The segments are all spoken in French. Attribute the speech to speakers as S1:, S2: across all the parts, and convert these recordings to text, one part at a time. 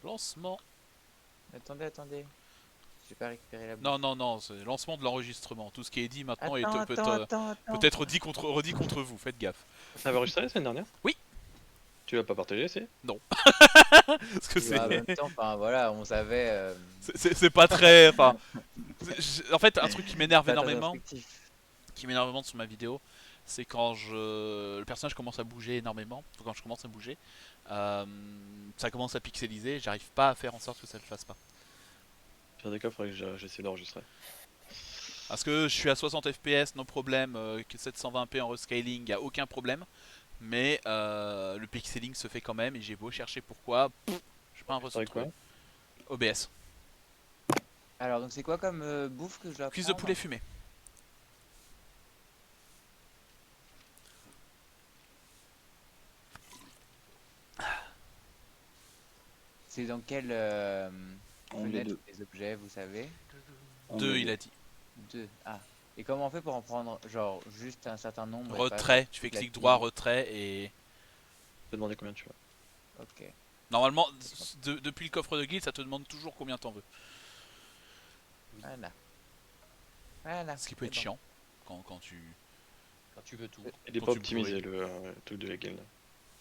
S1: Lancement.
S2: Attendez, attendez. J'ai pas récupéré la
S1: Non,
S2: bouffe.
S1: non, non, c'est lancement de l'enregistrement. Tout ce qui est dit maintenant
S2: Attends,
S1: peut,
S2: attends, attends,
S1: peut
S2: attends.
S1: être redit contre vous, faites gaffe.
S3: T'avais enregistré la semaine dernière?
S1: Oui.
S3: Tu l'as pas partagé, c'est?
S1: Non. Parce que
S2: Oui, bah, en même temps, enfin voilà, on savait.
S1: c'est pas très. Enfin, en fait, un truc qui
S2: C'est
S1: m'énerve
S2: pas très
S1: énormément,
S2: instructif.
S1: sur ma vidéo, c'est quand le personnage commence à bouger énormément, quand je commence à bouger, euh, ça commence à pixeliser, j'arrive pas à faire en sorte que ça le fasse pas.
S3: Pire des cas, faudrait que j'essaie d'enregistrer.
S1: Parce que je suis à 60 FPS, no problème, que 720p en rescaling, y a aucun problème, mais le pixeling se fait quand même et j'ai beau chercher pourquoi, je pas l'impression
S3: Faudrait
S1: de trouver.
S3: quoi?
S1: OBS.
S2: Alors, donc c'est quoi comme bouffe que je dois
S1: Cuisse de poulet
S2: prendre?
S1: fumé.
S2: C'est dans quelle
S4: Onglet
S2: fenêtre
S4: 2.
S2: les objets, vous savez?
S1: Deux,
S4: Onglet
S1: il
S4: 2.
S1: a dit.
S2: Deux. Ah. Et comment on fait pour en prendre, genre, juste un certain nombre et pas genre
S1: Retrait, tu fais
S2: toute la
S1: clic droit,
S2: file?
S1: retrait et...
S3: Je te demander combien tu veux.
S2: Ok.
S1: Normalement, depuis le coffre de guild, ça te demande toujours combien t'en veux.
S2: Voilà. Voilà.
S1: Ce qui peut
S2: C'est
S1: être
S2: bon.
S1: chiant quand tu...
S5: Quand tu veux tout.
S3: Il est
S1: Quand
S3: pas
S1: tu
S3: optimisé le truc de la guilde.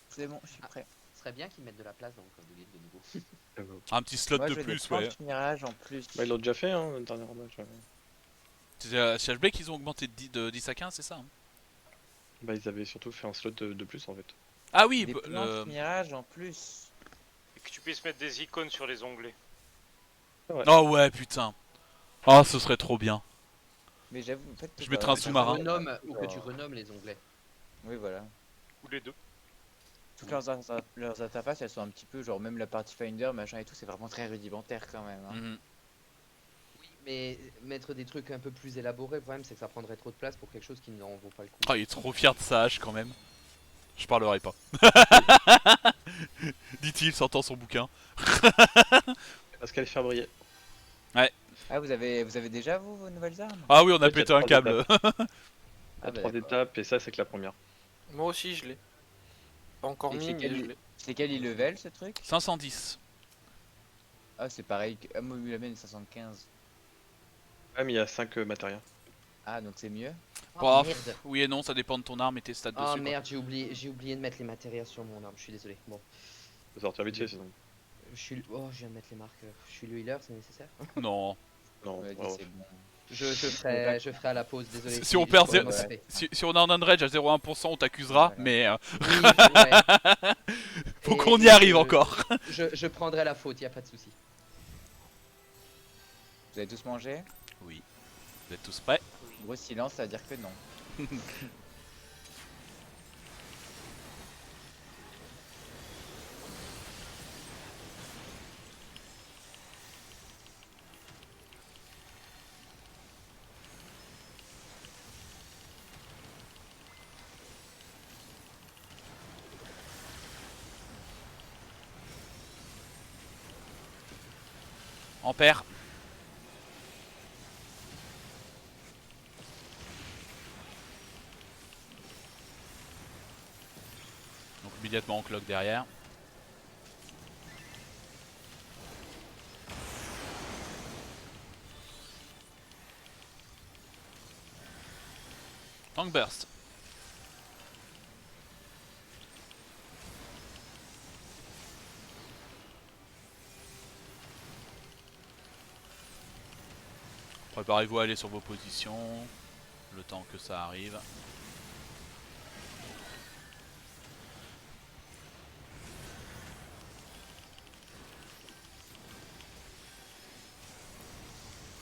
S2: C'est bon, je suis
S5: Ah.
S2: prêt.
S5: Ce serait bien qu'ils mettent de la place dans le coffre de guild de nouveau.
S1: Un petit slot
S2: Moi,
S1: de
S2: je veux des
S1: plus, ouais.
S2: planches mirage en plus.
S3: Bah, ils l'ont déjà fait, hein, dernièrement.
S1: C'est chez HB qu'ils ont augmenté de 10 à 15, c'est ça hein?
S3: Bah, ils avaient surtout fait un slot de plus en fait.
S1: Ah oui,
S2: Des planches mirage en plus.
S6: Et que tu puisses mettre des icônes sur les onglets.
S1: Oh ouais, putain. Ah, ce serait trop bien.
S2: Mais j'avoue, en fait,
S1: Je mettrais un
S5: Que tu
S1: sous-marin.
S5: renommes ou que tu renommes les onglets.
S2: Oui, voilà.
S6: Ou les deux.
S2: Toutes leurs interfaces, elles sont un petit peu, genre, même la partie Finder, machin et tout, c'est vraiment très rudimentaire quand même. Hein.
S1: Mhm.
S5: Oui, mais mettre des trucs un peu plus élaborés, le problème c'est que ça prendrait trop de place pour quelque chose qui n'en vaut pas le coup.
S1: Oh, il est trop fier de sa hache quand même. Je parlerai pas. Dit-il, sortant son bouquin.
S3: Parce qu'elle fait briller.
S2: Ah, vous avez déjà, vous, vos nouvelles armes?
S1: Ah oui, on a
S3: En fait,
S1: pété
S3: il y a
S1: un
S3: trois
S1: câble.
S3: Il y a
S2: Ah, bah,
S3: trois
S2: d'accord.
S3: étapes et ça, c'est que la première.
S6: Moi aussi je l'ai. Pas encore
S2: Et
S6: mis,
S2: c'est
S6: mais je
S2: quel,
S6: l'ai.
S2: c'est quel e-level, ce truc?
S1: 510.
S2: Ah, c'est pareil que... Ah, moi, la mienne est 75.
S3: Ah, mais il y a 5 matériels.
S2: Ah, donc c'est mieux?
S1: Bon,
S5: Oh merde.
S1: oui et non, ça dépend de ton arme et tes stats
S5: Ah
S1: dessus. quoi.
S5: merde, j'ai oublié de mettre les matériels sur mon arme, je suis désolé. Bon,
S3: Faut sortir vite fait sinon.
S5: oh, je viens de mettre les marqueurs. Je suis le healer, c'est nécessaire.
S1: Non.
S3: Non,
S2: On m'a dit,
S3: bravo.
S2: c'est bon.
S5: Je ferai à la pause, désolé.
S1: Si on perd
S5: je
S1: zé-
S5: dois m'occuper.
S1: si on a un unrage à 0,1%, on t'accusera,
S2: Voilà.
S1: mais
S5: Oui, ouais.
S1: faut
S5: Et-
S1: qu'on y
S5: et
S1: arrive
S5: je-
S1: encore.
S5: Je prendrai la faute, y a pas de souci.
S2: Vous avez tous mangé?
S1: Oui. Vous êtes tous prêts?
S2: Gros silence, ça veut dire que non.
S1: Ampère. Donc immédiatement on cloque derrière. Tank burst. Préparez-vous à aller sur vos positions. Le temps que ça arrive.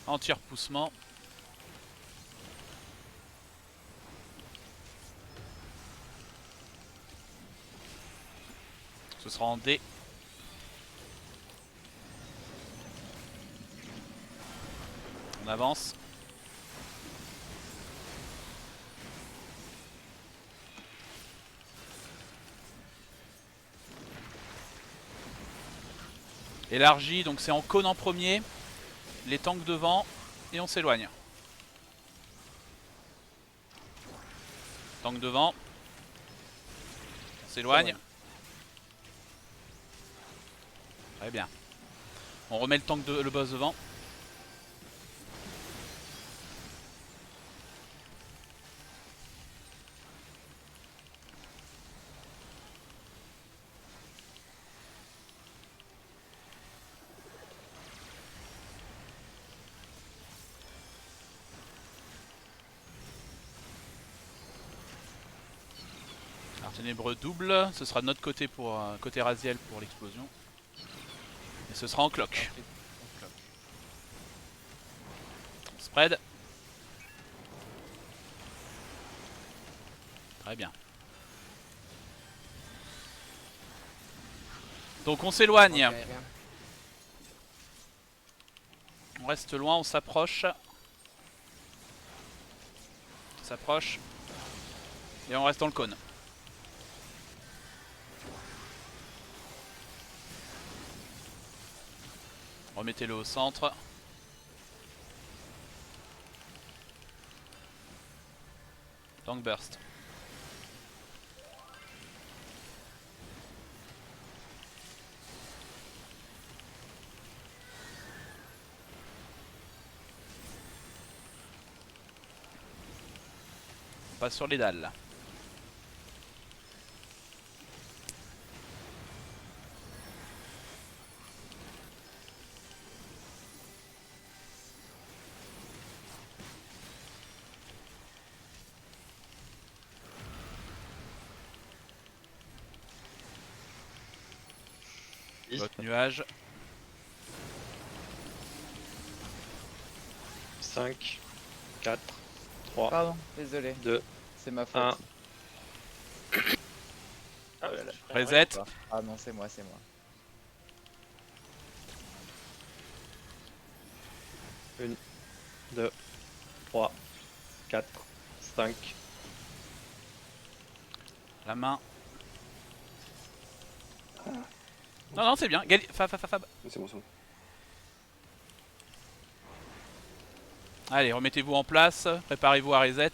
S1: Anti-repoussement. Ce sera en D. On avance. Élargi, donc c'est en cône en premier. Les tanks devant. Et on s'éloigne. Tank devant. On s'éloigne. Très bien. On remet le tank de le boss devant. Alors ténébreux double, ce sera de notre côté pour côté Raziel pour l'explosion. Et ce sera en cloque. Spread. Très bien. Donc on s'éloigne.
S5: Ok, rien.
S1: On reste loin, on s'approche. On s'approche. Et on reste dans le cône. Remettez-le au centre. Tank burst. On passe sur les dalles. Votre nuage.
S3: 5, 4, 3,
S2: Pardon, désolé.
S3: 2,
S2: C'est ma faute.
S3: 1.
S6: Ah,
S3: là là.
S1: Reset.
S2: Ah non, c'est moi, c'est moi.
S3: 2, 3, 4, 5.
S1: La main. Non, non, c'est bien. Fab.
S7: C'est bon, c'est bon.
S1: Allez, remettez-vous en place. Préparez-vous à reset.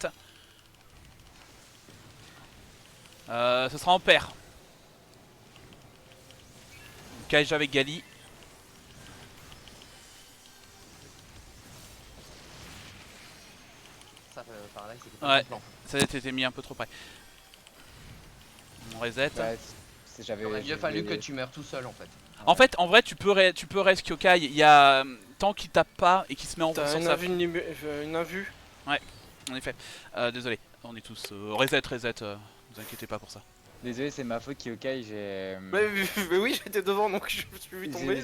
S1: Ce sera en paire. Cage avec Gali.
S5: Ça, par là, c'était pas
S1: Ouais.
S5: mon plan.
S1: Ça a été mis un peu trop près. On reset.
S2: Ouais, j'avais.
S5: Il aurait mieux fallu que tu meurs tout seul en fait.
S1: En fait, en vrai, tu peux rest Kyokai. Il y a tant qu'il tape pas et qu'il se met en
S6: T'as
S1: sur
S6: une
S1: sa.
S6: invue, une invue.
S1: En effet. Désolé, on est tous reset. Vous inquiétez pas pour ça.
S2: Désolé, c'est ma faute, Kyokai. J'ai.
S6: Mais oui, j'étais devant donc je me suis vu tomber.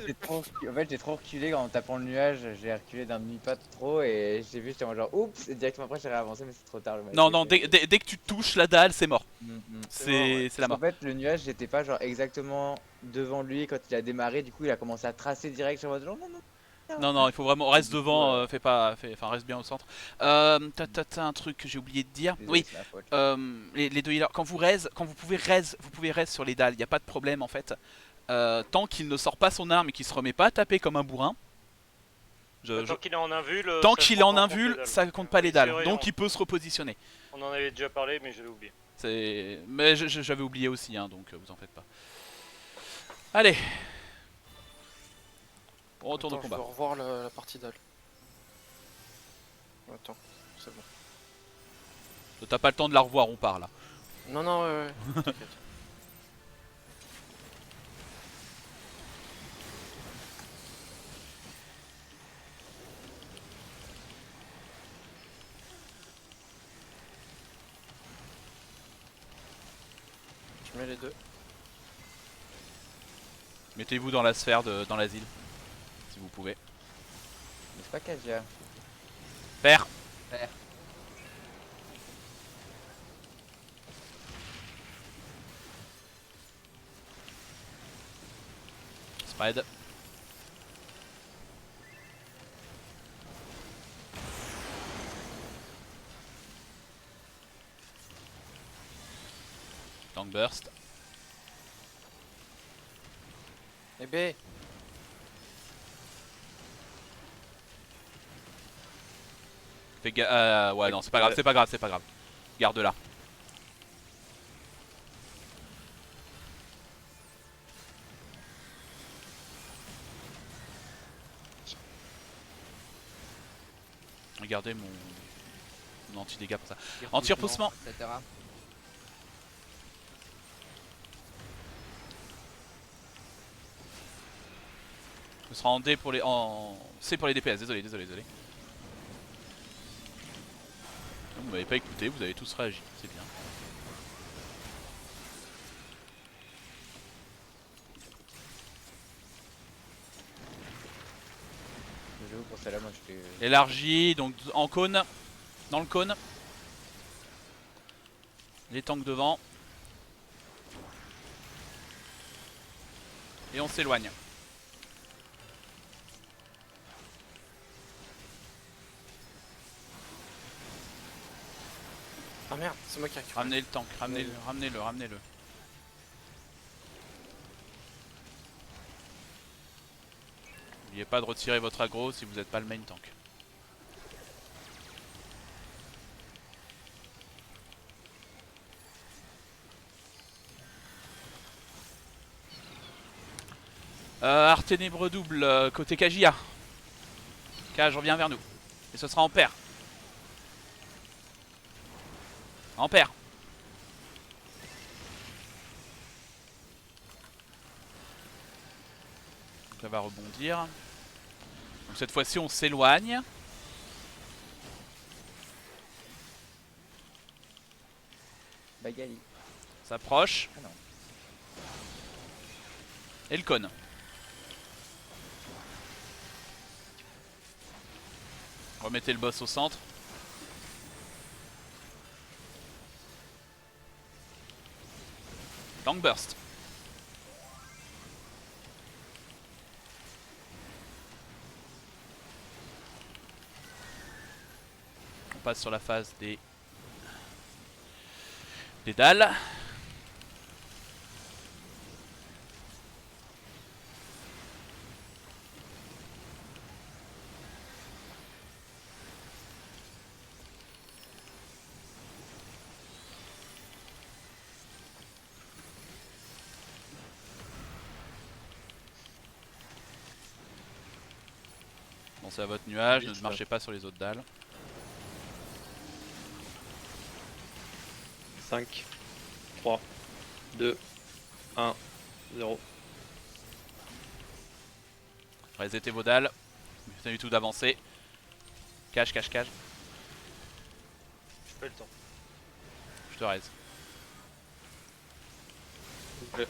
S2: En fait, j'ai trop reculé en tapant le nuage. J'ai reculé d'un demi-pas de trop et j'ai vu, j'étais en genre oups. Et directement après, j'ai réavancé, mais c'est trop tard. Le match
S1: Non, non,
S2: était-
S1: dès que tu touches la dalle, c'est mort.
S6: C'est
S1: C'est la
S2: En
S1: mort.
S2: fait, le nuage, j'étais pas genre exactement devant lui quand il a démarré. Du coup, il a commencé à tracer direct. Genre, non, non, non.
S1: Non, non, il faut vraiment. Reste devant, enfin, reste bien au centre. T'as un truc que j'ai oublié de dire.
S2: Désolé,
S1: Oui,
S2: c'est ma faute.
S1: les deux healers, quand vous pouvez raise sur les dalles, il n'y a pas de problème en fait. Tant qu'il ne sort pas son arme et qu'il se remet pas à taper comme un bourrin.
S6: Tant qu'il est en invul.
S1: Tant
S6: ça
S1: qu'il est
S6: compte
S1: en
S6: pas
S1: invul,
S6: les dalles.
S1: ça compte pas les
S6: Oui,
S1: dalles.
S6: c'est vrai,
S1: Donc il peut se repositionner.
S6: on en avait déjà parlé, mais j'avais oublié.
S1: Mais j'avais oublié aussi, hein, donc vous en faites pas. Allez. On retourne au
S6: Attends,
S1: combat.
S6: Je veux revoir la partie dalle. Attends, c'est bon.
S1: T'as pas le temps de la revoir, on part là.
S6: Non, non, ouais. T'inquiète. Je mets les deux.
S1: Mettez-vous dans la sphère dans l'asile. Si vous pouvez.
S2: N'est-ce pas, Kaja?
S1: Père.
S5: Père.
S1: Spread. Tank burst.
S6: Eh ben,
S1: Ouais, non, c'est pas grave. Garde-la. Regardez mon anti-dégâts pour ça.
S5: Tir
S1: Anti-repoussement.
S5: etc.
S1: Ce sera en D pour les. C pour les DPS, désolé. Vous m'avez pas écouté, vous avez tous réagi, c'est bien.
S2: J'avoue pour celle-là, moi je fais.
S1: Élargi, donc en cône. Dans le cône. Les tanks devant. Et on s'éloigne.
S6: Ah merde, c'est moi qui ai reculé.
S1: Ramenez le tank, ramenez-le. N'oubliez pas de retirer votre aggro si vous n'êtes pas le main tank. Art ténébreux double côté Kajia. Kaj revient vers nous. Et ce sera en paire. En paire. Donc ça va rebondir. Donc cette fois-ci on s'éloigne.
S2: Bagali.
S1: S'approche.
S2: Ah non.
S1: Et le cône. Remettez le boss au centre. Tank burst. On passe sur la phase des dalles. Pensez à votre nuage, ne marchez pas sur les autres dalles.
S3: 5, 3, 2, 1, 0.
S1: Resettez vos dalles. Pas du tout d'avancer. Cache.
S7: J'ai pas le temps.
S1: Je te raise.
S3: Ok.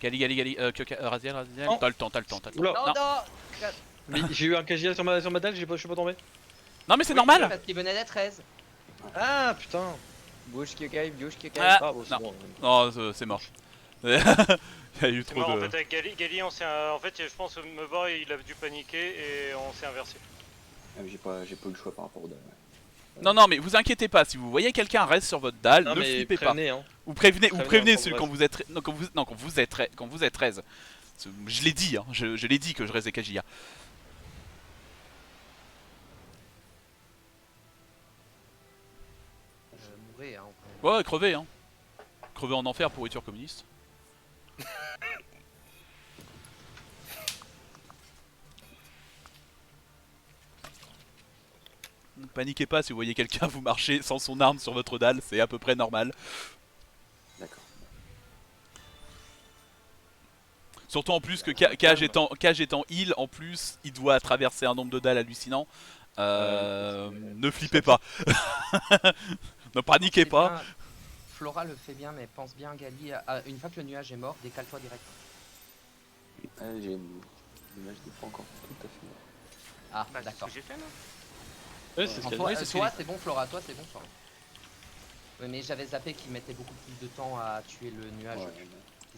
S1: Gali. Raziel.
S3: Oh.
S1: T'as le temps.
S3: Oula.
S5: Non,
S1: Non.
S5: non.
S3: Mais j'ai eu un KGA sur ma dalle, je suis pas tombé.
S1: Non mais c'est
S5: Oui,
S1: normal.
S5: Parce qu'il venait d'être 13.
S3: Ah putain.
S2: Bouge Kyokai.
S1: Ah.
S3: Ah bon, c'est
S1: Non.
S3: bon.
S1: Non, c'est mort. Il y a eu
S7: C'est
S1: trop
S7: mort,
S1: de...
S7: en fait, avec Gali, on s'est. En fait, je pense que me voir, il a dû paniquer et on s'est inversé.
S4: Ah, mais j'ai pas eu le choix par rapport au dalle. Ouais.
S1: Non, mais vous inquiétez pas, si vous voyez quelqu'un reste sur votre dalle,
S3: Non
S1: ne
S3: mais
S1: flippez pas.
S3: prévenez, hein.
S1: Ou prévenez
S3: Prévenez
S1: ceux
S3: encore,
S1: quand vous êtes... Non, quand vous êtes 13. Je l'ai dit, hein, je l'ai dit que je restais Kajia.
S5: Mourrez, hein. on peut-
S1: Ouais, crevez, hein. Crevez en enfer, pourriture communiste. Ne paniquez pas si vous voyez quelqu'un vous marcher sans son arme sur votre dalle, c'est à peu près normal.
S4: D'accord.
S1: Surtout en plus que Cage étant heal, en plus, il doit traverser un nombre de dalles hallucinant. Ne flippez pas. Ne paniquez
S5: C'est
S1: pas.
S5: bien, Flora le fait bien, mais pense bien, Gali. Une fois que le nuage est mort, décale-toi direct.
S4: J'ai une image de pas encore tout à fait.
S5: Ah,
S7: Bah, c'est ce
S5: d'accord.
S7: que j'ai fait là.
S3: Ouais, c'est ce
S5: En
S3: qu'elle
S5: toi,
S3: dit.
S5: toi, c'est bon, Flora, toi, c'est bon, Flora. Ouais, mais j'avais zappé qu'ils mettaient beaucoup plus de temps à tuer le nuage.
S4: Ouais,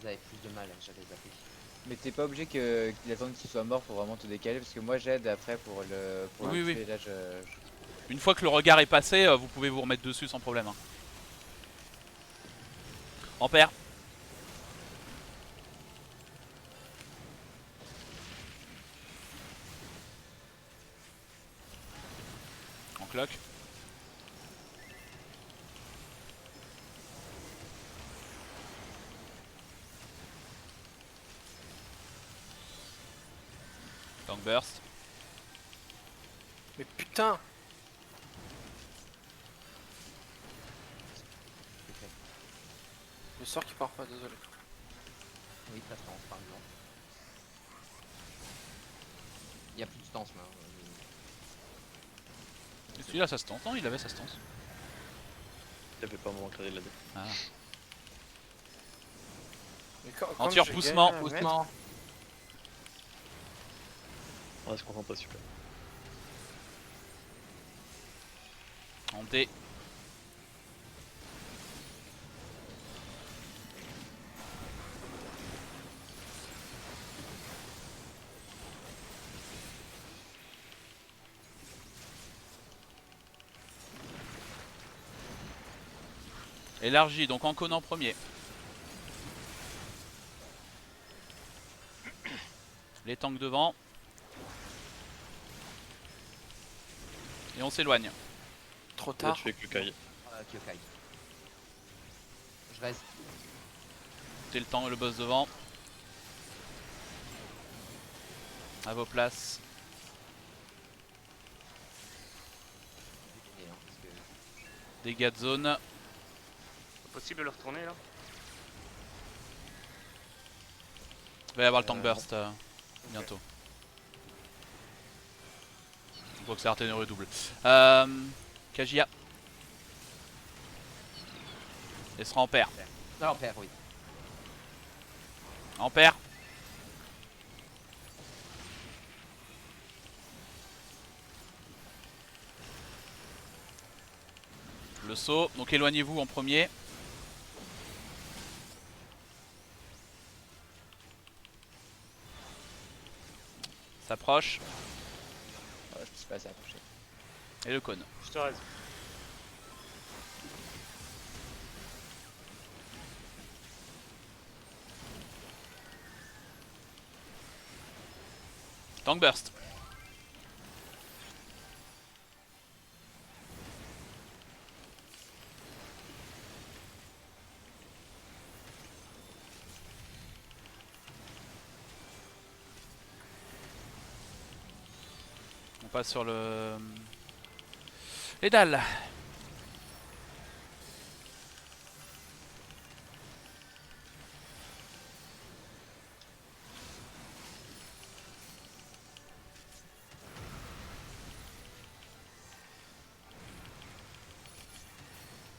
S5: Ils avaient plus de mal, j'avais zappé.
S2: Mais t'es pas obligé qu'il attende qu'il soit mort pour vraiment te décaler parce que moi j'aide après pour le
S1: Oui,
S2: le
S1: oui.
S2: tuer. Là,
S1: Une fois que le regard est passé, vous pouvez vous remettre dessus sans problème. Hein. Ampère. En cloque. Tank burst.
S6: Mais putain.
S5: Ok.
S6: Le sort qui part pas, désolé.
S5: Oui, ça se lance par exemple. Il y a plus de stance là.
S1: Et celui-là, ça se tente. Non, il avait sa stance.
S3: Il avait pas un moment créé de la dé.
S1: Ah.
S6: Mais quand,
S1: Anti-repoussement.
S5: Poussement.
S3: On se concentre pas super.
S1: En D. Élargi, donc en Conan premier. Les tanks devant. Et on s'éloigne.
S6: Trop
S3: Là,
S6: tard.
S3: tu fais que le Kai.
S5: Kyokai. Je reste.
S1: T'es le temps, le boss devant. À vos places.
S5: Gêné, hein, parce que...
S1: Dégâts de zone.
S7: C'est possible de le retourner là?
S1: Il va y avoir le tank burst bientôt. On voit que c'est Arténéreux double. Kagia. Elle sera en paire.
S5: Non, en paire, oui.
S1: En paire. Le saut. Donc éloignez-vous en premier. S'approche.
S2: Je sais pas, ça a touché.
S1: Et le cône.
S7: Je te reste.
S1: Tank burst. On passe sur le... les dalles.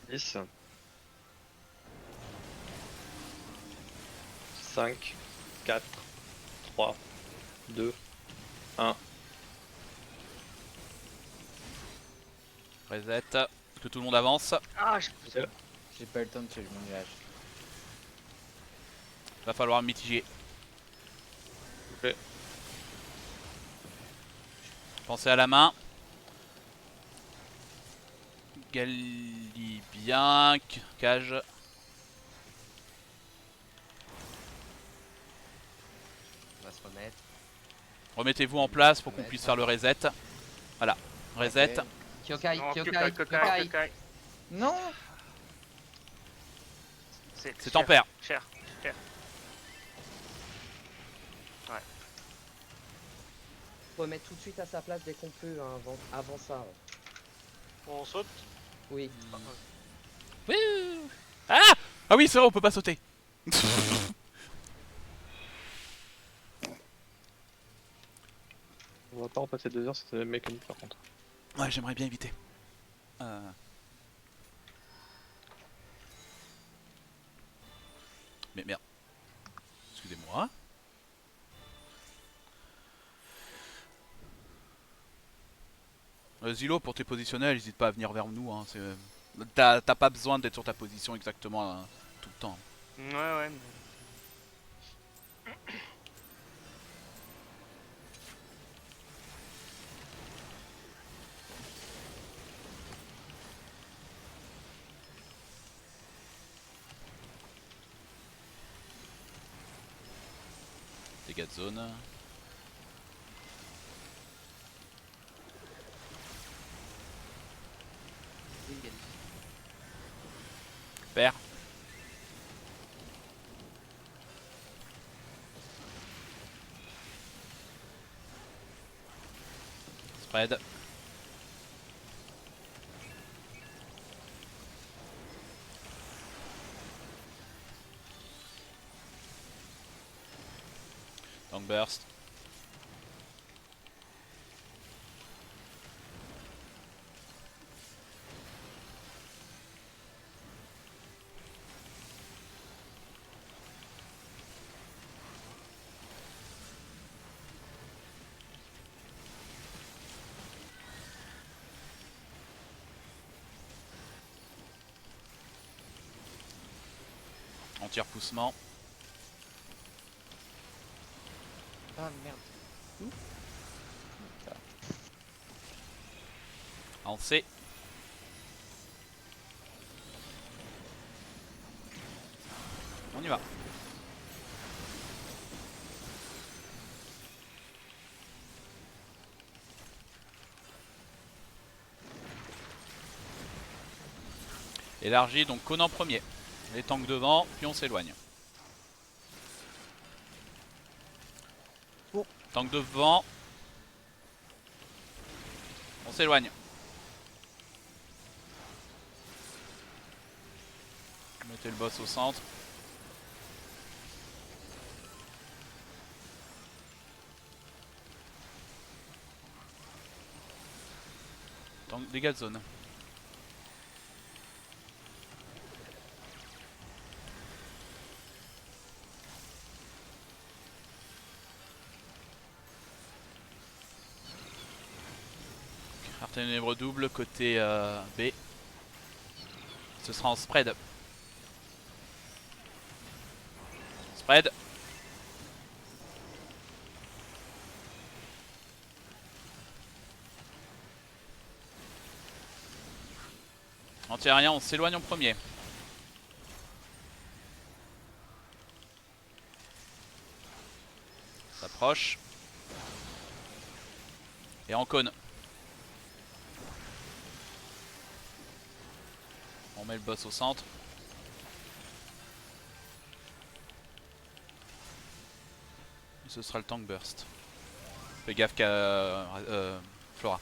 S3: « 10. 5, 4, 3, 2, 1.
S1: Reset. Que tout le monde avance.
S7: Ah,
S2: J'ai pas eu le temps de tuer mon nuage.
S1: Va falloir mitiger.
S3: Ok.
S1: Pensez à la main. Galibien. Cage.
S5: On va se remettre.
S1: Remettez-vous en place pour qu'on puisse faire le reset. Voilà. Reset.
S2: Ok.
S5: Kyokai,
S7: non,
S5: Kyokai,
S7: Kyokai.
S5: Kyokai.
S2: Non.
S1: C'est en paire.
S7: Cher.
S5: Remettre tout de suite à sa place dès qu'on peut, hein, avant ça.
S7: On saute.
S5: Oui.
S1: Oui. Ah, ah oui, c'est vrai, on peut pas sauter.
S3: On va pas repasser 2 heures, c'est mécanique par contre.
S1: Ouais, j'aimerais bien éviter. Mais merde. Excusez-moi. Zilo, pour tes positionnels, n'hésite pas à venir vers nous. Hein, t'as pas besoin d'être sur ta position exactement tout le temps.
S7: Ouais.
S1: Dégâts de zone. Père. Spread. Tank burst. Anti-repoussement.
S2: Ah merde.
S1: En C. On y va. Élargi, donc Cône en premier. Les tanks devant, puis on s'éloigne.
S2: Oh.
S1: Tank devant. On s'éloigne. Mettez le boss au centre. Tank, dégâts de zone. Ténèbres double côté B. Ce sera en spread. Spread. Anti-aérien, on s'éloigne en premier. S'approche. Et en cône. On met le boss au centre. Et ce sera le tank burst. Fais gaffe qu'à Flora.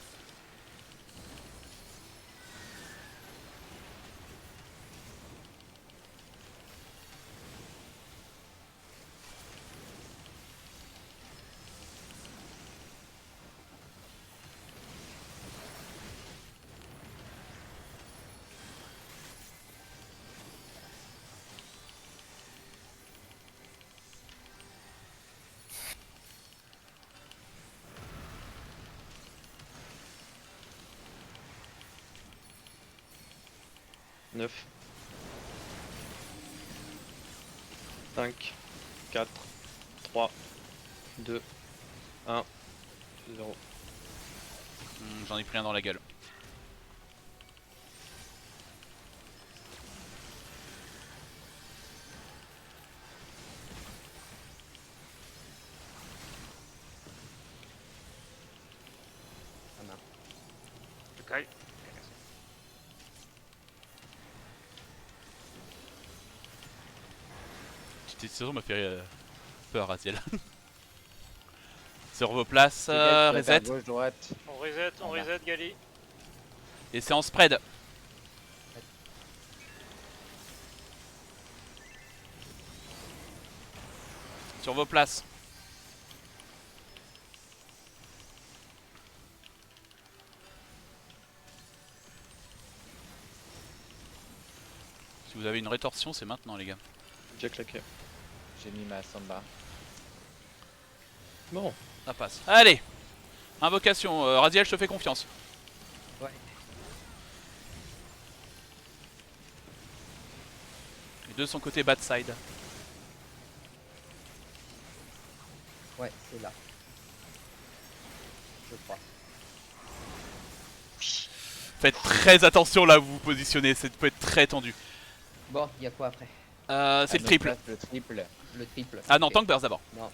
S3: Neuf. 5, 4, 3, 2, 1, 0.
S1: J'en ai pris un dans la gueule.
S7: Ok.
S1: Petite décision m'a fait peur, Aziel. Sur vos places,
S2: Peut-être
S1: reset.
S2: gauche, droite.
S7: On reset Gali.
S1: Et c'est en spread. Sur vos places. Si vous avez une rétorsion, c'est maintenant, les gars.
S3: Déjà claqué.
S2: J'ai mis ma samba.
S3: Bon.
S1: Ça passe. Allez. Invocation. Raziel, je te fais confiance.
S5: Ouais.
S1: Les deux sont côté bad side.
S5: Ouais, c'est là. Je crois.
S1: Faites très attention là où vous vous positionnez, ça peut être très tendu.
S5: Bon, il y a quoi après?
S1: C'est
S2: À
S1: le
S2: notre
S1: triple.
S2: place, le triple.
S5: Le triple.
S1: Ah non,
S5: Ok.
S1: tank burst d'abord.
S5: Non.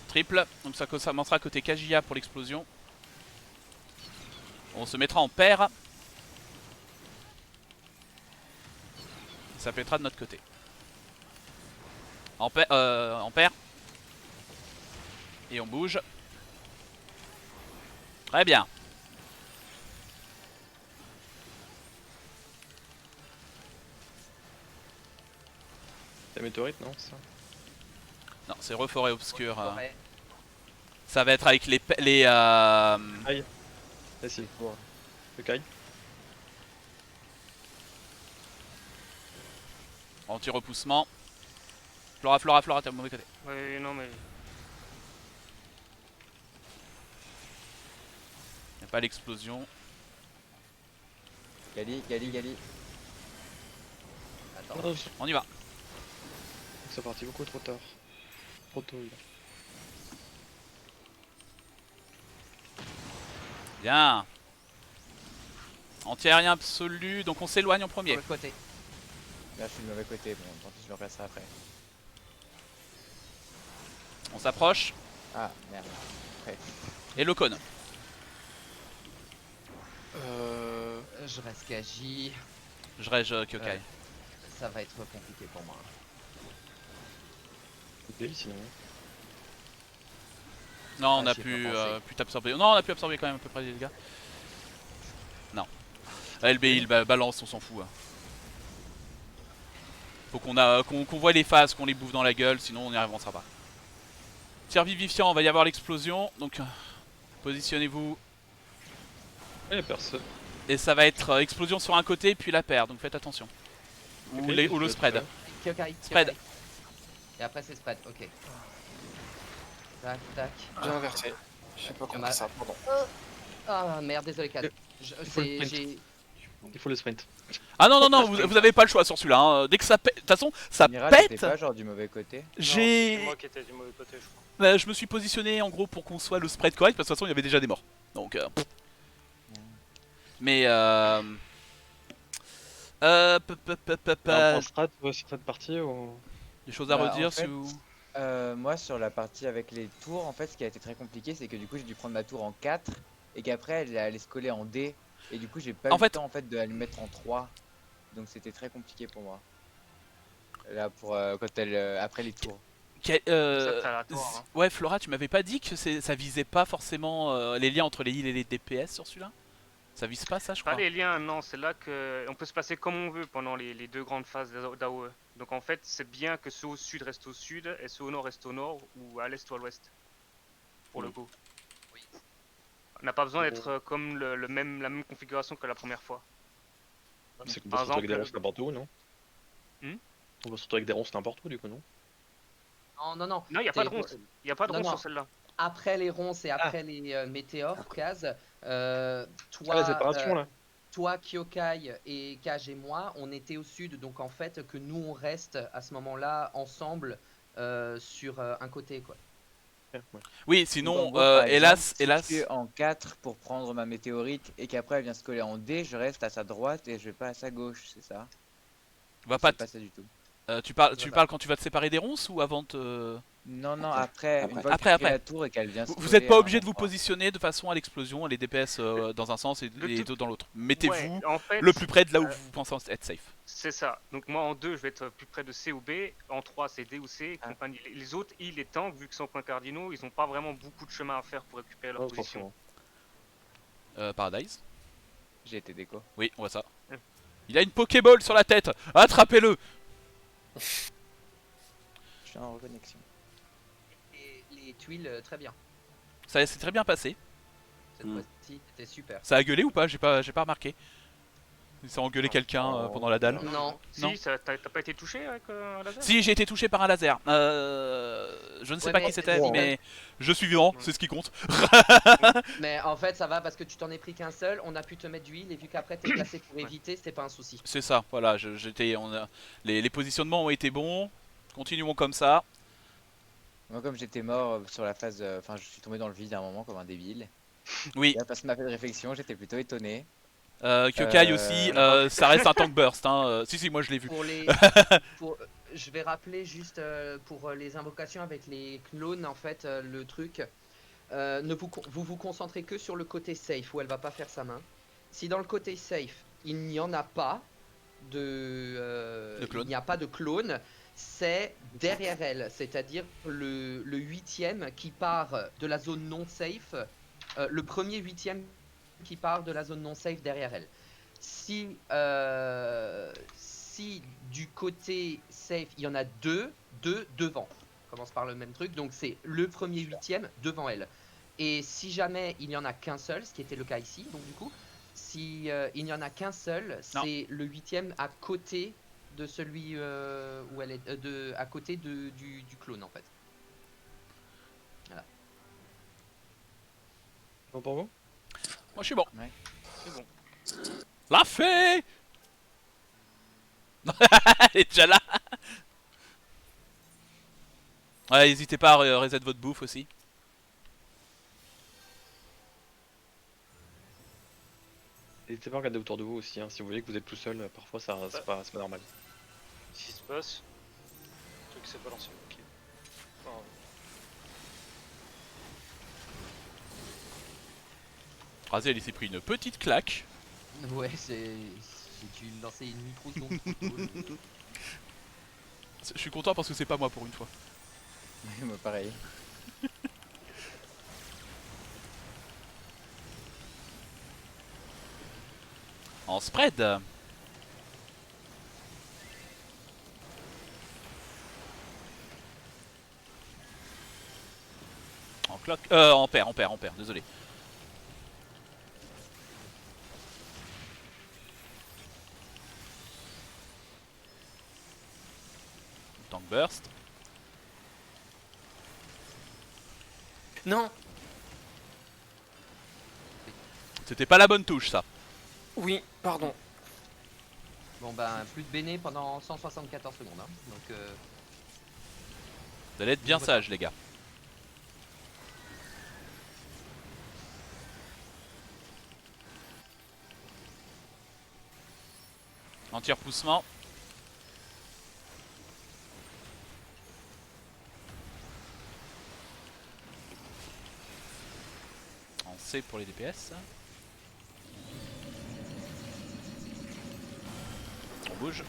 S1: Triple, donc ça commencera côté Kajia pour l'explosion. On se mettra en paire. Ça peut être de notre côté. En paire. Et on bouge. Très bien.
S3: La météorite, non ça?
S1: Non, c'est reforêt obscur.
S5: Forêt.
S1: Ça va être avec les
S3: Ah si,
S2: Pour-
S3: le Kai.
S1: anti-repoussement. Flora, t'es au mauvais côté.
S7: Oui, non, mais.
S1: Y'a pas l'explosion.
S2: Gali.
S5: Attends.
S3: Oh,
S1: On y va.
S3: c'est parti beaucoup trop tard. Trop tôt, là.
S1: Bien. Anti-aérien absolu, donc on s'éloigne en
S5: Sur
S1: premier.
S5: le côté.
S2: Là, je suis du mauvais côté. Bon, tant pis, je le replacerai après.
S1: On s'approche.
S2: Ah, merde. Après.
S1: Et le cône.
S5: Je reste KJ.
S1: Je rège Kyokai.
S5: Ouais. Ça va être compliqué pour moi.
S3: Ok, sinon.
S1: Non, on
S5: Ah,
S1: a
S5: j'y ai
S1: pu,
S5: pas pensé.
S1: pu t'absorber. Non, on a pu absorber quand même à peu près les dégâts. Non. LB, il balance, on s'en fout. Hein. Faut qu'on voit les phases, qu'on les bouffe dans la gueule, sinon on n'y avancera pas. Tir vivifiant, on va y avoir l'explosion. Donc, positionnez-vous.
S3: Y'a personne.
S1: Et ça va être explosion sur un côté, puis la paire, donc faites attention. Ou,
S3: Ok,
S1: ou le
S3: je
S1: spread.
S3: vais
S5: Kyokai.
S1: Spread.
S5: Kyokai. Et après c'est spread, ok. Tac, tac.
S6: J'ai inversé. J'ai pas compris
S5: Ma-
S6: ça, pardon.
S5: Ah merde, désolé Kat. J'ai...
S3: Il faut le sprint.
S1: Ah non, vous avez pas le choix sur celui-là. Hein. Dès que ça pète, de toute façon, ça
S2: Mira, t'étais
S1: pète.
S2: pas genre du mauvais côté.
S7: Non,
S1: J'ai.
S7: c'est moi qui étais du mauvais côté, je crois.
S1: Je me suis positionné en gros pour qu'on soit le spread correct, parce que de toute façon il y avait déjà des morts. Donc. Mais
S3: Alors, strat partie ou...
S1: des choses à
S2: Bah,
S1: redire
S2: en fait,
S1: si vous...
S2: Moi, sur la partie avec les tours, en fait, ce qui a été très compliqué, c'est que du coup, j'ai dû prendre ma tour en 4 et qu'après, elle allait se coller en D. Et du coup, j'ai pas
S1: En
S2: eu
S1: fait-
S2: le temps en fait de la mettre en 3. Donc, c'était très compliqué pour moi. Là, pour quand elle après les tours.
S7: Ça, t'as la tour, hein.
S1: Ouais, Flora, tu m'avais pas dit que ça visait pas forcement les liens entre les heals et les DPS sur celui-là? Ça vise pas ça, je
S7: Pas
S1: crois.
S7: les liens, non, c'est là que on peut se passer comme on veut pendant les deux grandes phases d'AOE. Donc en fait, c'est bien que ceux au sud restent au sud et ceux au nord restent au nord ou à l'est ou à l'ouest. Pour le coup.
S5: Oui.
S7: On n'a pas besoin d'être comme la même configuration que la première fois.
S3: C'est qu'on
S7: Par
S3: peut se retrouver avec des
S7: exemple,
S3: ronces n'importe où, non?
S7: Hmm
S3: On peut se retrouver avec des ronces n'importe où, du coup, non?
S5: Non.
S7: Non, il n'y a pas de
S5: C'est-
S7: ronces. Il n'y a pas de
S5: Non,
S7: ronces
S5: non.
S7: sur celle-là.
S5: Après les ronces et après les météores, Kaz, toi,
S3: Ah, la séparation, là.
S5: toi, Kyokai et Kaj et moi, on était au sud, donc en fait que nous on reste à ce moment-là ensemble sur un côté quoi.
S3: Ouais.
S1: Oui,
S2: Donc,
S1: sinon,
S2: en gros, par
S1: hélas,
S2: exemple, si je suis en 4 pour prendre ma météorite et qu'après elle vient se coller en D, je reste à sa droite et je vais pas à sa gauche, c'est ça?
S1: va
S2: C'est
S1: pas.
S2: pas ça du tout.
S1: Tu parles quand tu vas te séparer des ronces ou avant de.
S2: Non, après, une fois que
S1: Après,
S2: tu fais
S1: après.
S2: la tour et qu'elle vient se
S1: Vous
S2: coller
S1: êtes pas
S2: à un
S1: obligé de vous
S2: endroit.
S1: positionner de façon à l'explosion, les DPS dans un sens et
S7: Le
S1: les
S7: tout-
S1: autres dans l'autre. Mettez-vous
S7: Ouais, en fait,
S1: le plus près de là où
S7: euh,
S1: vous pensez être safe.
S7: c'est ça. Donc moi en 2 je vais être plus près de C ou B, en 3 c'est D ou C et
S2: Ah.
S7: compagnie. Les autres, les tanks, vu que c'est en points cardinaux, ils ont pas vraiment beaucoup de chemin à faire pour récupérer leur
S3: Non,
S7: position.
S3: forcément.
S1: Paradise.
S2: J'ai été déco.
S1: Oui, on voit ça.
S7: Hmm.
S1: Il a une Pokéball sur la tête. Attrapez-le.
S2: Je suis en reconnexion.
S5: Et les tuiles, très bien.
S1: Ça s'est très bien passé.
S5: Cette
S4: Mm.
S5: fois-ci, c'était super.
S1: Ça a gueulé ou pas? J'ai pas remarqué. Ça a engueulé quelqu'un pendant la dalle.
S5: Non,
S1: Non.
S7: Si, t'as pas été touché avec un laser?
S1: Si, j'ai été touché par un laser. Je ne sais
S5: Ouais,
S1: pas
S5: mais
S1: qui c'était,
S5: c'est-
S1: mais je suis vivant, c'est ce qui compte.
S5: mais en fait ça va parce que tu t'en es pris qu'un seul, on a pu te mettre d'huile et vu qu'après t'es placé pour éviter, c'était pas un souci.
S1: C'est ça, voilà. Les positionnements ont été bons. Continuons comme ça.
S2: Moi, comme j'étais mort sur la phase. Enfin, je suis tombé dans le vide à un moment comme un débile.
S1: Oui,
S2: Et là, personne m'a fait de réflexion, j'étais plutôt étonné.
S1: Kyokai aussi, ça reste un tank burst. Hein. Si, moi je l'ai vu.
S5: Pour les, je vais rappeler juste pour les invocations avec les clones en fait le truc. vous vous concentrez que sur le côté safe où elle va pas faire sa main. Si dans le côté safe, il n'y en a pas
S1: De clone.
S5: il n'y a pas de clone, c'est derrière elle, c'est-à-dire le 8ème qui part de la zone non safe, le premier 8ème qui part de la zone non safe derrière elle. Si du côté safe, il y en a deux devant. On commence par le même truc, donc c'est le premier 8ème devant elle. Et si jamais il n'y en a qu'un seul, ce qui était le cas ici, donc du coup, si il n'y en a qu'un seul,
S1: Non.
S5: c'est le 8ème à côté de celui où elle est, à côté du clone en fait.
S3: Bon pour vous?
S1: Moi je suis bon.
S7: C'est bon.
S1: La fée. Elle est déjà là. Ouais, n'hésitez pas à reset votre bouffe aussi.
S3: N'hésitez pas à regarder autour de vous aussi, hein. Si vous voyez que vous êtes tout seul, parfois c'est pas normal.
S6: Qu'est-ce qui se passe? Le truc s'est balancé. Ok. Enfin,
S1: Razel il s'est pris une petite claque.
S5: Ouais, j'ai dû lancer une micro-zone.
S1: Je suis content parce que c'est pas moi pour une fois.
S2: Moi pareil.
S1: En spread. En clock. En paire, désolé. Tank burst.
S6: Non.
S1: C'était pas la bonne touche ça.
S6: Oui, pardon.
S5: Bon ben, plus de Béné pendant 174 secondes. Hein. Donc,
S1: Vous allez être bien sage les gars. Anti-repoussement. En C pour les DPS. On bouge.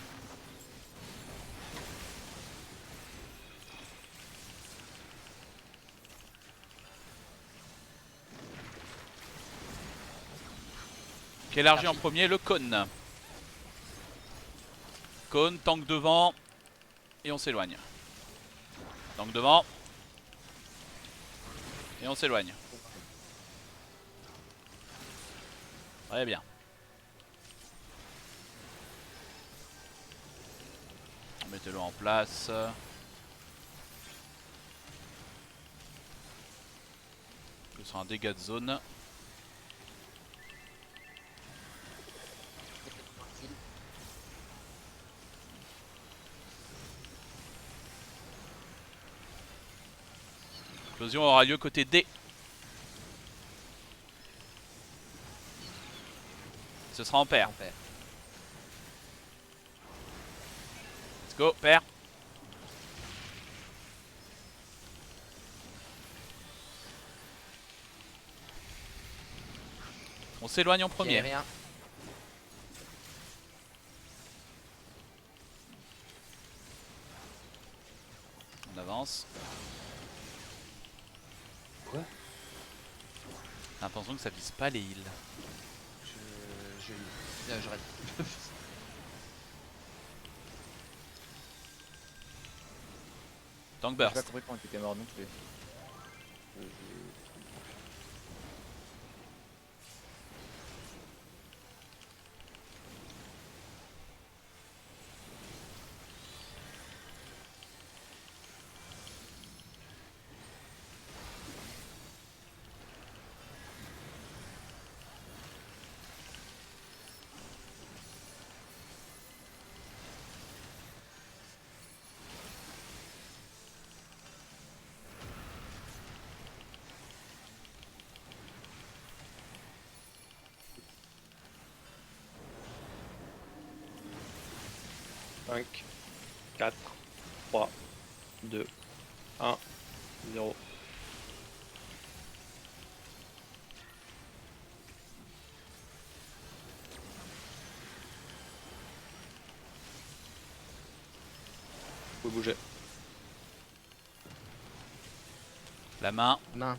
S1: Qui élargit en premier le cône. Cône, tank devant. Et on s'éloigne. Tank devant. Et on s'éloigne. Très bien. Mettez-le en place. Ce sera un dégât de zone. L'explosion aura lieu côté D. Ce sera en paire.
S5: en paire.
S1: Let's go, paire. On s'éloigne en
S5: J'ai
S1: premier.
S5: rien.
S1: On avance.
S4: Quoi?
S1: J'ai l'impression que ça vise pas les heals.
S5: Je reste.
S1: Tank
S2: J'ai pas
S1: burst.
S2: compris quand tu étais mort non plus.
S3: Cinq, 4, 3, 2, 1, 0. Faut bouger.
S1: La main.
S5: Main.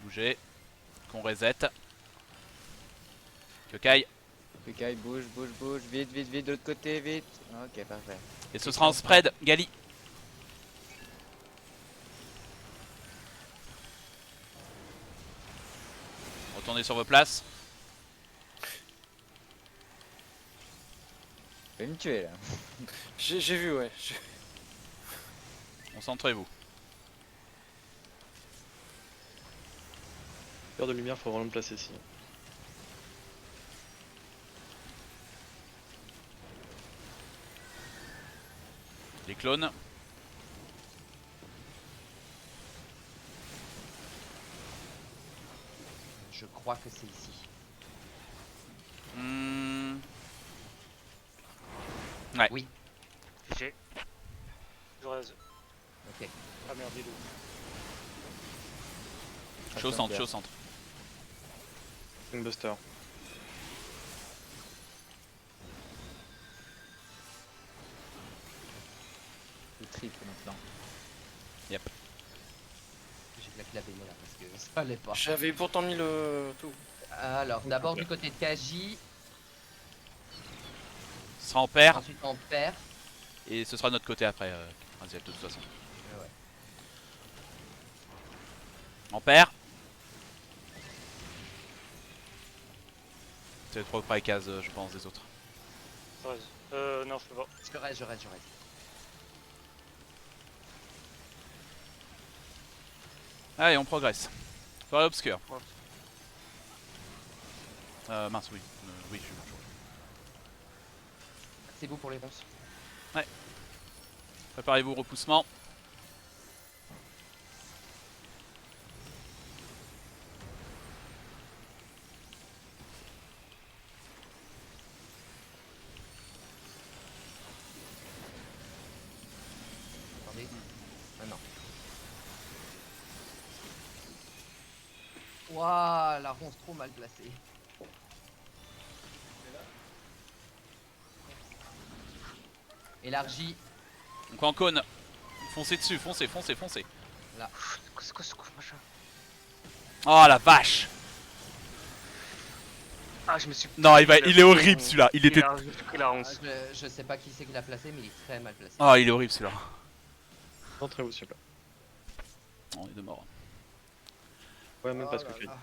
S1: Bouger. Qu'on reset. Yokai.
S2: Kukai, bouge, bouge, bouge, vite, vite, vite, de l'autre côté, vite. Ok, parfait.
S1: Et ce sera en spread. Gali. Retournez sur vos places.
S2: Tu vas me tuer là.
S8: J'ai vu, ouais.
S1: Concentrez-vous.
S3: Cœur de lumière, faut vraiment le placer ici.
S1: Les clones.
S5: Je crois que c'est ici.
S1: Hmm.
S5: Oui.
S7: J'ai.
S6: Je raise.
S5: Ok.
S6: Ah merde, il est où?
S1: Je suis au centre, je suis au centre.
S3: Buster.
S2: Le triple maintenant.
S5: J'ai claqué la baignoire là parce que ça allait pas.
S8: J'avais pourtant mis le tout.
S5: Alors, d'abord du côté de Kaji,
S1: Ce sera en paire.
S5: ensuite en père.
S1: Et ce sera de notre côté après. Raziel, de toute façon.
S5: Ouais.
S1: En paire. C'est trop près case, je pense, des autres.
S6: Je raise. Non, je peux pas.
S5: Je reste, je reste, je reste.
S1: Allez, on progresse. Forêt obscure.
S7: Ouais.
S1: Mince, oui. Oui, je suis toujours.
S5: C'est vous pour les ronces.
S1: Préparez-vous au repoussement.
S5: Attendez. Ah non. Waouh, la ronce trop mal placée. Élargie.
S1: Donc en cône. Foncez dessus, foncez, foncez, foncez.
S7: C'est quoi ce coup, machin?
S1: Oh la vache!
S7: Ah, je me suis.
S1: Non, il est horrible celui-là. Il était.
S7: J'ai pris la
S5: Ah,
S7: ronce.
S5: je sais pas qui c'est qui l'a placé, mais il est très mal placé.
S1: Oh, il est horrible celui-là.
S3: Rentrez-vous s'il vous plaît.
S1: On est de mort.
S3: Ouais, même pas ce
S5: Oh là
S3: Kukai.
S5: là.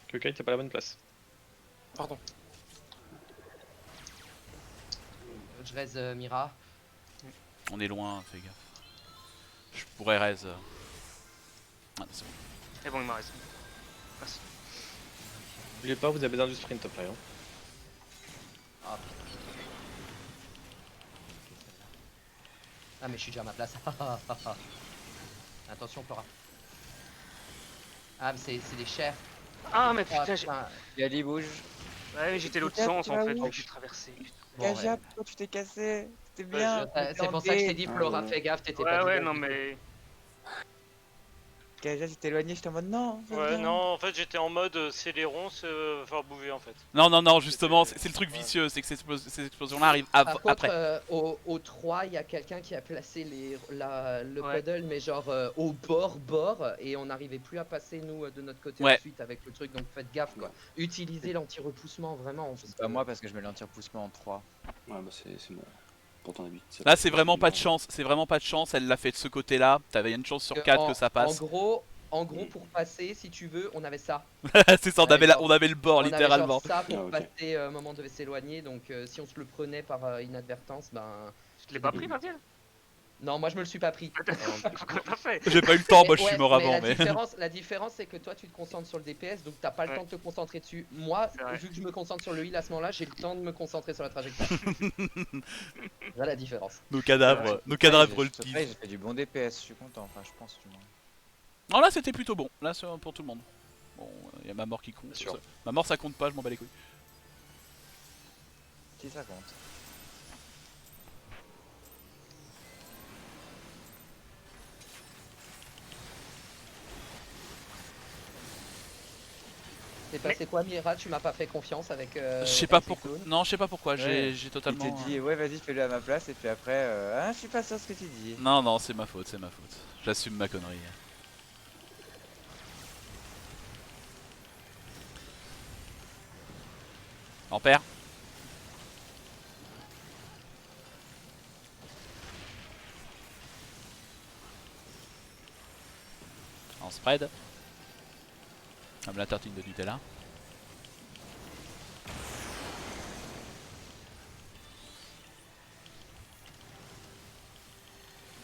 S3: Kukai, t'es pas à la bonne place.
S8: Pardon.
S5: Je reste Mira.
S1: On est loin, fais gaffe. Je pourrais raise. Ah, c'est bon.
S7: Et bon, il m'a raison. Merci.
S3: N'oubliez pas, vous avez besoin du sprint après. Hein.
S5: Ah putain. Ah mais je suis déjà à ma place. Attention Flora. Ah mais c'est des chairs.
S7: Ah, mais
S5: Ah,
S7: putain,
S5: putain.
S2: Gali, bouge.
S7: ouais, mais j'étais l'autre
S2: Putain,
S7: sens
S2: tu
S7: en
S2: vas
S7: fait,
S2: où
S7: donc j'ai traversé.
S5: Bon, ouais.
S2: Kaja, pourquoi tu t'es cassé? C'était
S6: Ouais,
S2: bien.
S5: C'est pour ça que je t'ai dit Flora, fais gaffe, t'étais
S7: Ouais,
S5: pas
S7: ouais,
S5: vivant.
S7: non, mais.
S2: Kaja, tu t'es éloigné, j'étais en mode non.
S6: Ouais, non, en fait, j'étais en mode c'est les ronces, va falloir bouger en fait.
S1: Non, non, non, justement,
S6: C'était-
S1: c'est le truc
S6: ouais.
S1: vicieux, c'est que ces explosions-là arrivent
S5: Par contre,
S1: après.
S5: au 3, il y a quelqu'un qui a placé le
S7: Ouais.
S5: puddle, mais genre au bord, et on n'arrivait plus à passer nous de notre côté
S1: Ouais.
S5: ensuite avec le truc, donc faites gaffe quoi. Utilisez l'anti-repoussement vraiment. parce
S2: C'est pas
S5: que-
S2: moi parce que je mets l'anti-repoussement en 3.
S4: Ouais, bah c'est bon. Pour ton avis.
S1: Là, c'est vraiment pas de chance, c'est vraiment pas de chance, elle l'a fait de ce côté-là. T'avais une chance sur 4 que ça passe.
S5: En gros, pour passer, si tu veux, on avait ça.
S1: C'est ça, on avait le bord
S5: On avait
S1: littéralement.
S5: genre ça pour
S4: Ah, ok.
S5: passer au moment où on devait s'éloigner, donc si on se le prenait par inadvertance, ben.
S7: Tu te l'as pas pris, Martial?
S5: Non, moi je me le suis pas pris.
S7: Pourquoi pas fait?
S1: J'ai pas eu le temps,
S5: Mais
S1: moi je suis
S5: ouais,
S1: mort avant, mais.
S5: La différence, c'est que toi, tu te concentres sur le DPS, donc t'as pas le
S7: Ouais.
S5: temps de te concentrer dessus. Moi,
S7: C'est vrai.
S5: vu que je me concentre sur le heal à ce moment-là, j'ai le temps de me concentrer sur la trajectoire. Voilà la différence.
S1: Nos cadavres le kill.
S2: J'ai fait du bon DPS, je suis content, enfin je pense du moins.
S1: Non, là c'était plutôt bon, là c'est pour tout le monde. Bon, y a ma mort qui compte.
S3: Bien sûr.
S1: Ma mort ça compte pas, je m'en bats les couilles.
S2: Si ça compte.
S5: C'est passé quoi, Mira? Tu m'as pas fait confiance avec.
S1: Je sais pas
S5: avec les
S1: pourquoi.
S5: clones
S1: Non, je sais pas pourquoi. J'ai
S2: Il te
S1: totalement.
S2: dit ouais vas-y fais-le à ma place et puis après ah je suis pas sûr de ce que tu dis.
S1: Non, non, c'est ma faute, c'est ma faute. J'assume ma connerie. Ampère. En spread. Comme la tartine de Nutella.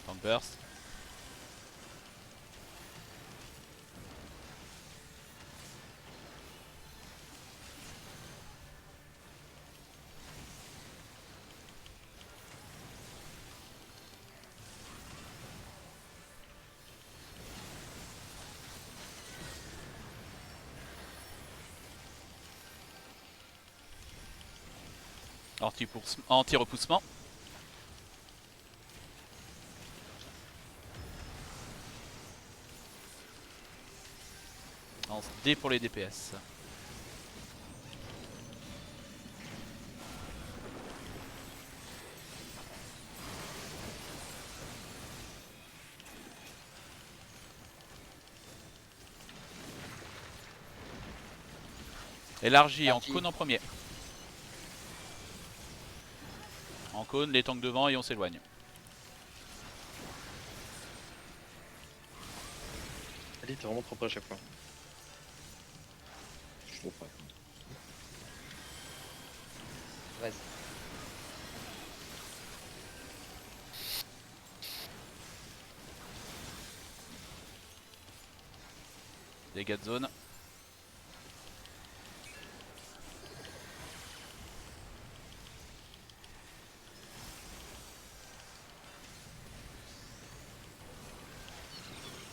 S1: Tank burst. Anti-repoussement. En D pour les DPS. Élargi en cône en premier. En cône, les tanks devant et on s'éloigne.
S3: Ali, t'es vraiment trop près à chaque fois.
S4: Je suis trop près.
S5: Vas-y.
S1: Dégâts de zone.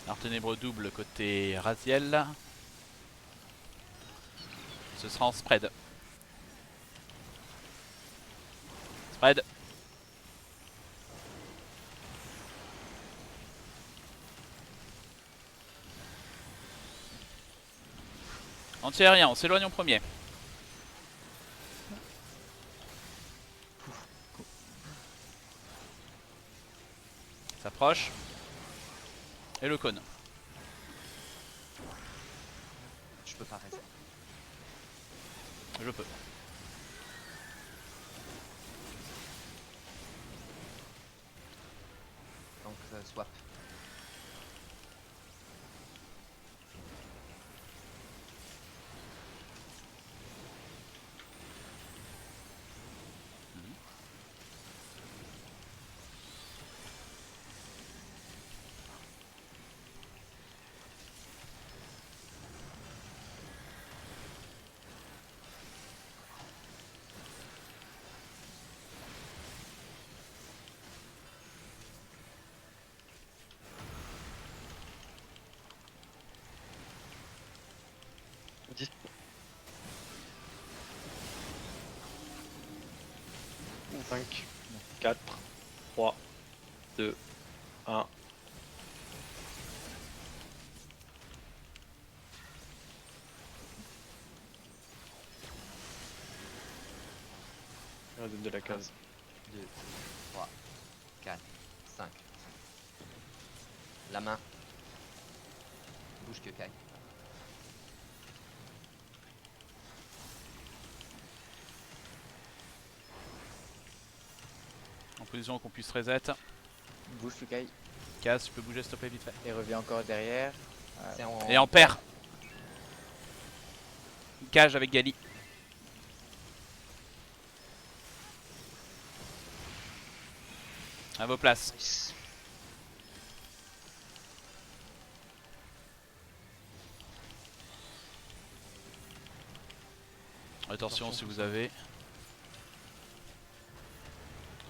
S1: Art ténébreux double côté Raziel. Ce sera en spread. Spread. Anti-aérien, on s'éloigne en premier. S'approche. Et le cône.
S5: Je peux pas rester.
S1: Je peux.
S5: Donc, swap.
S3: Dis- 5, 4, 3, 2, 1. La zone de la case.
S5: 2, 3, 4, 5. La main. Bouge que Kai.
S1: En position qu'on puisse reset.
S2: Bouge Fukai
S1: Casse, tu peux bouger s'il te plaît vite fait.
S2: et reviens encore derrière. Voilà.
S5: C'est en.
S1: Et en paire. Cage avec Gali. À vos places.
S6: Nice.
S1: Attention si vous avez.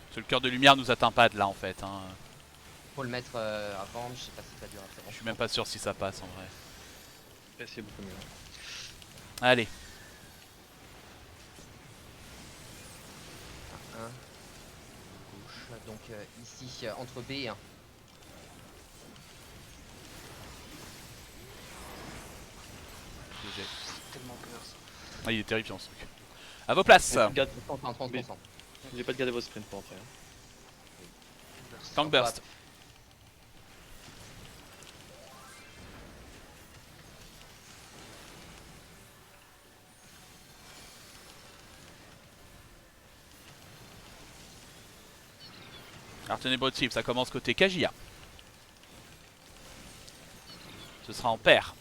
S1: Parce que le cœur de lumière nous atteint pas de là en fait. Hein.
S5: Faut le mettre avant, je sais pas si ça dure assez
S1: Je suis même pas sûr si ça passe en vrai.
S3: Et c'est beaucoup mieux.
S1: Allez.
S5: Un. Gauche. Donc ici, entre B et 1.
S1: GG.
S6: Tellement peur.
S1: Ah, il est terrifiant ce truc. À vos places.
S3: Garde-
S5: 30%.
S3: N'oubliez pas de garder vos sprints pour après. Hein.
S1: Tank burst. Alors tenez bon type, ça commence côté Kagia. Ce sera en paire.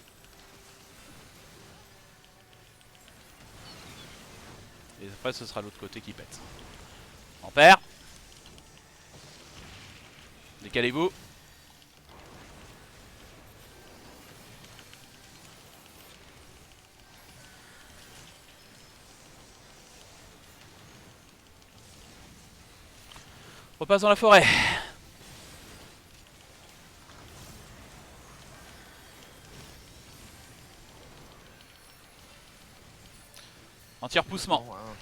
S1: Et après ce sera l'autre côté qui pète. En paire. Décalez-vous. On repasse dans la forêt. En tir-poussement.
S5: Bon, hein.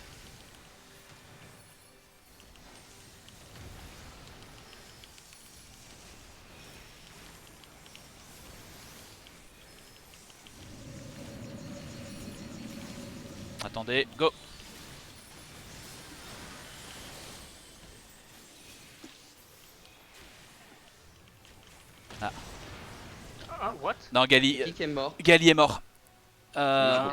S1: Attendez, go.
S7: Ah, what?
S1: Non, Gali,
S5: Qui est mort?
S1: Gali est mort.
S4: Je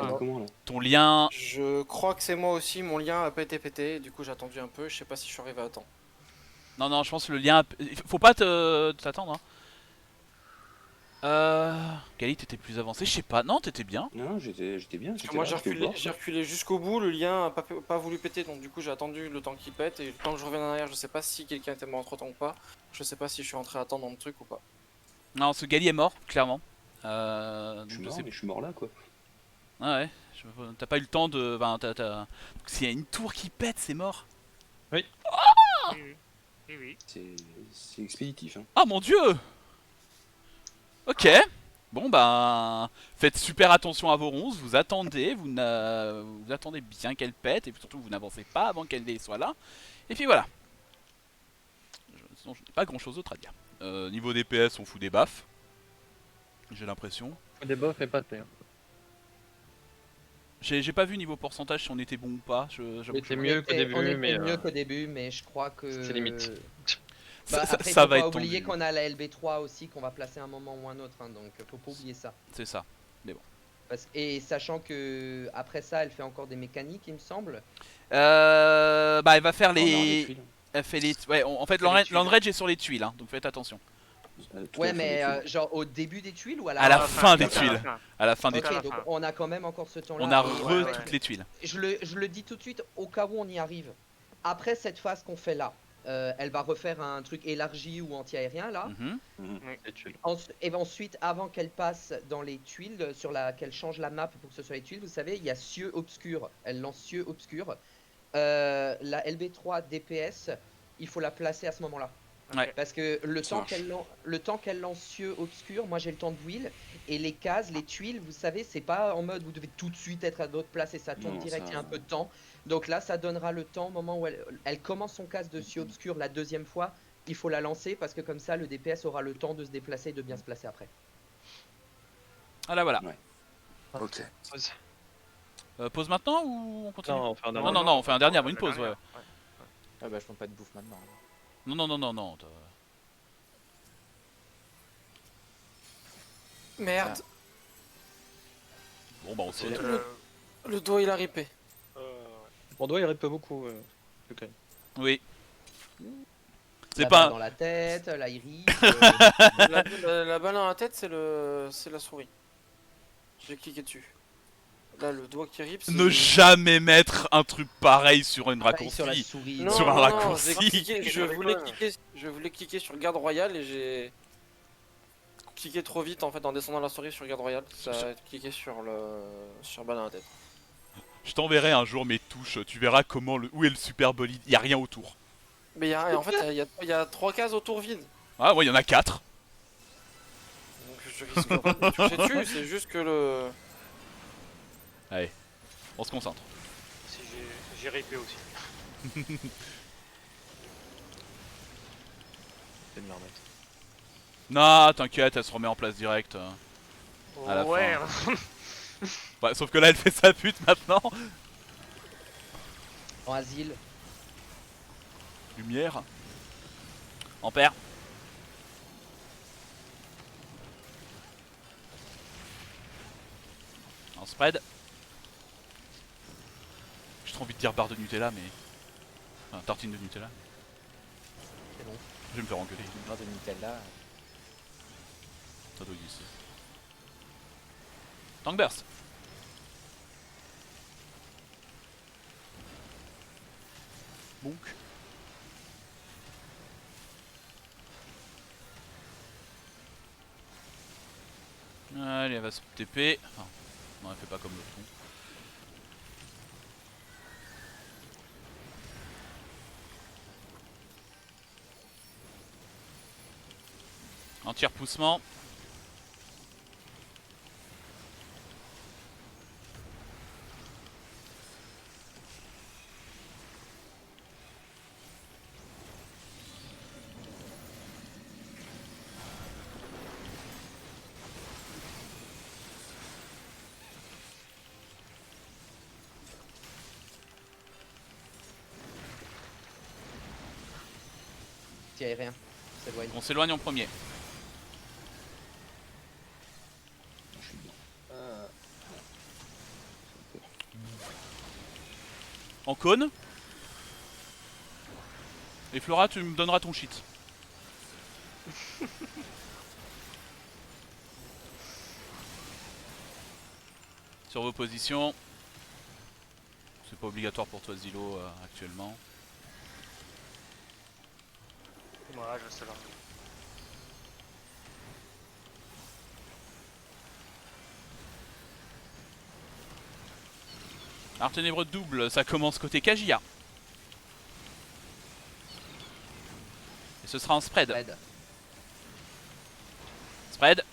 S4: vois comment là.
S1: Ton lien.
S8: Je crois que c'est moi aussi, mon lien a pas été pété, du coup j'ai attendu un peu, je sais pas si je suis arrivé à temps.
S1: Non, je pense que le lien. Faut pas t'attendre. Hein. Gali, t'étais plus avancé, je sais pas. Non, t'étais bien.
S4: Non, j'étais bien.
S8: Parce que
S4: j'étais
S8: moi
S4: là,
S8: j'ai
S4: j'étais au
S8: reculé,
S4: bord.
S8: j'ai reculé jusqu'au bout, le lien a pas voulu péter, donc du coup j'ai attendu le temps qu'il pète, et le temps que je revienne en arrière, je sais pas si quelqu'un était mort entre temps ou pas, je sais pas si je suis rentré à temps dans le truc ou pas.
S1: Non, ce Gali est mort, clairement.
S4: Je
S1: Donc
S4: suis
S1: je
S4: mort,
S1: sais-
S4: mais je suis mort là quoi.
S1: Ah ouais. T'as pas eu le temps de. Enfin, s'il y a une tour qui pète, c'est mort.
S7: Oui, oui. Oui, oui.
S4: C'est expéditif. Hein.
S1: Ah mon dieu. Ok. Bon bah, faites super attention à vos ronces, vous attendez, vous attendez bien qu'elle pète, et puis surtout vous n'avancez pas avant qu'elle soit là. Et puis voilà. Sinon je n'ai pas grand chose d'autre à dire. Niveau DPS on fout des baffes. J'ai l'impression.
S3: Faut des buffs et pas de pain.
S1: J'ai pas vu niveau pourcentage si on était bon ou pas. J'avoue que
S3: C'était
S1: je-
S3: mieux qu'au début,
S5: On était
S3: mais
S5: mieux qu'au début, mais je crois que.
S3: c'est limite.
S5: Bah,
S1: ça,
S5: après,
S1: ça
S5: faut
S1: va
S5: pas
S1: être
S5: oublier
S1: tendu.
S5: qu'on a la LB3 aussi qu'on va placer à un moment ou un autre, hein, donc faut pas oublier ça.
S1: C'est ça.
S5: Et sachant que après ça, elle fait encore des mécaniques, il me semble.
S1: Bah elle va faire
S4: On a les
S1: les.
S4: tuiles.
S1: Elle fait les. Ouais, en fait
S7: Elle fait les tuiles.
S1: l'Andredge est sur les tuiles, hein, donc faites attention.
S4: Tout à la
S5: Ouais,
S4: fin
S5: mais
S4: des tuiles.
S5: genre au début des tuiles ou à la
S1: À la
S5: fin
S1: fin des
S7: à la
S1: tuiles.
S7: fin.
S1: À la fin des
S5: Ok,
S1: tuiles.
S7: à la
S5: donc
S7: fin.
S5: on a quand même encore ce temps-là.
S1: On a
S5: Et
S1: re
S7: ouais, ouais.
S1: toutes les tuiles.
S5: je le dis tout de suite, au cas où on y arrive. Après cette phase qu'on fait là, elle va refaire un truc élargi ou anti-aérien là.
S1: Mhm.
S3: les tuiles.
S5: Et ensuite, avant qu'elle passe dans les tuiles, qu'elle change la map pour que ce soit les tuiles, vous savez, il y a cieux obscurs. Elle lance cieux obscurs. La LB3 DPS, il faut la placer à ce moment-là.
S1: Ouais.
S5: Parce que le
S4: Ça
S5: temps
S4: marche.
S5: qu'elle lance cieux obscurs, moi j'ai le temps de wheel. Et les cases, les tuiles, vous savez, c'est pas en mode vous devez tout de suite être à votre place et ça tombe
S4: Non,
S5: direct,
S4: ça-
S5: il y a un peu de temps. Donc là, ça donnera le temps au moment où elle commence son case de cieux obscurs la deuxième fois. Il faut la lancer parce que comme ça, le DPS aura le temps de se déplacer et de bien se placer après.
S1: Voilà, voilà.
S4: Ok.
S1: Pause maintenant ou on continue?
S3: Non, on fait un
S1: Non, non, on fait un dernier avant une pause. Ouais.
S2: Ah bah je prends pas de bouffe maintenant.
S1: Non.
S8: Merde,
S1: Bon bah on saute.
S8: le doigt il a ripé.
S3: Mon doigt il rip beaucoup. le quand même.
S1: Oui. C'est
S5: La
S1: pas.
S5: balle dans la tête, la iris.
S8: La balle dans la tête, c'est la souris. J'ai cliqué dessus. Là, le doigt qui rip, c'est...
S1: Ne jamais mettre un truc pareil sur une
S5: Pareil sur la
S1: raccourci.
S5: souris.
S8: Non,
S1: sur un
S8: non,
S1: raccourci.
S8: je voulais cliquer sur garde royale et j'ai cliqué trop vite en fait en descendant la souris sur garde royale. Ça a cliqué sur balle dans la tête.
S1: Je t'enverrai un jour mes touches. Tu verras où est le super bolide. Y a rien autour.
S8: Mais en fait, il y a 3 cases autour vides.
S1: Ah ouais, y en a 4.
S8: Donc je risque pas de me toucher dessus, c'est juste que le...
S1: On se concentre.
S6: Si j'ai ripé aussi.
S3: C'est une marmotte.
S1: Non, t'inquiète, elle se remet en place direct. À la
S7: Ouais.
S1: Bah, sauf que là elle fait sa pute maintenant.
S5: En asile.
S1: Lumière. Ampère. En spread. J'ai trop envie de dire barre de Nutella mais... Enfin, tartine de Nutella.
S5: C'est bon.
S1: Je vais me faire engueuler.
S2: Une barre de Nutella.
S1: Ça doit exister. Tank Burst. Bonk. Allez, elle va se TP. Enfin, non, elle fait pas comme le con. Anti-repoussement.
S5: Petit aérien. S'éloigne.
S1: On s'éloigne en premier. En cône. Et Flora, tu me donneras ton shit. Sur vos positions. C'est pas obligatoire pour toi Zilo actuellement.
S7: Moi, je reste là.
S1: Art ténébreux double, ça commence côté Kagia. Et ce sera en spread.
S5: Red.
S1: Spread.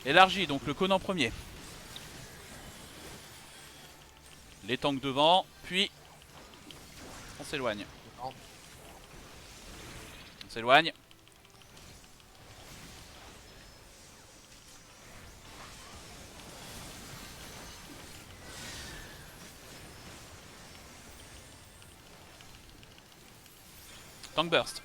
S1: Élargi, donc le cône en premier. Les tanks devant, puis on s'éloigne.
S5: Devant.
S1: On s'éloigne. Tank burst.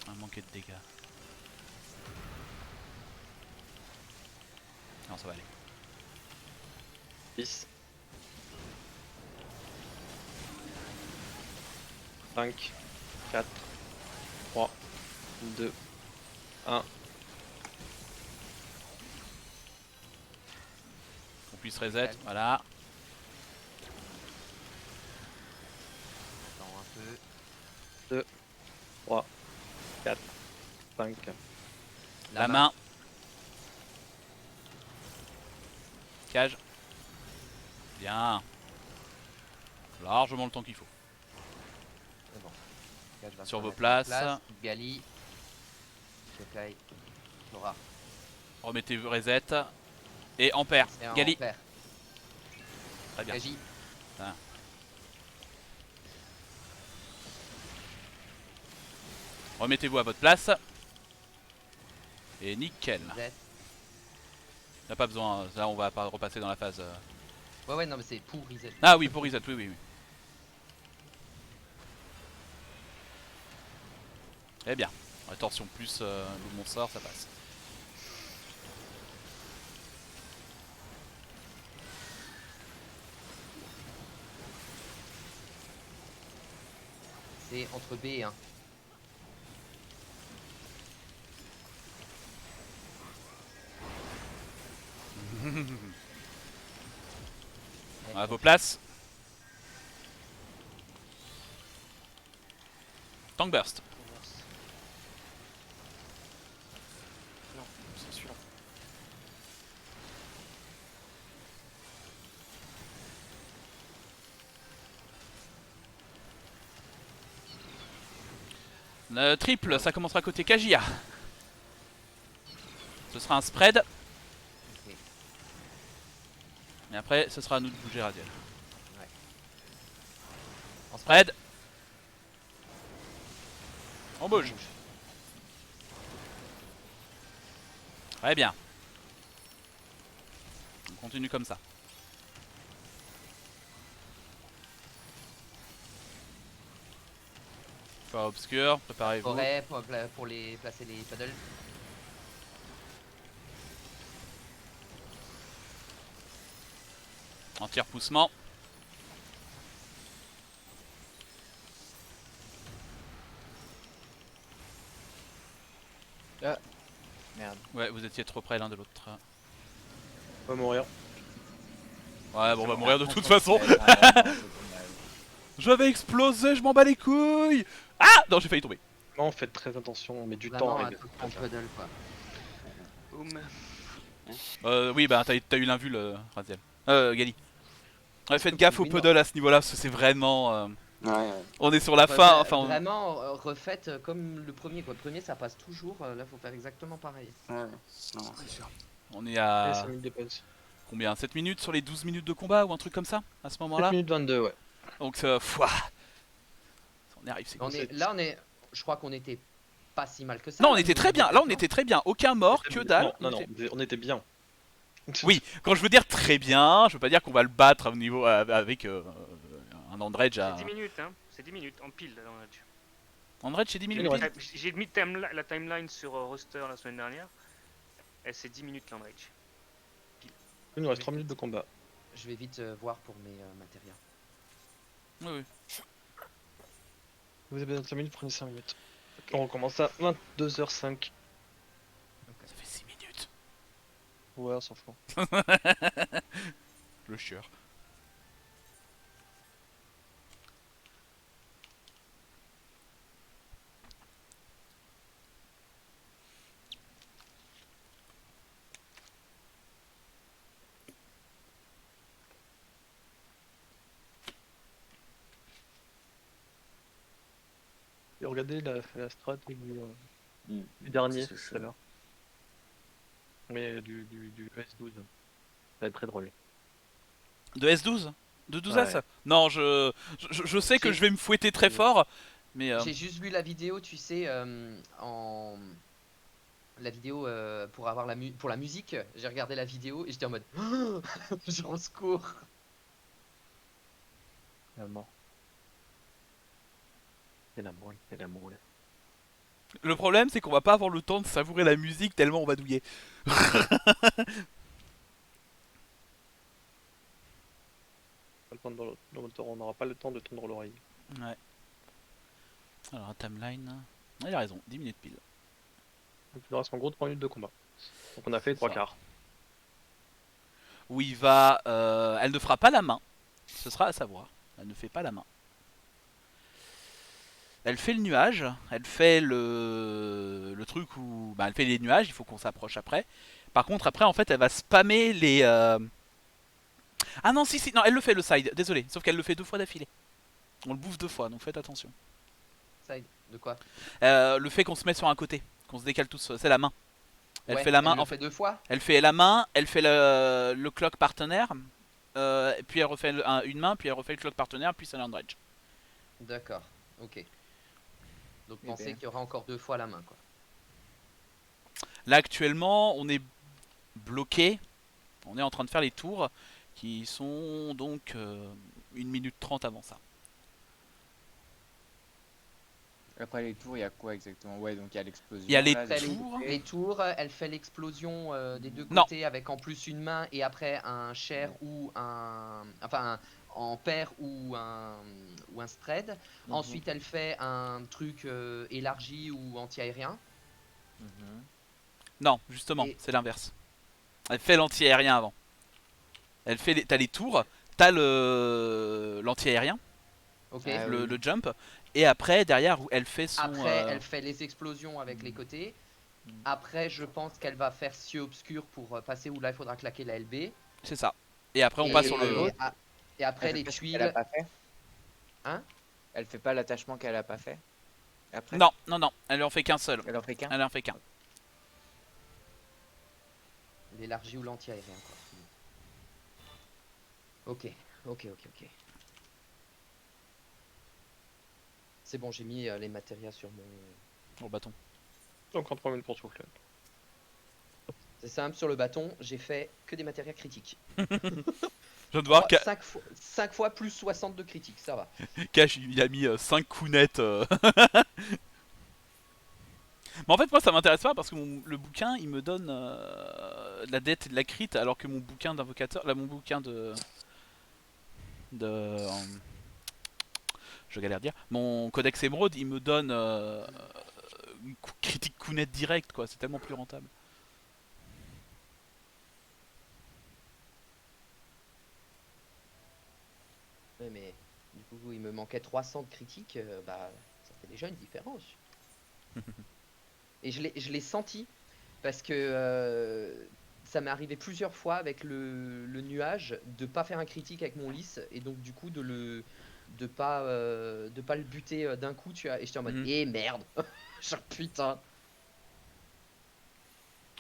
S1: Un manqué de dégâts. Non, ça va aller.
S3: 6. 5, 4, 3, 2, 1.
S1: On puisse reset, voilà.
S5: Attends un peu.
S3: 2, 3, 4, 5.
S1: La main. Cage. Bien. Largement le temps qu'il faut.
S5: C'est bon. Là, je vais
S1: Sur vos
S5: remettre en
S1: places.
S5: place. Gali. Shokai. Nora.
S1: Remettez reset. Et ampère.
S5: C'est un
S1: Gali.
S5: Ampère.
S1: Très bien.
S5: Kaji.
S1: Remettez-vous à votre place. Et nickel.
S5: Z.
S1: N'a pas besoin, là on va pas repasser dans la phase.
S5: Ouais, ouais, non, mais c'est pour reset.
S1: Ah oui, pour reset, oui, oui, oui. Eh bien, attention, plus mon sort, ça passe.
S5: C'est entre B et 1.
S1: À vos places. Tank burst. Triple, ça commencera côté Kagia. Ce sera un spread.
S5: Ok.
S1: Et après, ce sera à nous de bouger Radiel.
S5: En
S1: Spread. On bouge. Très bien. On continue comme ça. Pas obscur, préparez-vous.
S5: Forêt pour les placer les puddles.
S1: En tir-poussement.
S2: Merde.
S1: Ouais, vous étiez trop près l'un de l'autre.
S3: On va mourir.
S1: Ouais, bon, on va mourir de toute
S2: Ah,
S1: façon.
S2: c'est dommage.
S1: Je vais exploser, je m'en bats les couilles. Ah non, j'ai failli tomber.
S3: Non, faites très attention, on met du temps
S5: Vraiment
S3: à
S5: un
S3: arriver.
S5: truc en puddle quoi.
S7: Boum.
S1: Oui, bah t'as eu l'invul, Raziel. Gali. Ouais, faites gaffe au
S5: Oui, non.
S1: puddle à ce niveau-là, parce que c'est vraiment...
S4: Ouais.
S1: on est sur la
S5: Ouais,
S1: fin,
S5: bah,
S1: enfin...
S5: Vraiment refaites comme le premier quoi. Le premier ça passe toujours, là faut faire exactement pareil.
S4: Ouais. Non, c'est sûr.
S1: On est
S3: Et
S1: à...
S3: 5 minutes de pause.
S1: Combien 7 minutes sur les 12 minutes de combat ou un truc comme ça, à ce
S3: 7
S1: moment-là.
S3: minutes 22, ouais.
S1: Donc, fouah. On y arrive, c'est cool.
S5: Là on est, je crois qu'on était pas si mal que ça.
S1: Non, on
S5: là,
S1: était
S5: niveau
S1: très bien, là on
S5: non
S1: était très bien. Aucun mort, que dalle.
S3: Non, non, on était bien.
S1: Oui, quand je veux dire très bien, je veux pas dire qu'on va le battre au niveau avec un Andredge
S7: C'est
S1: à...
S7: 10 minutes, hein. C'est 10 minutes en pile. Dans la...
S1: Andredge c'est 10 minutes.
S3: Il
S1: pile.
S3: reste-
S7: J'ai mis la timeline sur roster la semaine dernière. Et c'est 10 minutes l'Andrage.
S3: Il nous reste 3 minutes de combat.
S5: Je vais vite voir pour mes matériaux.
S1: Oui, oui.
S3: Vous avez besoin de 5 minutes, prenez 5 minutes. On recommence à 22h05.
S1: Ça fait 6 minutes.
S3: Ouais, on s'en fout.
S1: Le chieur.
S3: Et regardez la strat du
S4: Mm.
S3: dernier
S4: C'est
S3: tout
S4: chaud.
S3: à l'heure. Mais du S12. Ça va être très drôle.
S1: De S12 De 12
S3: Ouais.
S1: S Non, je sais que
S5: J'ai-
S1: je vais me fouetter très fort, mais...
S5: J'ai juste vu la vidéo, tu sais, en la vidéo pour avoir pour la musique. J'ai regardé la vidéo et j'étais en mode genre au secours.
S3: Finalement. C'est la moule, c'est la moule.
S1: Le problème, c'est qu'on va pas avoir le temps de savourer la musique tellement on va douiller.
S3: Pas le temps on n'aura pas le temps de tendre l'oreille.
S1: Ouais. Alors, un timeline... Il a raison, 10 minutes pile.
S3: Donc il nous reste en gros 3 minutes de combat. Donc on a fait les 3
S1: Ça.
S3: quarts.
S1: Où il va... elle ne fera pas la main. Ce sera à savoir. Elle ne fait pas la main. Elle fait le nuage. Elle fait le truc où... Bah, elle fait les nuages, il faut qu'on s'approche après. Par contre, après, en fait, elle va spammer les... Ah non, si, non, elle le fait le side, désolé. Sauf qu'elle le fait 2 fois d'affilée. On le bouffe 2 fois, donc faites attention.
S5: Side, de quoi?
S1: Le fait qu'on se met sur un côté, qu'on se décale tous, c'est la main. Elle
S5: Ouais,
S1: fait la main,
S5: elle
S1: en
S5: le
S1: fait,
S5: fait 2 fois.
S1: elle fait la main, elle fait le clock partenaire, et puis elle refait une main, puis elle refait le clock partenaire, puis c'est l'Andredge.
S5: D'accord, ok. Donc
S2: Eh
S5: pensez
S2: ben.
S5: qu'il y aura encore 2 fois la main quoi.
S1: Là actuellement, on est bloqué, on est en train de faire les tours, qui sont donc 1 minute 30 avant ça.
S2: Après les tours, il y a quoi exactement? Ouais, donc il y a l'explosion.
S1: Il y a les
S2: là,
S5: Après,
S1: tours.
S5: les tours, elle fait l'explosion des deux
S1: Non.
S5: côtés avec en plus une main et après un share ou un... Enfin, en paire ou un spread.
S2: Mhm,
S5: Ensuite, elle fait un truc élargi ou anti-aérien.
S2: mhm.
S1: Non, justement,
S5: Et-
S1: c'est l'inverse. Elle fait l'anti-aérien avant. Elle fait t'as les tours, t'as l'anti-aérien,
S5: Ok.
S2: Ah
S1: le,
S2: oui.
S1: le jump, et après derrière où elle fait son...
S5: Après, elle fait les explosions avec les côtés. Après, je pense qu'elle va faire cieux obscur pour passer où là il faudra claquer la LB.
S1: C'est ça. Et après on passe sur le...
S5: Et après,
S2: Elle fait
S5: les
S2: pas ce qu'elle a
S5: tuiles.
S2: pas fait.
S5: Hein?
S2: Elle fait pas l'attachement qu'elle a pas fait. Après,
S1: Non, non, non, elle en fait qu'un seul.
S2: elle en fait qu'un.
S1: Elle en fait qu'un.
S5: L'élargie ou l'anti-aérien, quoi. Ok, ok. C'est bon, j'ai mis les matérias sur mon...
S1: Bon bâton.
S3: Donc en 3 minutes pour souffler.
S5: C'est simple, sur le bâton, j'ai fait que des matérias critiques.
S1: Je viens de voir
S5: 5 fois plus 60 de critiques, ça va.
S1: Cash, il a mis 5 counettes. Mais en fait, moi ça m'intéresse pas parce que le bouquin il me donne de la dette et de la crit alors que mon bouquin d'invocateur. Là, mon bouquin de. Je galère à dire. Mon codex émeraude il me donne une critique counette direct quoi, c'est tellement plus rentable.
S5: Ouais, mais du coup, il me manquait 300 de critiques, bah, ça fait déjà une différence. Et je l'ai senti, parce que ça m'est arrivé plusieurs fois avec le nuage de pas faire un critique avec mon lys, et donc du coup de pas le buter d'un coup, tu vois, et j'étais en mode,
S1: Mhm.
S5: eh merde, genre putain.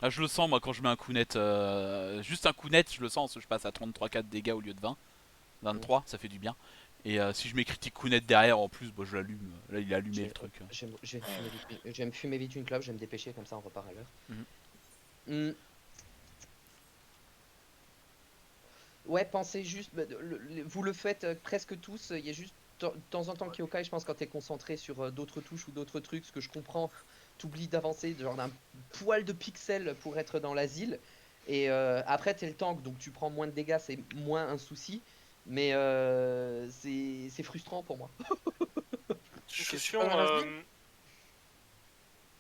S1: Ah, je le sens moi quand je mets un kunette. Juste un kunette, je le sens, je passe à 33-4 dégâts au lieu de 20. 23, ça fait du bien. Et si je mets critique kunette derrière en plus, bah, je l'allume. Là il a allumé le truc.
S5: Je vais me fumer vite une clope, je vais me dépêcher, comme ça on repart à l'heure.
S1: Mhm.
S5: Hmm. Ouais, pensez juste, bah, vous le faites presque tous, il y a juste de temps en temps Kyokai, je pense quand t'es concentré sur d'autres touches ou d'autres trucs, ce que je comprends, t'oublies d'avancer, genre d'un poil de pixels pour être dans l'asile, et après t'es le tank, donc tu prends moins de dégâts, c'est moins un souci, mais c'est frustrant pour moi.
S7: Une
S8: Je suis
S7: question.
S8: pas dans la ville.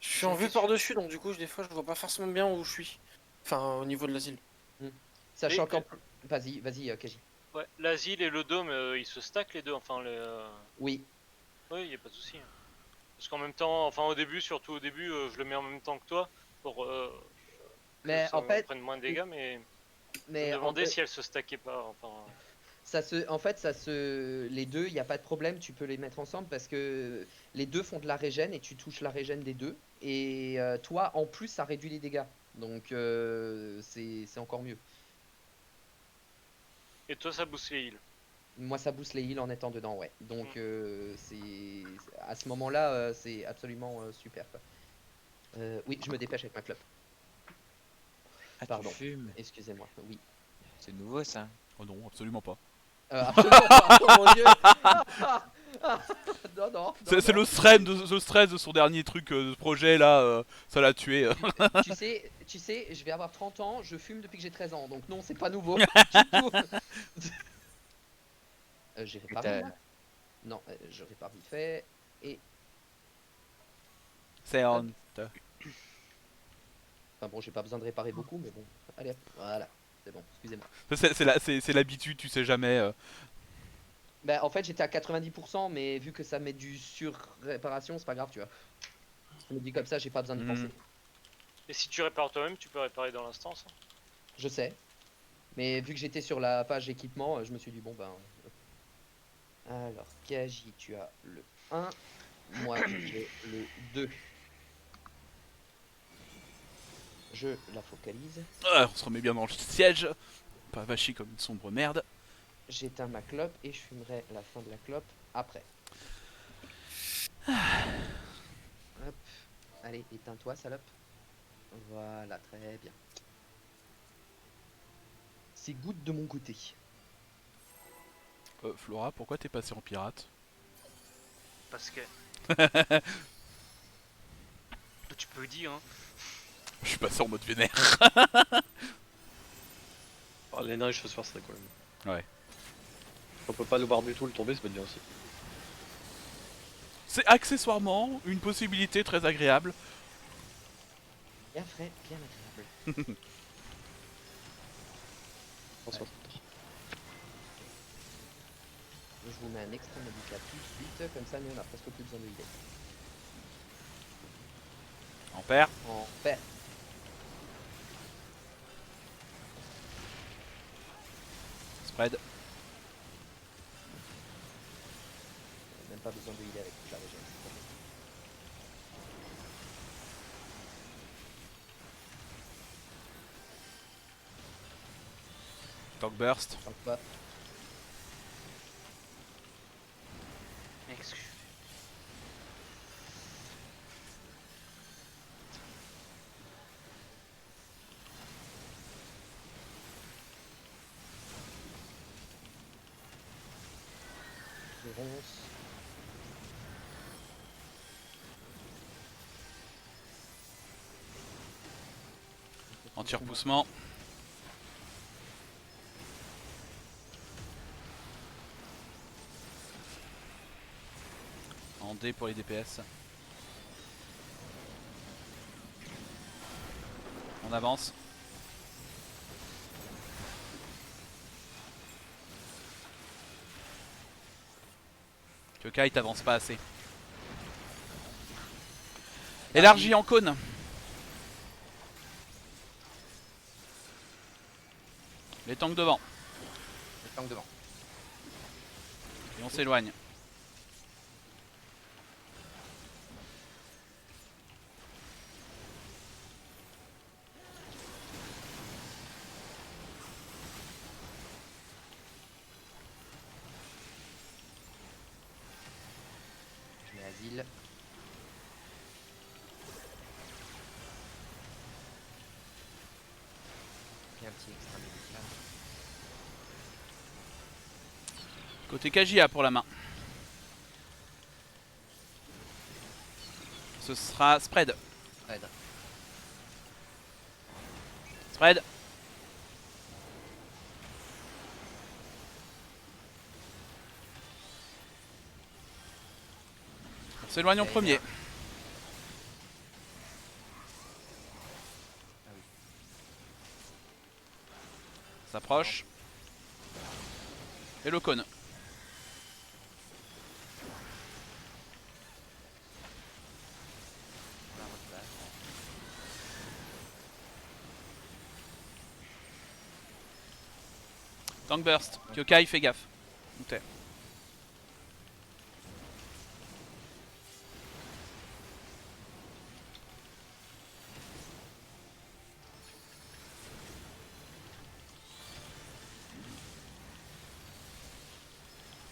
S8: Je suis
S7: J'ai
S8: en
S7: une
S8: vue
S7: question.
S8: par-dessus, donc du coup, des fois, je vois pas forcément bien où je suis. Enfin, au niveau de l'asile.
S5: Sachant
S6: Mais-
S5: qu'en plus... Vas-y, Kaji.
S6: Ouais, l'asile et le dôme, ils se stackent les deux. Enfin,
S5: Oui,
S6: oui, y a pas de souci. Parce qu'en même temps, enfin au début, surtout au début, je le mets en même temps que toi pour que
S5: mais
S6: ça
S5: en fait...
S6: prenne moins de dégâts, mais je me
S5: Mais
S6: demandais si elles se stackaient pas. Enfin,
S5: les deux, il n'y a pas de problème, tu peux les mettre ensemble parce que les deux font de la régène et tu touches la régène des deux. Et toi, en plus, ça réduit les dégâts. Donc, c'est encore mieux.
S6: et toi, ça booste les heals.
S5: Moi, ça booste les heals en étant dedans, ouais. Donc, à ce moment-là, c'est absolument super, quoi. Oui, je me dépêche avec ma clope.
S2: Ah,
S5: Pardon.
S2: tu fumes.
S5: Excusez-moi, oui.
S2: C'est nouveau ça.
S1: Oh non, absolument pas.
S5: Absolument pas, oh mon dieu. Non, non,
S1: C'est
S5: non.
S1: le stress de son dernier truc de projet là, ça l'a tué.
S5: Tu sais, je vais avoir 30 ans, je fume depuis que j'ai 13 ans, donc non, c'est pas nouveau du tout. J'ai réparé là. Non, je répare vite fait. Et.
S1: C'est on.
S5: Enfin bon, j'ai pas besoin de réparer beaucoup, mais bon. Allez, hop, voilà. C'est bon, excusez-moi.
S1: C'est l'habitude, tu sais jamais.
S5: Bah, en fait, j'étais à 90%, mais vu que ça met du sur-réparation, c'est pas grave, tu vois. Je me dis comme ça, j'ai pas besoin d'y penser.
S6: Et si tu répares toi-même, tu peux réparer dans l'instance. Hein.
S5: Je sais. Mais vu que j'étais sur la page équipement, je me suis dit, bon ben. Alors, Kaji, tu as le 1. Moi, j'ai le 2. Je la focalise.
S1: On se remet bien dans le siège. Pas vaché comme une sombre merde.
S5: J'éteins ma clope et je fumerai la fin de la clope après. Hop. Allez, éteins-toi, salope. Voilà, très bien. C'est good de mon côté.
S1: Flora, pourquoi t'es passé en pirate?
S7: Parce que. Tu peux dire, hein.
S1: Je suis passé en mode vénère.
S3: Oh, les neiges ce soir, c'est quand même.
S1: Ouais.
S3: On peut pas le voir du tout, le tomber, ça peut être bien aussi.
S1: C'est accessoirement une possibilité très agréable.
S5: Bien frais, bien agréable.
S3: Attention.
S5: Je vous mets un extra médical tout de suite, comme ça nous on a presque plus besoin de healer.
S1: En perd.
S5: En paix.
S1: Spread.
S5: Même pas besoin de healer avec toute la régène.
S1: Tank burst.
S5: Tank pas.
S7: Mec, ce que je fais.
S5: Je ronce.
S1: Anti-repoussement. En D pour les DPS. On avance. Kyokai, t'avances pas assez. Élargi en cône. Les tanks devant.
S5: Le tank devant.
S1: Et on s'éloigne.
S5: Je mets asile. Et un petit extra médical.
S1: Côté KJA pour la main. Ce sera spread.
S5: Aide.
S1: Spread. On s'éloigne en
S5: Et
S1: premier.
S5: là.
S1: S'approche. Et le cône.
S5: On la replace.
S1: Tank burst. Kyokai, fais gaffe. Où t'es?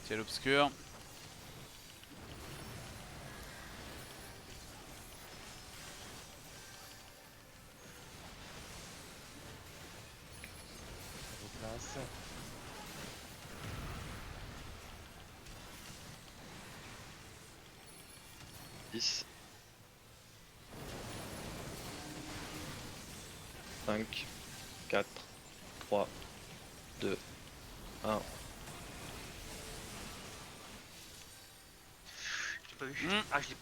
S1: Ciel obscur.
S5: On replace.
S3: Dix. 5, 4, 3, 2, 1.
S7: J'ai pas vu.
S1: Mm.
S7: Ah, je l'ai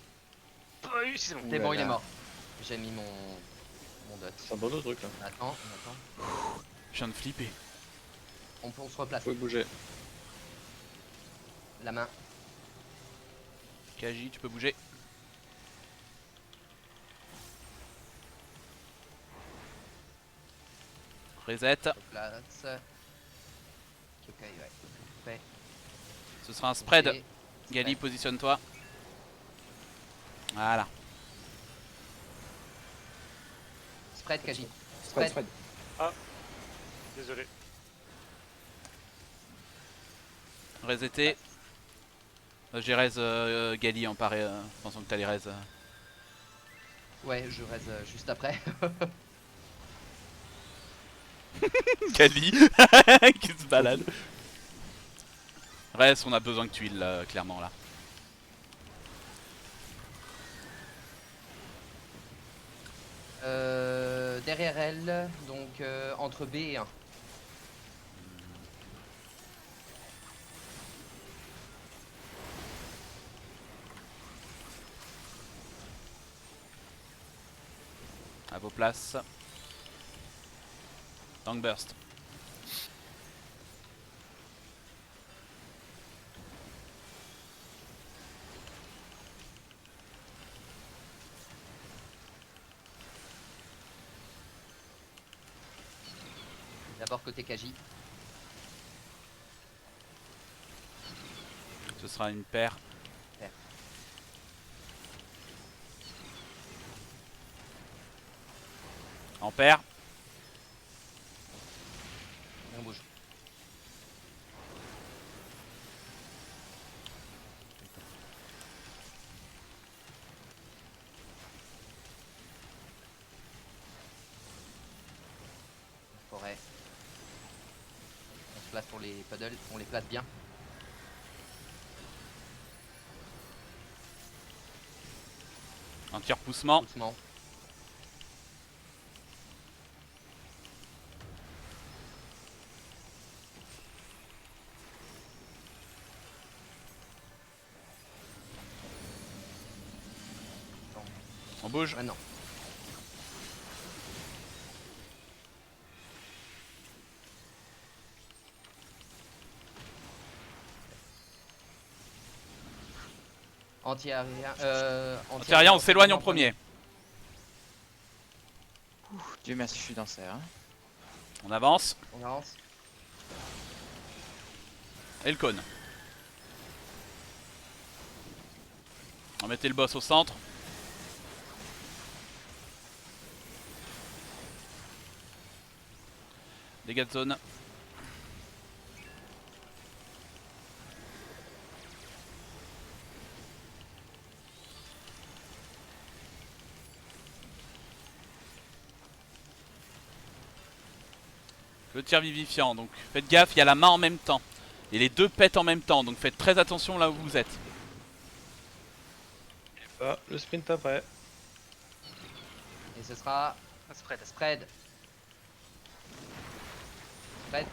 S7: pas eu, c'est bon.
S5: C'est bon, il est
S2: là.
S5: mort. J'ai mis mon dot.
S3: C'est un bon truc là.
S5: On attend, on attend.
S1: Je viens de flipper.
S5: On se replace.
S3: Vous pouvez bouger.
S5: La main.
S1: Kaji, tu peux bouger. Reset.
S5: Replace. Ok, ouais. Fait.
S1: Ce sera un spread.
S5: Ok.
S1: Gali,
S5: Spread.
S1: positionne-toi. Voilà.
S5: Spread, Kaji.
S4: Spread,
S5: Spread.
S4: spread.
S6: Désolé.
S1: Reseté. J'ai res Gali en pareil, pensant que t'allais res.
S5: Ouais, je reste juste après.
S1: Gali qui se balade. Res, on a besoin que tu heal clairement là.
S5: Derrière elle, donc entre B et 1.
S1: À vos places. Tank burst.
S5: D'abord côté Kaji.
S1: Ce sera une paire.
S5: Paire.
S1: En paire.
S5: On bouge. forêt. On se place pour les puddles, on les place bien.
S1: Un petit repoussement.
S5: Doucement.
S1: On bouge.
S5: Maintenant. Anti-aérien.
S1: Anti-aérien, on s'éloigne en premier.
S2: Dieu merci, je suis dans ça. Hein.
S1: On avance.
S5: On avance.
S1: Et le cône. On mettait le boss au centre. Dégâts de zone. Le tir vivifiant, donc faites gaffe, il y a la main en même temps. Et les deux pètent en même temps, donc faites très attention là où vous êtes.
S3: Ah, le sprint après.
S5: Et ce sera
S7: Un spread.
S5: spread. Spread.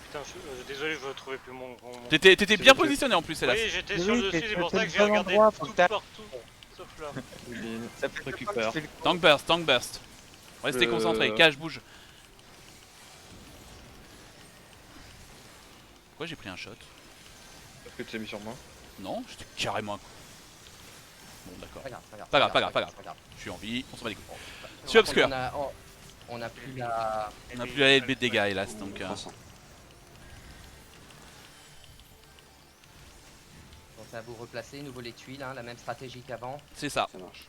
S6: Putain, désolé, je retrouvais plus mon.
S1: T'étais
S3: C'est
S1: bien
S3: le-
S1: positionné en plus, hélas.
S6: Oui, j'étais
S2: Mais
S6: sur
S2: oui,
S6: le dessus,
S2: t'es-
S6: c'est pour
S2: t'es
S6: ça
S2: le
S6: que j'ai
S2: bon
S6: regardé
S2: endroit, faut
S6: tout
S2: que t'as-
S6: partout, sauf là.
S2: Ça fait
S3: Récupère.
S1: Tank burst, tank burst. Restez concentrés, Cage bouge. Pourquoi j'ai pris un shot?
S3: Parce que tu t'es mis sur moi.
S1: Non, j'étais carrément. Bon, d'accord.
S5: Pas grave, pas grave.
S1: Pas grave, pas grave, pas grave.
S5: pas grave.
S1: Je suis en vie, on s'en va les couilles.
S5: Bon,
S1: Sur Obscure.
S5: On a plus la.
S1: On a plus la LB de dégâts, hélas, donc.
S4: 300.
S5: Donc à vous replacer, nouveau les tuiles, hein, la même stratégie qu'avant.
S1: C'est ça.
S4: Ça marche.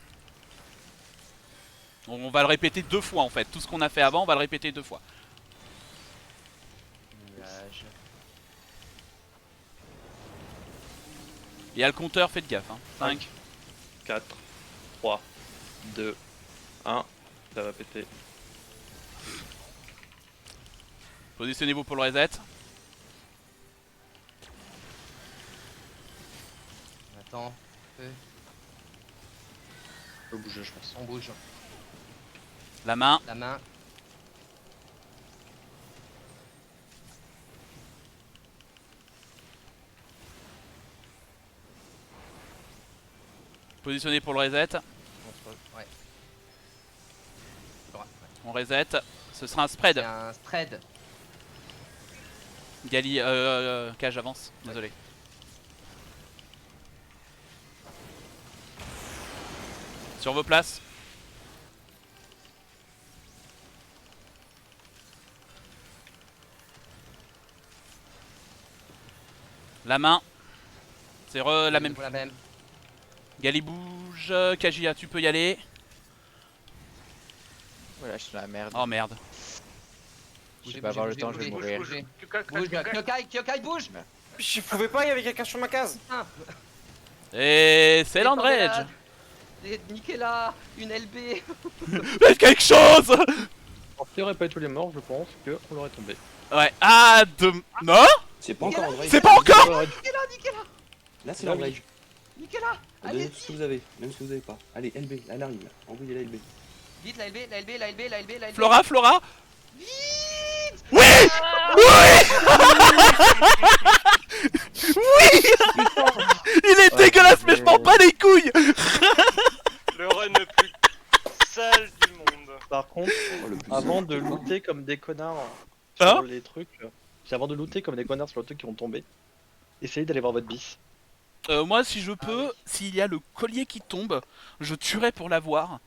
S1: On va le répéter 2 fois en fait. Tout ce qu'on a fait avant, on va le répéter 2 fois.
S5: Nuage.
S1: Il y a le compteur, faites gaffe. Hein. 5.
S3: 4, 3, 2, 1. Ça va péter.
S1: Positionnez-vous pour le reset.
S5: On attend.
S3: Faut bouger, je pense.
S5: On bouge.
S1: La main.
S5: La main.
S1: Positionnez pour le reset.
S5: Ouais. Droit, ouais.
S1: On reset. Ce sera un spread.
S5: C'est un spread.
S1: Gali, Cage avance. Désolé. Sur vos places. La main. C'est la même.
S5: La même.
S1: Gali bouge. Kajia, tu peux y aller.
S2: Voilà, je suis dans la merde.
S1: Oh merde.
S2: Je vais pas avoir le temps, je vais mourir.
S5: Bouge,
S7: Bouge.
S5: Kyokai, bouge.
S8: Je pouvais pas, il y avait quelqu'un sur ma case.
S5: Ah,
S1: Et c'est l'Andredge.
S5: Niquez-la, une LB.
S1: Faites quelque chose.
S3: Alors, s'il n'y aurait pas eu tous les morts, je pense qu'on l'aurait tombé.
S1: Ouais. Ah, non.
S4: C'est pas encore en rage.
S1: C'est pas encore.
S5: Niquez-la.
S4: Là, c'est en rage.
S5: Niquez-la.
S4: Donnez
S5: Allez,
S4: tout ce que vous avez, même ce que vous avez pas. Allez, LB, elle arrive là. Envoyez la LB.
S5: vite la LB.
S1: Flora, Flora.
S5: Vite.
S1: Oui. Oui. Oui. Il est dégueulasse, mais je m'en bats les couilles.
S6: Le run le plus sale du monde.
S3: Par contre,
S4: Oh, le plus
S3: avant
S4: simple,
S3: de
S4: c'est quoi
S3: looter comme des connards
S1: Hein
S3: sur les trucs, avant de looter comme des connards sur les trucs qui vont tomber, essayez d'aller voir votre bis.
S1: Moi, si je peux, s'il y a le collier qui tombe, je tuerai pour l'avoir.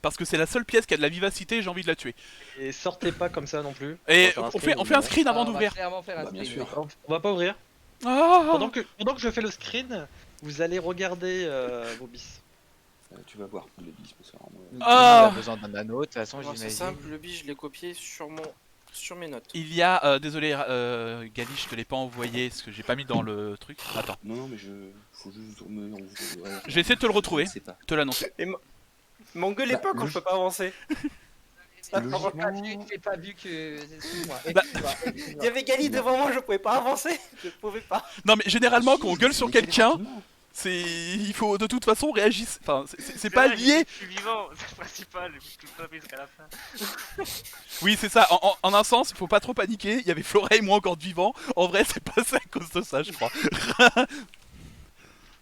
S1: Parce que c'est la seule pièce qui a de la vivacité et j'ai envie de la tuer.
S3: Et sortez pas comme ça non plus.
S1: Et
S3: On va faire
S1: on fait un screen avant
S5: Ah, on va
S1: d'ouvrir.
S5: clairement faire un
S4: Bah, bien
S5: screen.
S4: sûr.
S3: On va pas ouvrir.
S1: Ah.
S3: Pendant que je fais le screen, vous allez regarder vos bis.
S4: Tu vas voir le bis, parce que alors, moi,
S2: On
S1: Ah.
S2: a besoin d'un anneau, de toute façon,
S8: Moi, c'est
S2: j'imagine.
S8: simple, le biche, je l'ai copié sur mes notes.
S1: Il y a, désolé Gali, je te l'ai pas envoyé parce que j'ai pas mis dans le truc. Attends,
S4: Non, non, mais faut juste me.
S1: je vais essayer de te le retrouver,
S4: C'est pas.
S1: te l'annoncer.
S8: M'engueulez
S4: Bah,
S8: pas quand
S4: le-
S8: je peux pas avancer.
S5: Et
S4: logiquement.
S5: J'ai pas vu que. Excuse-moi.
S1: Bah,
S8: Il y avait Gali devant moi, je pouvais pas avancer. Je pouvais pas.
S1: Non mais généralement quand on
S4: Si,
S1: gueule
S4: c'est
S1: sur
S4: décalé
S1: quelqu'un,
S4: rapidement.
S1: il faut de toute façon réagir. Enfin, c'est
S7: Mais
S1: pas
S7: là,
S1: lié.
S7: Je suis vivant, c'est le principal, je suis tout jusqu'à la fin.
S1: Oui, c'est ça. En un sens, il faut pas trop paniquer. Il y avait Flora et moi encore de vivants. En vrai, c'est passé à cause de ça, je crois.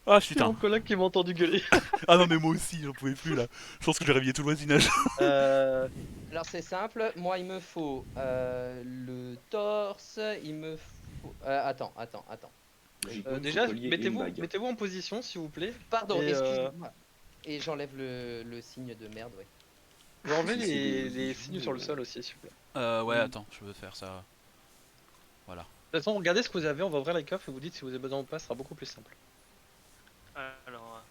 S1: Ah
S3: C'est mon
S1: putain.
S3: collègue qui m'a entendu gueuler.
S1: Ah non mais moi aussi, j'en pouvais plus là. Je pense que j'ai réveillé tout le voisinage.
S5: Alors c'est simple, moi il me faut le torse, il me faut. Attends.
S4: Logiquement,
S3: Déjà,
S4: faut collier et une bague.
S3: mettez-vous en position s'il vous plaît.
S5: Pardon,
S3: Et,
S5: excuse-moi. Et j'enlève le signe de merde, ouais.
S3: Vous enlevez
S4: Si,
S3: les
S4: c'est des
S3: signes
S4: bijoux,
S3: sur le sol aussi s'il vous plaît.
S1: Ouais, attends, je veux faire ça. Voilà.
S3: De toute façon, regardez ce que vous avez, on va ouvrir les coffres et vous dites si vous avez besoin ou pas, ce sera beaucoup plus simple.
S7: Alors,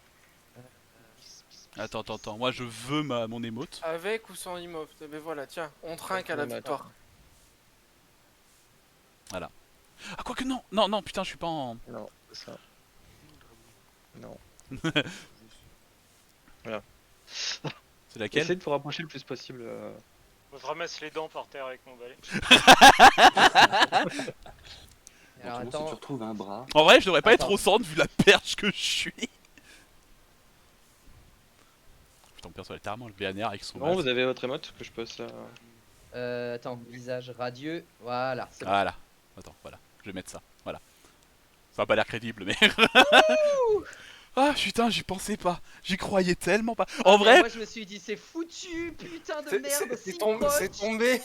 S1: Attends. Moi, je veux mon émote.
S8: Avec ou sans immeuble. Mais voilà, tiens, on trinque à la
S3: Mais
S8: victoire.
S1: Ah quoique non. Non, putain, je suis pas en.
S3: Non, c'est ça. Non.
S1: C'est laquelle?
S3: Essayez de vous rapprocher le plus possible.
S6: Je ramasse les dents par terre avec mon balai.
S5: Alors
S4: Éventuellement, si
S5: attends.
S4: tu retrouves un bras,
S1: En vrai, je devrais pas être
S5: Attends.
S1: au centre vu la perche que je suis. Putain, mon perso est littéralement le vénère avec son
S3: Non,
S1: masque.
S3: vous avez votre émote que je peux ça.
S5: Attends, visage radieux. Voilà, c'est bon.
S1: Voilà. Attends, voilà. Je vais mettre ça. Voilà. Ça a pas l'air crédible, mais. Ah putain, j'y pensais pas. J'y croyais tellement pas. En
S5: Ah, mais
S1: vrai,
S5: moi je me suis dit, c'est foutu, putain de merde,
S8: C'est
S5: si
S8: tombé,
S5: proche.
S8: c'est tombé.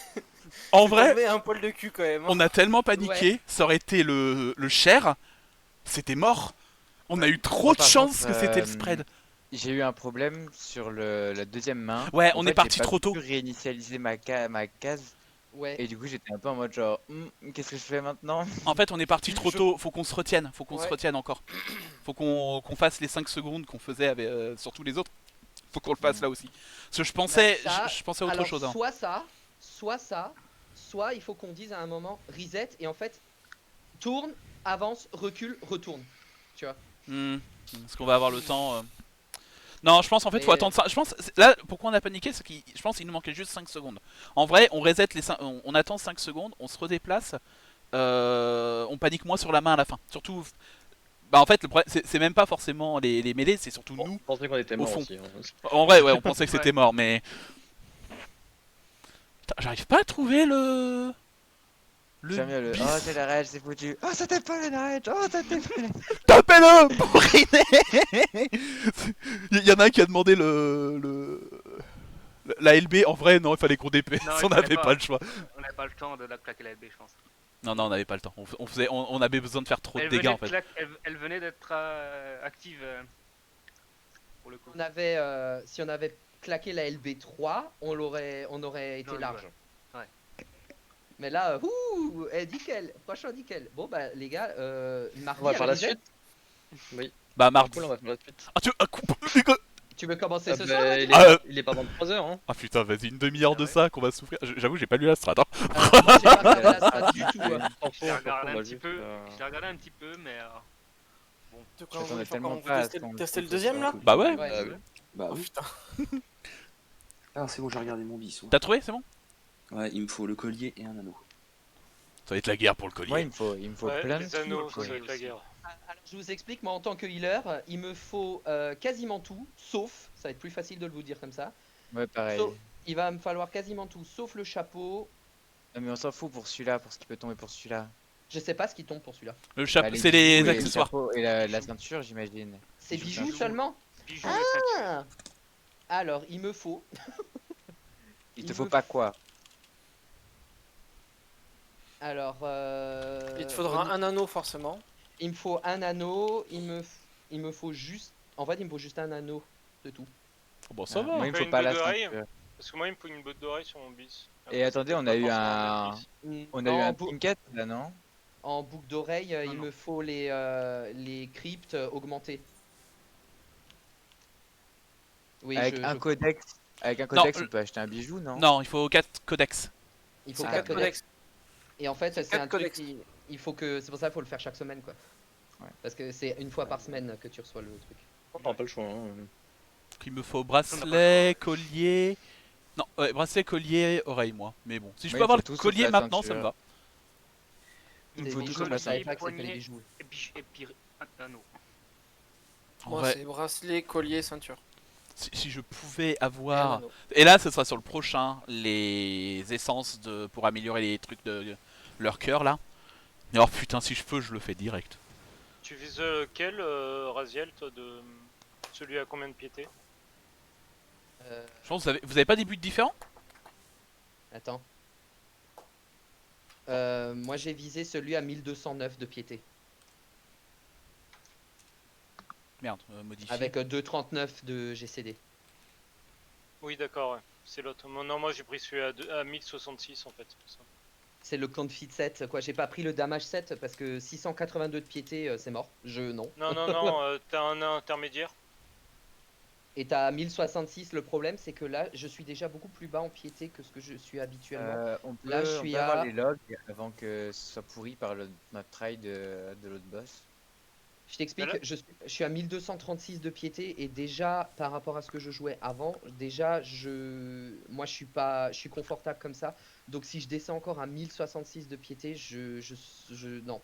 S1: en
S8: C'est
S1: vrai,
S8: tombé un poil de cul quand même. hein.
S1: on a tellement paniqué. Ça aurait été le cher. C'était mort. On a eu trop
S2: Moi,
S1: de
S2: par
S1: chance
S2: contre,
S1: que c'était le spread.
S2: J'ai eu un problème sur la deuxième main.
S1: Ouais,
S2: En
S1: on
S2: fait,
S1: est parti
S2: j'ai pas
S1: trop tôt.
S2: pu réinitialiser ma case.
S5: Ouais.
S2: Et du coup, j'étais un peu en mode genre, qu'est-ce que je fais maintenant?
S1: En fait, on est parti trop
S8: Je-
S1: tôt. Faut qu'on se retienne. Faut qu'on se
S8: Ouais.
S1: retienne encore. Faut qu'on fasse les 5 secondes qu'on faisait avec, sur tous les autres. Faut qu'on le fasse là aussi. Parce que je pensais,
S5: Bah, ça,
S1: je pensais à autre
S5: Alors,
S1: chose. Hein.
S5: soit il faut qu'on dise à un moment reset et en fait tourne, avance, recule, retourne. Tu vois.
S1: Est-ce qu'on va avoir le temps Non, je pense en fait faut
S5: Mais-
S1: attendre ça. Je pense là pourquoi on a paniqué, c'est qu'il je pense qu'il nous manquait juste 5 secondes. En vrai, on reset les on attend 5 secondes, on se redéplace, on panique moins sur la main à la fin. Surtout bah en fait le problème c'est même pas forcément les mêlées, c'est surtout
S3: Bon,
S1: nous.
S3: je pensais qu'on était mort
S1: fond.
S3: aussi. Hein.
S1: En vrai, ouais, on pensait que
S7: Ouais.
S1: c'était mort mais putain, j'arrive pas à trouver le
S2: Jamais le.
S1: bis.
S2: Oh, c'est la rage, c'est foutu. Oh, ça t'aime pas la rage. Oh, ça t'aime pas.
S1: Tapez-le bourriné. Il y en a un qui a demandé la LB. En vrai, non, il fallait qu'on dépêche.
S7: Non, il
S1: On
S7: fallait
S1: n'avait
S7: pas.
S1: pas le choix.
S7: on n'avait pas le temps de la claquer la LB, je pense.
S1: Non, on n'avait pas le temps. On avait besoin de faire trop de
S7: Elle
S1: dégâts
S7: venait
S1: en fait.
S7: elle venait d'être active pour le coup.
S5: On avait, si on avait claqué la LB3, on aurait été
S7: Non,
S5: large.
S7: ouais. Ouais.
S5: Mais là, nickel, franchement nickel. Bon bah les gars, mardi
S3: On va faire la
S5: reset.
S3: suite. Oui.
S1: Bah, mardi.
S3: Cool, on va faire la suite.
S1: Ah, tu. Ah,
S5: Tu veux commencer
S3: Ah,
S5: ce
S3: bah,
S5: soir là,
S3: il,
S5: tu
S3: est,
S1: Ah,
S3: il est pas 23h. Hein.
S1: Ah putain, vas-y, une demi-heure de
S7: Ah ouais.
S1: ça qu'on va souffrir. J'avoue, j'ai pas lu la strat. Hein.
S5: Moi, j'ai pas regardé la strat du tout. hein.
S7: J'ai regardé un petit peu, j'ai regardé un petit peu, mais
S8: De quoi on
S2: J'attendais
S8: voulait faire
S2: tellement
S8: comment
S2: pas à
S8: tester,
S2: ce qu'on-
S8: tester le
S2: qu'on
S8: deuxième là
S2: fasse
S1: Bah ouais.
S5: Ouais.
S4: bah
S8: Oh
S4: oui.
S8: putain.
S4: Ah, c'est bon, j'ai regardé mon bis.
S1: T'as trouvé, c'est bon?
S4: Ouais, il me faut le collier et un anneau.
S1: Ça va être la guerre pour le collier.
S2: Moi, il me faut
S6: Ouais,
S2: plein de
S6: les anneaux,
S2: trucs.
S6: ça va être la guerre.
S5: Alors je vous explique, moi en tant que healer, il me faut quasiment tout, sauf, ça va être plus facile de le vous dire comme ça,
S2: Ouais, pareil.
S5: sauf- il va me falloir quasiment tout, sauf le chapeau.
S2: Non, mais on s'en fout pour celui-là, pour ce qui peut tomber pour celui-là.
S5: Je sais pas ce qui tombe pour celui-là.
S1: Le chapeau,
S2: Bah,
S1: c'est les
S2: bijoux et le
S1: accessoires.
S2: chapeau et la ceinture, j'imagine.
S5: C'est
S2: Bijoux,
S5: bijoux
S2: bijoux.
S5: seulement.
S7: bijoux et ceinture.
S5: Ah Alors il me faut,
S2: Il
S5: Il
S2: te faut
S5: me
S2: pas quoi?
S5: alors
S8: Il te faudra un anneau forcément.
S5: il me faut un anneau, il me faut juste, en fait il me faut juste un anneau, de tout.
S1: Oh, bon, ça
S2: Ah,
S1: va.
S2: Moi, il me
S6: Pas
S2: faut
S6: une
S2: pas la
S6: botte d'oreille
S2: ceinture.
S6: Parce que moi, il me faut une botte d'oreille sur mon bis.
S2: Et attendez, on a eu un. On a eu un trinket là, non?
S5: En boucle d'oreille, il
S7: non.
S5: me faut les cryptes augmentés. Oui,
S2: Avec un codex. Avec un
S1: Non,
S2: codex, on peut acheter un bijou, non?
S1: Non, il faut 4 codex.
S5: il faut
S2: Ah,
S5: 4
S2: quatre
S5: codex. Et en fait, c'est
S8: quatre
S5: un truc
S8: codex.
S5: il faut que c'est pour ça qu'il faut le faire chaque semaine quoi.
S2: Ouais.
S5: Parce que c'est une fois par semaine que tu reçois le truc.
S3: On n'a pas le choix. Hein.
S1: Il me faut bracelet, collier. Non, ouais, bracelet, collier, oreille, moi. Mais bon, si je
S2: Oui,
S1: peux avoir
S2: faut
S1: le
S2: tout sauf
S1: collier
S2: la
S1: maintenant, ça me
S2: ceinture.
S1: va.
S2: Il
S5: Les
S2: faut tout
S5: bijoux,
S2: sauf
S5: je
S2: la
S5: savais
S7: collier,
S5: pas que c'était les
S7: poignet.
S5: bijoux.
S7: Et puis anneau.
S1: En
S8: Moi,
S1: vrai,
S8: c'est bracelet, collier, ceinture.
S1: si je pouvais
S8: Et un
S1: avoir...
S8: anneau.
S1: Et là, ce sera sur le prochain, les essences pour améliorer les trucs de leur cœur, là. Mais oh putain, si je peux, je le fais direct.
S6: Tu vises quel, Raziel, toi, de celui à combien de piété?
S1: Je pense que vous avez pas des buts différents?
S5: Attends. Moi j'ai visé celui à 1209 de piété.
S1: Merde, modifié.
S5: Avec 239 de GCD.
S6: Oui, d'accord, ouais. C'est l'autre. Non, moi j'ai pris celui à 1066 en fait. c'est pour ça.
S5: C'est le confit 7 quoi. J'ai pas pris le damage 7 parce que 682 de piété c'est mort. Non.
S6: Non, t'as un intermédiaire.
S5: Et t'as 1066, le problème c'est que là je suis déjà beaucoup plus bas en piété que ce que je suis habituellement.
S2: On peut,
S5: Là, je
S2: on
S5: suis
S2: peut avoir
S5: à-
S2: les logs avant que ce soit pourri par notre try de l'autre boss.
S5: Je t'explique,
S6: Voilà.
S5: je suis à 1236 de piété et déjà par rapport à ce que je jouais avant, déjà moi je suis confortable comme ça. Donc si je descends encore à 1066 de piété, non,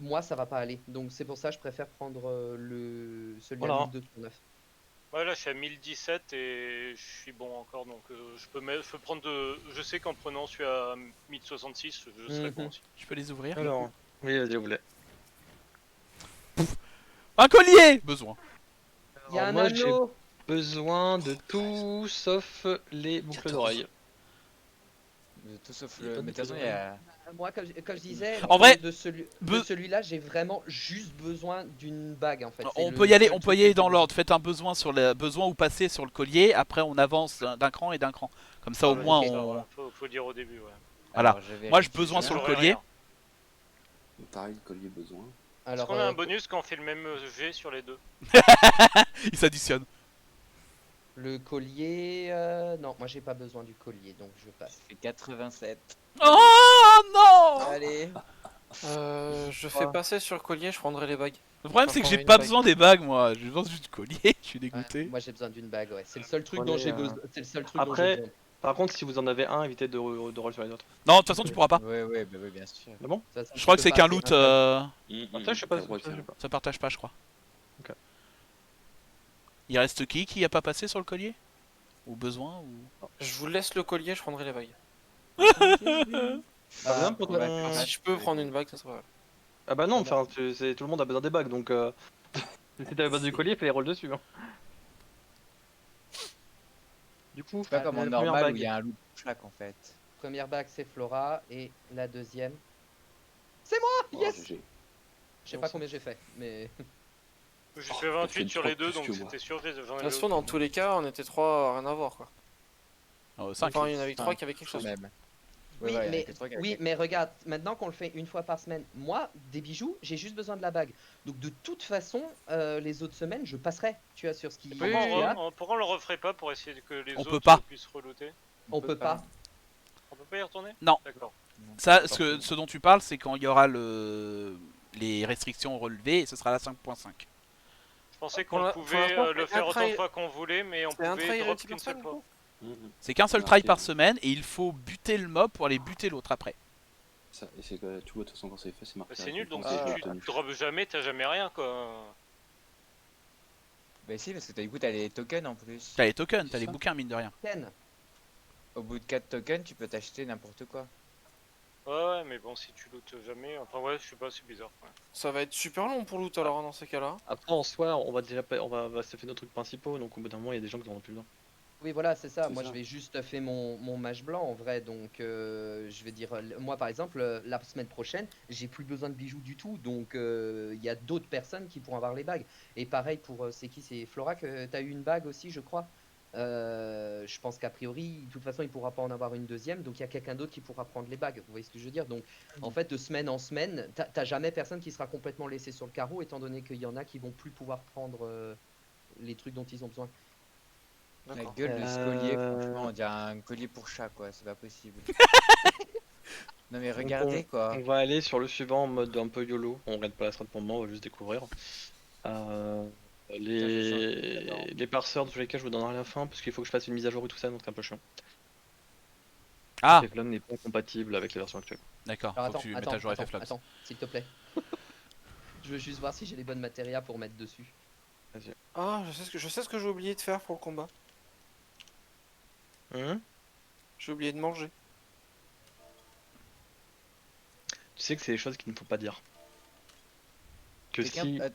S5: moi ça va pas aller. Donc c'est pour ça que je préfère prendre celui à
S3: Voilà.
S5: 1209.
S6: Ouais, là je suis à 1017 et je suis bon encore donc je peux prendre Je sais qu'en prenant celui à 1066, je serai bon
S5: Mhm.
S6: aussi.
S1: Je peux les ouvrir?
S3: Alors, oui, vas-y, je voulais.
S1: Un collier! Besoin.
S5: Il y a un
S3: moi, j'ai
S5: anneau.
S3: besoin de tout sauf les boucles
S8: 14.
S3: d'oreilles.
S2: Tout sauf
S3: Il y a
S2: le.
S3: pas de
S2: Mais de toute façon, il y a.
S5: Moi, comme je disais,
S1: En vrai,
S5: de celui-là, j'ai vraiment juste besoin d'une bague en fait. C'est
S1: On
S5: le
S1: peut y aller,
S5: seul
S1: on peut
S5: truc
S1: y aller
S5: que
S1: dans
S5: j'ai
S1: l'ordre. Faites un besoin sur le besoin ou passer sur le collier. Après, on avance d'un cran et d'un cran. Comme ça, au
S6: Ouais,
S1: moins,
S6: c'est ça,
S1: on.
S6: ouais. Faut dire au début, ouais.
S1: Voilà.
S2: Alors, je vais
S1: Moi, j'ai
S2: vérifier
S1: besoin
S2: ça.
S1: sur le
S6: J'aurai
S1: collier.
S6: rien.
S4: Pareil, collier besoin.
S6: Est-ce
S5: Alors,
S6: qu'on a un bonus quand on fait le même jet sur les deux?
S1: Il s'additionne.
S5: le collier, non, moi j'ai pas besoin du collier, donc je passe.
S2: Ça fait 87.
S1: Oh non!
S2: Allez.
S8: Je fais passer sur le collier, je prendrai les bagues.
S1: Le problème,
S8: Ça
S1: c'est que
S8: prend
S1: j'ai
S8: une
S1: pas
S8: bague.
S1: besoin des bagues, moi. J'ai besoin juste du collier. Je suis
S5: Ouais,
S1: dégoûté.
S5: moi j'ai besoin d'une bague, ouais. C'est le seul truc
S3: Prenez,
S5: dont j'ai besoin. C'est le seul truc dont
S3: Après-
S5: j'ai besoin.
S3: Par contre, si vous en avez un, évitez de roll sur les autres.
S1: Non, de toute façon, tu pourras pas.
S2: Ouais, ouais, bah oui, bien sûr.
S3: Ah bon?
S5: Ça,
S1: Je crois que
S5: peux
S1: c'est
S5: pas,
S1: qu'un
S5: c'est
S1: loot.
S5: un seul.
S3: Après, je sais pas.
S4: T'as le droit de
S3: je sais
S4: faire.
S3: pas.
S1: Ça partage pas, je crois.
S3: Ok.
S1: Il reste qui a pas passé sur le collier? Ou besoin ou...
S8: Je vous laisse le collier, je prendrai les bagues.
S3: T'as besoin pour
S2: on va
S3: ton-
S2: faire ça.
S8: Si je peux prendre une bague, ça serait.
S3: Ah bah non, enfin, tout le monde a besoin des bagues, donc si t'avais besoin du collier, fais les rolls dessus. Hein. Du coup,
S2: C'est pas comme en
S3: la première
S2: normal
S3: bague.
S2: où il y a un loot pour chaque en fait.
S5: Première bague c'est Flora et la deuxième.
S4: Oh,
S5: Yes.
S4: GG.
S5: Je sais pas combien j'ai fait, mais
S6: J'ai
S4: Oh,
S6: fait
S4: t'as
S6: 28
S4: fait une
S6: sur
S4: fois
S6: les deux,
S4: plus
S6: donc
S4: que moi.
S6: c'était sûr, j'en
S8: De
S6: avais
S8: toute façon, dans tous les cas, on était trois à rien à voir quoi.
S1: 5.
S8: Enfin, il y en avait que trois qui avaient quelque chose.
S2: Même.
S5: oui,
S2: Ouais, ouais, il y en a
S5: mais
S2: que trois qui avaient
S5: oui,
S2: quelque
S5: mais regarde, maintenant qu'on le fait une fois par semaine, moi des bijoux, j'ai juste besoin de la bague. Donc de toute façon, les autres semaines, je passerai, tu vois, sur ce qui.
S6: Pourquoi, pourquoi on le referait pas pour essayer que les
S1: On
S6: autres
S1: peut pas.
S6: puissent relooter?
S5: On peut pas.
S6: On peut pas y retourner?
S1: Non.
S6: D'accord.
S1: Ça, ce dont tu parles, c'est quand il y aura les restrictions relevées et ce sera la 5.5.
S6: Je pensais
S8: Pour
S6: qu'on
S8: la- pour
S6: pouvait
S8: l'instant,
S6: le
S8: c'est
S6: faire
S8: un
S6: autant
S8: try-
S6: de fois qu'on voulait, mais on
S8: C'est un
S6: pouvait
S8: try
S6: drop
S8: réussi
S6: qu'une
S8: par
S6: seule
S8: semaine,
S6: fois.
S8: du coup
S1: C'est qu'un seul
S4: Non,
S1: try
S4: c'est-
S1: par semaine et il faut buter le mob pour aller buter l'autre après.
S4: Ça, et c'est que tu vois, de toute façon, quand c'est fait, c'est marqué.
S6: Bah, c'est nul, donc
S4: récompense
S6: si
S4: et
S6: tu
S4: tenue.
S6: drops jamais, t'as jamais rien quoi.
S2: Bah si, parce que du coup t'as les tokens en plus.
S1: T'as les tokens, t'as
S4: C'est
S1: les
S4: ça.
S1: bouquins, mine de rien.
S5: Ken,
S2: Au bout de 4 tokens, tu peux t'acheter n'importe quoi.
S6: Ouais, mais bon, si tu lootes jamais, enfin ouais, je sais pas, c'est bizarre. Ouais.
S8: Ça va être super long pour loot alors dans ces cas-là.
S3: Après, en soi, on va déjà on va se faire nos trucs principaux, donc au bout d'un moment, il y a des gens qui en ont plus besoin.
S5: oui voilà, c'est ça.
S4: C'est
S5: Moi
S4: ça.
S5: je vais juste faire mon mage blanc en vrai, donc je vais dire, moi par exemple, la semaine prochaine, j'ai plus besoin de bijoux du tout, donc il y a d'autres personnes qui pourront avoir les bagues. Et pareil pour, c'est qui, c'est Flora que t'as eu une bague aussi, je crois. Je pense qu'a priori, de toute façon, il pourra pas en avoir une deuxième, donc il y a quelqu'un d'autre qui pourra prendre les bagues. Vous voyez ce que je veux dire? Donc, en fait, de semaine en semaine, t'as jamais personne qui sera complètement laissé sur le carreau, étant donné qu'il y en a qui vont plus pouvoir prendre les trucs dont ils ont besoin.
S2: La
S8: D'accord.
S2: gueule de ce collier, franchement, on dirait un collier pour chat quoi, c'est pas possible. Non mais regardez quoi.
S3: On va aller sur le suivant en mode un peu YOLO. On regarde pas la strat pour le moment, on va juste découvrir. Les parseurs, de tous les cas, je vous donnerai à la fin parce qu'il faut que je fasse une mise à jour et tout ça, donc c'est un peu chiant.
S1: Ah,
S3: FFLOM n'est pas compatible avec les versions actuelles.
S1: d'accord,
S5: Alors
S1: faut
S5: attends,
S1: que tu mettes
S5: attends,
S1: à jour
S5: attends,
S1: FFLabs.
S5: attends, s'il te plaît. Je veux juste voir si j'ai les bonnes matérias pour mettre dessus.
S8: Ah, je sais ce que j'ai oublié de faire pour le combat. J'ai oublié de manger.
S3: Tu sais que c'est des choses qu'il ne faut pas dire. Que
S2: Quelqu'un-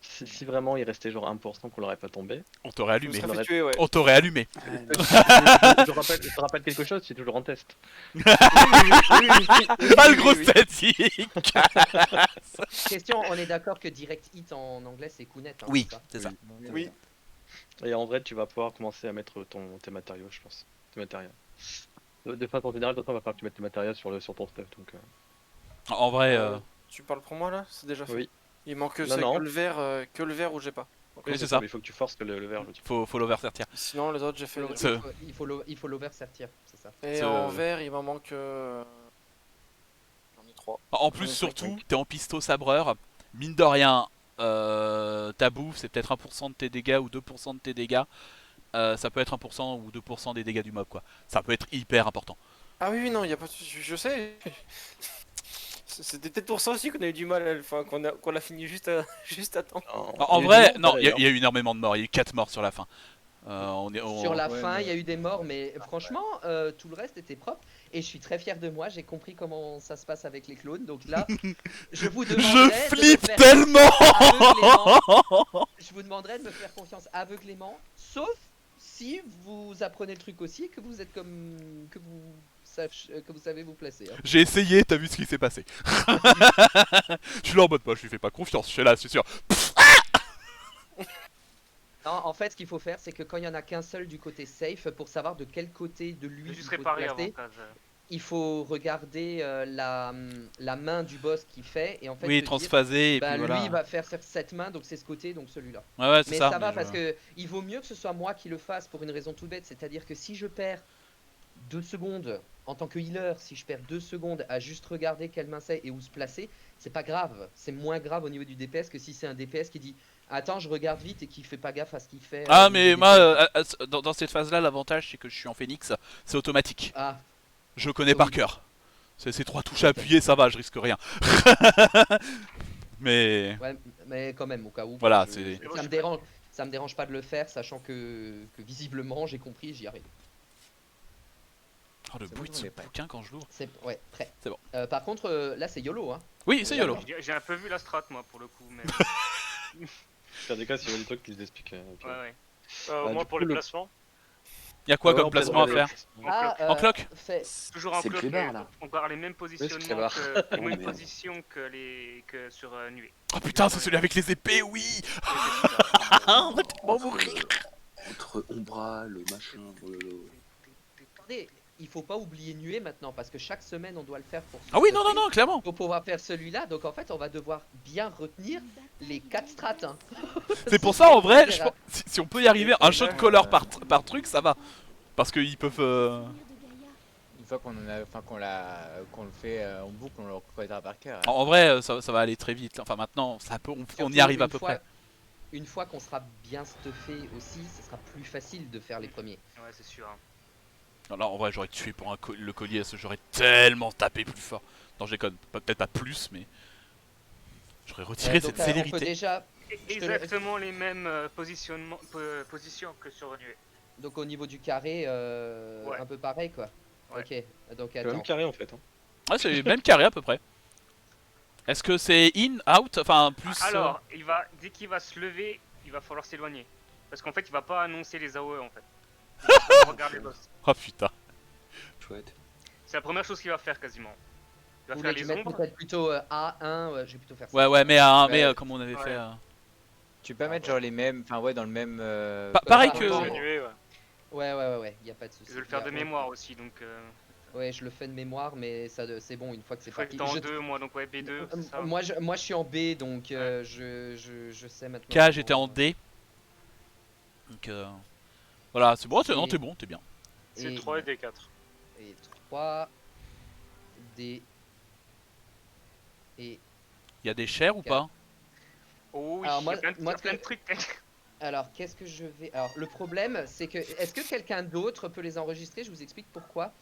S3: si vraiment il restait genre 1% qu'on l'aurait pas tombé.
S1: On t'aurait
S8: Je me
S1: allumé.
S8: serais fait tuer, ouais.
S1: On t'aurait allumé.
S3: Je te rappelle quelque chose, c'est toujours en test.
S1: Pas le gros statique.
S5: Question, on est d'accord que Direct Hit en anglais c'est Kounet, hein,
S1: Oui,
S5: c'est ça
S1: c'est ça.
S8: Oui.
S3: Et en vrai, tu vas pouvoir commencer à mettre tes matériaux, je pense. Tes matériaux. De façon générale, de toute façon, on va falloir que tu mettes tes matériaux sur ton stuff. Donc,
S1: En vrai,
S8: Tu parles pour moi là? C'est déjà fait.
S3: Oui.
S8: Il manque
S3: Non,
S8: c'est
S3: non.
S8: que le vert où j'ai pas.
S1: oui, c'est ça.
S3: Il faut que tu forces le verre, je dis.
S1: Faut l'oversertir.
S8: Sinon les autres j'ai fait.
S1: Ce-
S5: Il faut l'oversertir, c'est ça.
S8: Et
S1: ce-
S8: en vert il m'en manque. J'en ai 3.
S1: En plus, surtout, t'es en pisto sabreur. Mine de rien, ta bouffe, c'est peut-être 1% de tes dégâts ou 2% de tes dégâts. Ça peut être 1% ou 2% des dégâts du mob, quoi. Ça peut être hyper important.
S8: Ah oui, non, il y a pas de je sais. C'était peut-être pour ça aussi qu'on a eu du mal, enfin qu'on a fini juste à temps.
S1: En vrai, non, il y a eu énormément de morts. Il y a eu 4 morts sur la fin.
S5: Sur la
S2: Ouais,
S5: fin,
S2: mais-
S5: il y a eu des morts, mais franchement, tout le reste était propre. Et je suis très fier de moi, j'ai compris comment ça se passe avec les clones. Donc là, je vous demanderai
S1: Je
S5: de me
S1: flippe
S5: faire
S1: tellement.
S5: aveuglément. Je vous demanderai de me faire confiance aveuglément, sauf si vous apprenez le truc aussi, que vous êtes comme... que vous savez vous placer. hein.
S1: J'ai essayé, t'as vu ce qui s'est passé. Je suis là en mode, moi je lui fais pas confiance, je suis là, c'est sûr.
S5: Non, en fait, ce qu'il faut faire, c'est que quand il y en a qu'un seul du côté safe, pour savoir de quel côté de lui
S7: Je vais juste
S5: il faut se
S7: réparer avant.
S5: placer, il faut regarder la main du boss qui fait et en fait
S1: Oui,
S5: se dire,
S1: transphasé, et
S5: bah,
S1: puis
S5: lui
S1: voilà.
S5: il va faire cette main, donc c'est ce côté, donc celui-là.
S1: Ouais, c'est
S5: Mais
S1: ça.
S5: ça va
S1: mais
S5: parce
S1: je-
S5: que il vaut mieux que ce soit moi qui le fasse pour une raison toute bête, c'est-à-dire que si je perds 2 secondes en tant que healer, si je perds 2 secondes à juste regarder quelle main c'est et où se placer, c'est pas grave. C'est moins grave au niveau du DPS que si c'est un DPS qui dit attends, je regarde vite et qui fait pas gaffe à ce qu'il fait.
S1: Ah,
S5: au
S1: mais
S5: niveau
S1: moi,
S5: DPS.
S1: dans cette phase-là, l'avantage c'est que je suis en phénix, c'est automatique.
S5: Ah,
S1: Je connais
S5: Oui.
S1: par cœur. C'est ces 3 touches appuyées, ça va, je risque rien. Mais
S5: ouais, mais quand même, au cas où.
S1: Voilà,
S5: je-
S1: c'est-
S5: ça me dérange pas de le faire, sachant que visiblement j'ai compris, j'y arrive.
S1: oh, le
S2: C'est
S1: bruit
S2: bon,
S1: de ce
S2: on est prêt.
S1: bouquin quand je l'ouvre.
S5: C'est ouais, prêt.
S1: C'est bon.
S5: Par contre, là c'est YOLO, hein.
S1: Oui, c'est YOLO.
S7: J'ai un peu vu la strat moi pour le coup, mais.
S3: Dans des cas, s'il y a des trucs qui se expliquent.
S7: Ouais, ouais.
S6: Au
S3: Bah,
S6: moins
S3: du
S6: pour
S3: coup,
S6: les
S3: le-
S6: placements.
S1: Il y a quoi
S3: Ouais,
S1: comme
S3: on peut
S1: placement à
S3: regarder.
S1: faire
S5: Ah,
S1: En cloque
S7: Toujours en
S4: C'est le
S7: cloque,
S4: clébard,
S7: et
S4: là.
S7: on garde les mêmes positionnements
S3: clébard.
S7: que, les
S4: Oh,
S7: mêmes
S4: merde.
S7: positions que sur Nuée.
S1: Oh putain, c'est celui avec les épées, oui. On va tellement mourir.
S4: Entre Ombra, le machin, oh là là.
S5: Attendez, il faut pas oublier Nuée maintenant parce que chaque semaine on doit le faire pour.
S1: Ah oui, non, non, non, clairement.
S5: Pour pouvoir faire celui-là, donc en fait on va devoir bien retenir les 4 strates. Hein.
S1: C'est pour ça, en vrai, je pense- si on peut y arriver, un shot caller par truc, ça va. Parce qu'ils peuvent.
S2: Une fois qu'on en a, enfin qu'on le fait en boucle, on le reconnaîtra par cœur.
S1: En vrai, ça va aller très vite. Enfin, maintenant, on y arrive à peu près.
S5: Une fois qu'on sera bien stuffé aussi, ce sera plus facile de faire les premiers.
S7: Ouais, c'est sûr. hein.
S1: Non, là, en vrai, j'aurais tué pour le collier, parce que j'aurais tellement tapé plus fort. Non, je déconne, peut-être pas plus, mais. J'aurais retiré
S5: Donc,
S1: cette
S5: on peut
S1: célérité.
S5: déjà,
S7: Exactement les mêmes positions que sur Nuée.
S5: donc au niveau du carré,
S7: Ouais.
S5: un peu pareil quoi.
S7: Ouais.
S5: Ok, donc
S3: C'est même
S5: attends.
S3: carré en fait. Hein.
S1: Ouais, c'est le même carré à peu près. Est-ce que c'est in, out, enfin plus.
S7: Alors, dès qu'il va se lever, il va falloir s'éloigner. Parce qu'en fait, il va pas annoncer les AOE en fait. Il va seulement regarder le boss.
S1: Oh putain.
S4: Chouette.
S7: C'est la première chose qu'il va faire quasiment. Il va
S5: Vous
S7: faire
S5: voulez
S7: les
S5: mettre
S7: ombres.
S5: peut-être plutôt A1, je vais plutôt faire ça.
S1: Ouais, mais,
S2: Ouais.
S1: comme on avait
S7: Ouais.
S1: fait.
S2: Tu peux pas mettre genre les mêmes, enfin ouais, dans le même.
S1: Pareil
S5: Ah,
S1: que.
S5: ouais.
S6: Nuée, ouais.
S5: Ouais, y a pas de souci.
S7: Je vais le faire de
S5: Ouais,
S7: mémoire aussi, donc
S5: Ouais, je le fais de mémoire, mais ça, c'est bon une fois que c'est
S7: faut
S5: parti.
S7: être en
S5: Je-
S7: 2 moi, donc ouais, B2, c'est ça.
S5: Moi, je suis en B, donc je sais maintenant.
S1: K, j'étais en D. Donc voilà, c'est bon, non, t'es bon, t'es bien.
S6: C'est
S5: Et-
S6: 3 et D4.
S5: Et 3, D, et
S1: Il y a des chairs ou pas
S7: Oh oui,
S2: Alors,
S7: il y a
S2: moi-
S7: plein de,
S2: moi,
S7: il y a plein de trucs.
S2: Alors, qu'est-ce que je vais. Alors, le problème, c'est que. Est-ce que quelqu'un d'autre peut les enregistrer? Je vous explique pourquoi.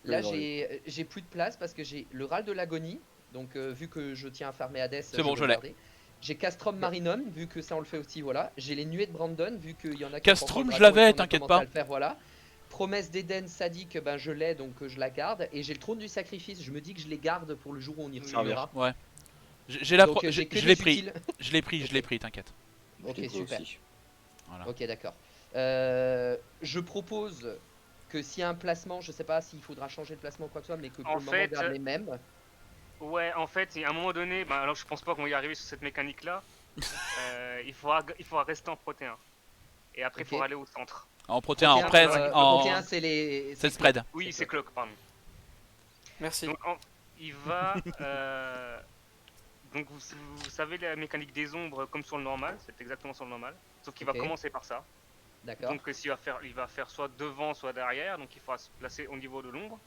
S2: Là,
S4: les
S2: j'ai plus de place parce que j'ai le râle de l'agonie. Donc, vu que je tiens à farmer Hades,
S1: C'est bon,
S2: vais
S1: je
S2: le
S1: l'ai.
S2: garder. J'ai Castrum Marinum, vu que ça on le fait aussi, voilà. J'ai les nuées de Brandon, vu qu'il y en a qui
S1: Castrum,
S2: ont
S1: je
S2: encore le dragon et
S1: l'avais,
S2: qu'on a
S1: t'inquiète
S2: commencé à
S1: pas.
S2: le faire, voilà. Promesse d'Éden sadique, ben je l'ai, donc je la garde. Et j'ai le trône du sacrifice, je me dis que je les garde pour le jour où on y
S3: Servir.
S2: retournera.
S1: Ouais. J'ai la
S2: Donc,
S1: pro-
S2: j'ai
S1: j'ai-
S2: que
S1: je l'ai
S2: des
S1: pris.
S2: utiles.
S1: Je l'ai pris, je
S2: Ok.
S1: l'ai pris, t'inquiète.
S2: Ok,
S4: Je les vois
S2: super.
S4: aussi.
S1: Voilà.
S2: Ok, d'accord. Je propose que s'il y a un placement, je sais pas s'il faudra changer le placement ou quoi que ce soit, mais que pour
S7: En
S2: le moment
S7: fait,
S2: on garde les mêmes.
S7: Ouais, en fait, à un moment donné, bah, alors je pense pas qu'on va y arriver sur cette mécanique-là. Il faudra rester en protéin. Et après, il
S2: Ok.
S7: faudra aller au centre.
S1: En protéin, en presse,
S2: Protéin,
S1: en.
S2: c'est les.
S1: C'est le spread.
S7: Oui, c'est clock, pardon.
S8: Merci.
S7: Donc, il va. Donc, vous savez la mécanique des ombres comme sur le normal, c'est exactement sur le normal. Sauf qu'il
S2: Ok.
S7: va commencer par ça.
S2: D'accord.
S7: Donc, il va faire soit devant, soit derrière. Donc, il faudra se placer au niveau de l'ombre,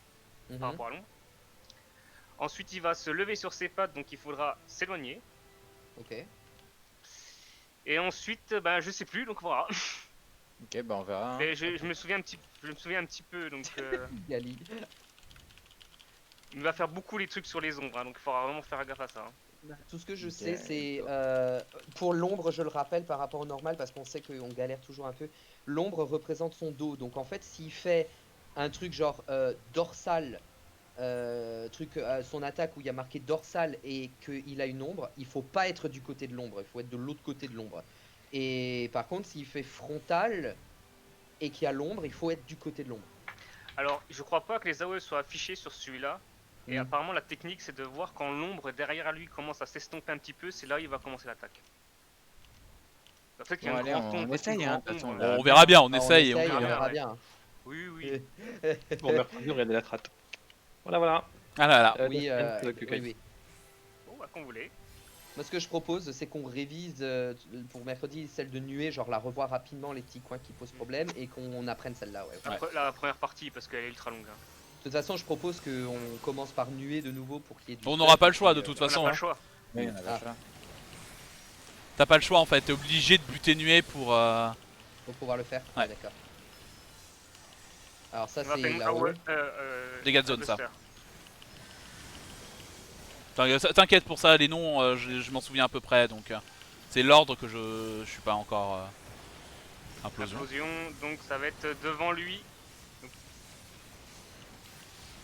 S2: Mhm.
S7: par rapport à l'ombre. Ensuite, il va se lever sur ses pattes, donc il faudra s'éloigner.
S2: Ok.
S7: Et ensuite, bah, je sais plus, donc voilà.
S2: Ok, bah on verra. hein.
S7: Mais je me souviens un petit peu, donc
S2: Gali.
S7: il va faire beaucoup les trucs sur les ombres, hein, donc il faudra vraiment faire gaffe à ça. Hein.
S2: Tout ce que je Ok, sais, c'est d'accord. Pour l'ombre, je le rappelle par rapport au normal, parce qu'on sait qu'on galère toujours un peu. L'ombre représente son dos, donc en fait, s'il fait un truc genre dorsal, son attaque où il y a marqué dorsal et qu'il a une ombre, il faut pas être du côté de l'ombre, il faut être de l'autre côté de l'ombre. Et par contre, s'il fait frontal et qu'il y a l'ombre, il faut être du côté de l'ombre.
S7: Alors, je crois pas que les AOE soient affichés sur celui-là. Et
S2: Mm.
S7: apparemment, la technique, c'est de voir quand l'ombre derrière lui commence à s'estomper un petit peu, c'est là où il va commencer l'attaque. Peut-être qu'il y a
S2: Bon,
S7: un
S2: allez,
S7: grand
S2: on
S7: ombre,
S2: essaye,
S7: une
S2: hein,
S7: grande
S2: de toute façon,
S7: ombre.
S2: là.
S1: On verra bien, on
S2: Ah,
S1: essaye et on
S2: essaye,
S1: verra
S2: on
S1: bien.
S2: verra
S7: ouais.
S2: bien.
S7: Oui, oui.
S3: Bon, mercredi, on regarde la strat. Voilà, voilà.
S1: Ah là là.
S2: Oui,
S3: Death End,
S2: oui, oui.
S7: Bon, bah, quand vous voulez.
S2: Moi, ce que je propose, c'est qu'on révise pour mercredi celle de nuée, genre la revoir rapidement les petits coins qui posent problème et qu'on apprenne celle-là. Ouais.
S1: Ouais.
S7: La première partie, parce qu'elle est ultra longue. Hein.
S2: De toute façon, je propose qu'on commence par nuée de nouveau pour qu'il y ait du.
S1: On
S2: stuff,
S1: n'aura pas
S2: et
S1: le choix
S2: puis,
S1: de toute
S7: On n'a
S1: façon.
S7: pas
S1: Hein.
S7: le choix.
S2: Oui, on a
S5: Ah.
S2: le choix.
S1: T'as pas le choix en fait, t'es obligé de buter nuée pour.
S2: Pour pouvoir le faire.
S1: Ouais.
S2: Ah, d'accord. Alors ça
S7: On va
S2: c'est
S7: faire une
S2: là-haut.
S1: Dégâts de zone, ça.
S7: Buster.
S1: T'inquiète pour ça, les noms, je m'en souviens à peu près donc. C'est l'ordre que je suis pas encore. Implosion.
S7: Implosion, donc ça va être devant lui.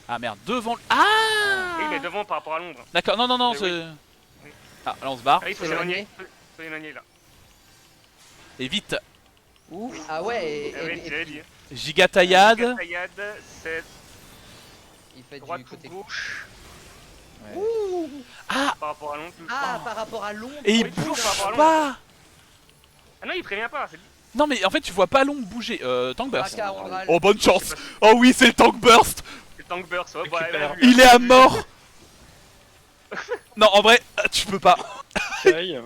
S1: Ah merde, devant. Ah
S7: Oui, mais devant par rapport à l'ombre.
S1: D'accord, non, non, non,
S7: Mais
S1: c'est.
S7: oui.
S1: Ah, là on se barre.
S7: Ah, il faut
S2: S'éloigner.
S7: s'éloigner. Faut s'éloigner là.
S1: Et vite.
S2: Ah ouais.
S7: Ah oui, j'avais dit.
S1: Gigataillade.
S7: Taillade, c'est
S2: Il fait
S7: droite
S2: du
S7: ou
S2: côté.
S7: gauche
S2: Ouais.
S1: Ah
S7: par rapport à l'ombre.
S2: Ah, par rapport à l'ombre.
S1: Et il
S7: Oui, toujours
S1: bouge
S7: par rapport à
S1: pas.
S7: Ah non, il prévient pas.
S1: Non mais en fait tu vois pas l'ombre bouger. Tank burst.
S2: Raka, on râle.
S1: Oh bonne chance. Oh oui c'est le tank burst.
S7: C'est Tank Burst. Ouais, bah,
S3: Récupère.
S7: elle a vu,
S1: Il est à mort. Non en vrai tu peux pas.
S3: Aïe.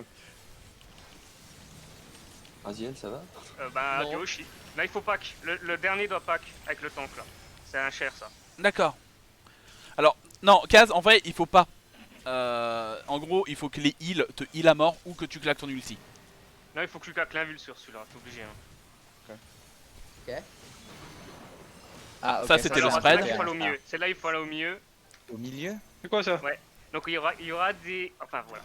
S4: Asiel, ça va?
S7: Bah,
S2: Non.
S7: Yoshi. Là, il faut pack. Le dernier doit pack avec le tank là. C'est un cher ça.
S1: D'accord. Alors non Kaz en vrai il faut pas. En gros il faut que les heals te heal à mort ou que tu claques ton ulti.
S7: Là, il faut que tu claques l'invul sur celui-là. T'es obligé. Hein.
S2: Ah,
S1: Ça,
S2: ok,
S1: c'était
S2: c'est
S1: le
S2: bon,
S1: spread.
S7: Celle-là, il
S2: ok.
S7: faut aller au milieu. Celle-là, il faut aller au milieu.
S2: Au milieu.
S3: C'est quoi ça?
S7: Donc, il y aura des. Enfin, voilà.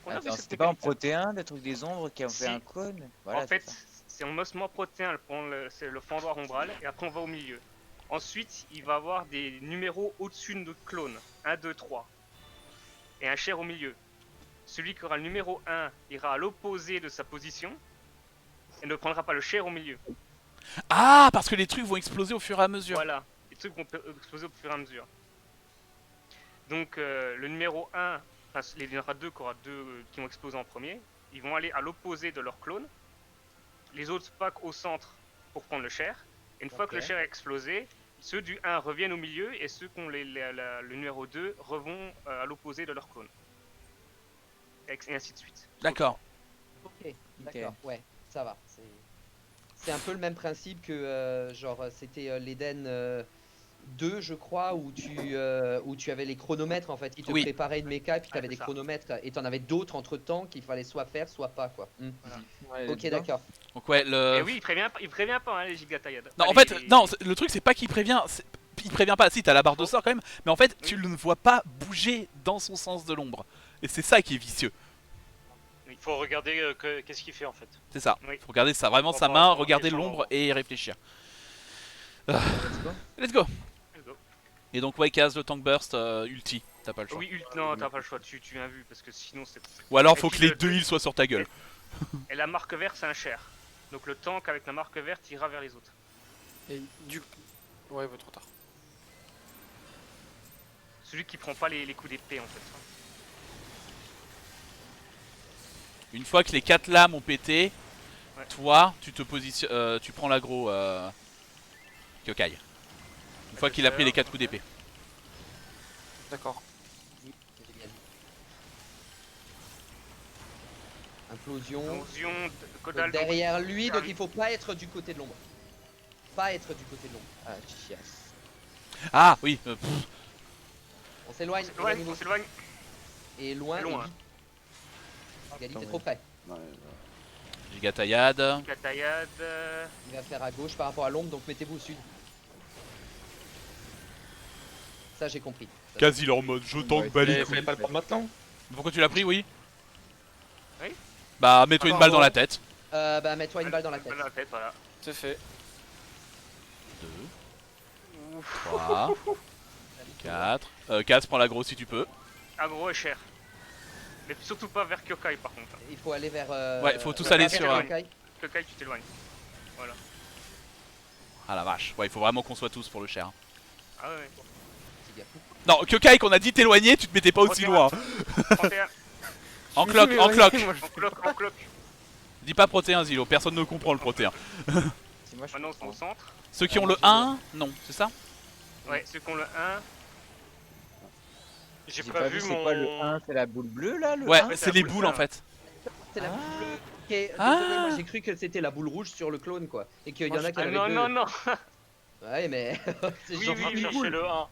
S7: On a vu
S2: Attends,
S7: cette
S2: c'était pas en
S7: mécanique.
S2: protéin, des trucs des ombres qui ont
S7: Si.
S2: fait un cône. Voilà,
S7: En fait,
S2: c'est ça.
S7: c'est en osmore protéin, c'est le fendoir ombral, et après on va au milieu. Ensuite, il va avoir des numéros au-dessus de notre clone. 1, 2, 3. Et un cher au milieu. Celui qui aura le numéro 1 ira à l'opposé de sa position et ne prendra pas le cher au milieu.
S1: Ah parce que les trucs vont exploser au fur et à mesure.
S7: Voilà, les trucs vont exploser au fur et à mesure. Donc le numéro 1, enfin, il y en aura deux qui vont exploser en premier. Ils vont aller à l'opposé de leur clone. Les autres pack au centre pour prendre le cher. Et une fois que le
S2: Ok.
S7: cher est explosé, ceux du 1 reviennent au milieu et ceux qui ont le numéro 2 revont à l'opposé de leur clone. Et ainsi de suite.
S1: D'accord.
S2: Ok, d'accord, ouais, ça va. C'est un peu le même principe que genre c'était l'Eden 2, je crois, où tu avais les chronomètres en fait. Ils te
S1: Oui.
S2: préparaient une méca et puis tu avais
S7: c'est
S2: des
S7: ça.
S2: chronomètres et t'en avais d'autres entre temps qu'il fallait soit faire, soit pas quoi.
S8: Ouais,
S2: Ok, d'accord.
S1: Donc ouais,
S7: Et oui, il prévient pas hein, les gigatayades.
S1: Non, en
S7: Enfin,
S1: fait, non, le truc c'est pas qu'il prévient, il prévient pas, si t'as la barre de sort quand même, mais en fait tu
S7: Oui.
S1: ne le vois pas bouger dans son sens de l'ombre. Et c'est ça qui est vicieux,
S6: Il faut regarder qu'est-ce qu'il fait en fait.
S1: c'est ça.
S7: Oui.
S1: Faut regarder ça, vraiment
S6: Par
S1: sa
S6: rapport à
S1: main,
S6: son
S1: regarder
S6: question
S1: l'ombre
S6: avant.
S1: et réfléchir.
S2: Let's go.
S1: Let's go.
S7: Let's go.
S1: Et donc ouais, case le tank burst, ulti, t'as pas le choix.
S7: Oui, non, t'as pas le choix, tu viens vu parce que sinon c'est.
S1: Ou alors
S7: Et
S1: faut
S7: puis
S1: que les
S7: le-
S1: deux heals soient sur ta gueule.
S7: Et la marque verte, c'est un cher. Donc le tank avec la marque verte ira vers les autres.
S8: Et du ouais, trop tard.
S7: Celui qui prend pas les coups d'épée en fait.
S1: Une fois que les 4 lames ont pété,
S7: Ouais.
S1: toi tu te positionnes, tu prends l'aggro Kyokai. Une fois qu'il a pris les 4 coups d'épée.
S8: D'accord.
S2: Génial. Implosion.
S7: Explosion,
S2: Donc,
S7: Godal.
S2: derrière lui, donc
S7: Ah.
S2: il faut pas être du côté de l'ombre. Pas être du côté de l'ombre. Ah, chiasse.
S1: Ah oui,
S2: On s'éloigne.
S7: On
S2: éloignez-vous.
S7: s'éloigne.
S2: Et loin.
S7: Loin.
S2: et vite. Gali, t'es trop près.
S4: Ouais,
S1: Gigatayade.
S7: Gigatayade.
S2: Il va faire à gauche par rapport à l'ombre, donc mettez-vous au sud. Ça, j'ai compris. Ça,
S1: Quasi en mode je tank
S3: Mais
S1: balai.
S3: fallait pas le prendre maintenant.
S1: Pourquoi tu l'as pris, oui?
S7: Oui.
S1: Bah mets-toi une balle dans la tête.
S2: Bah, mets-toi une balle dans la tête.
S7: Balle dans la tête, voilà.
S8: C'est fait.
S1: 2, 3, 4. Casse, prends l'aggro si tu peux.
S7: Agro est cher. Mais surtout pas vers Kyokai par contre.
S2: Il faut aller vers.
S1: Ouais, faut tous
S2: vers
S1: aller
S2: vers
S1: sur,
S2: Kyokai.
S7: Kyokai, tu t'éloignes.
S1: Ah la vache. Ouais, il faut vraiment qu'on soit tous pour le cher.
S7: Ah ouais.
S2: C'est gaffe.
S1: Non, Kyokai qu'on a dit t'éloigner, tu te mettais pas aussi loin.
S7: 31.
S1: En cloque, en cloque.
S7: En cloque.
S1: Dis pas protéin, Zilo, personne ne comprend le protéin.
S9: Si moi je
S7: Maintenant, c'est au centre.
S1: Ceux qui ont le 1, non, c'est ça?
S7: Ouais, ceux qui ont le 1.
S6: J'ai
S9: j'ai
S6: pas vu
S9: c'est
S6: mon.
S9: quoi le 1, c'est la boule bleue là le
S1: Ouais,
S9: 1
S1: c'est les boules en fait.
S2: C'est la boule bleue. Ok,
S1: Ah.
S2: désolé, moi j'ai cru que c'était la boule rouge sur le clone quoi. Et qu'il y en a qui en
S7: Ah
S2: avaient
S7: non,
S2: deux.
S7: non, non.
S2: Ouais, mais. c'est
S7: Oui,
S2: genre
S7: oui,
S2: une
S7: oui,
S6: Chercher
S2: boule.
S6: le 1.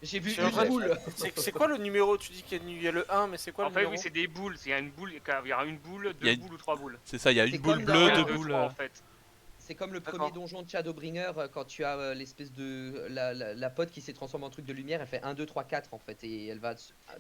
S2: J'ai vu
S8: Je suis
S2: une
S8: en train de-
S2: boule.
S8: C'est quoi le numéro? Tu dis qu'il y a le 1, mais c'est quoi
S7: En
S8: le
S7: fait,
S8: numéro?
S7: oui, c'est des boules. Il y a une boule, il y a une boule,
S1: Il y a
S7: deux
S1: une-
S7: boules ou trois boules.
S1: C'est ça, il y a
S2: C'est
S1: une boule
S2: comme
S1: bleue,
S2: dans-
S1: deux
S7: Deux,
S1: boules.
S7: trois, en fait.
S2: C'est comme le
S8: D'accord.
S2: premier donjon de Shadowbringer quand tu as l'espèce de. La pote qui s'est transformée en truc de lumière, elle fait 1, 2, 3, 4 en fait. Et elle va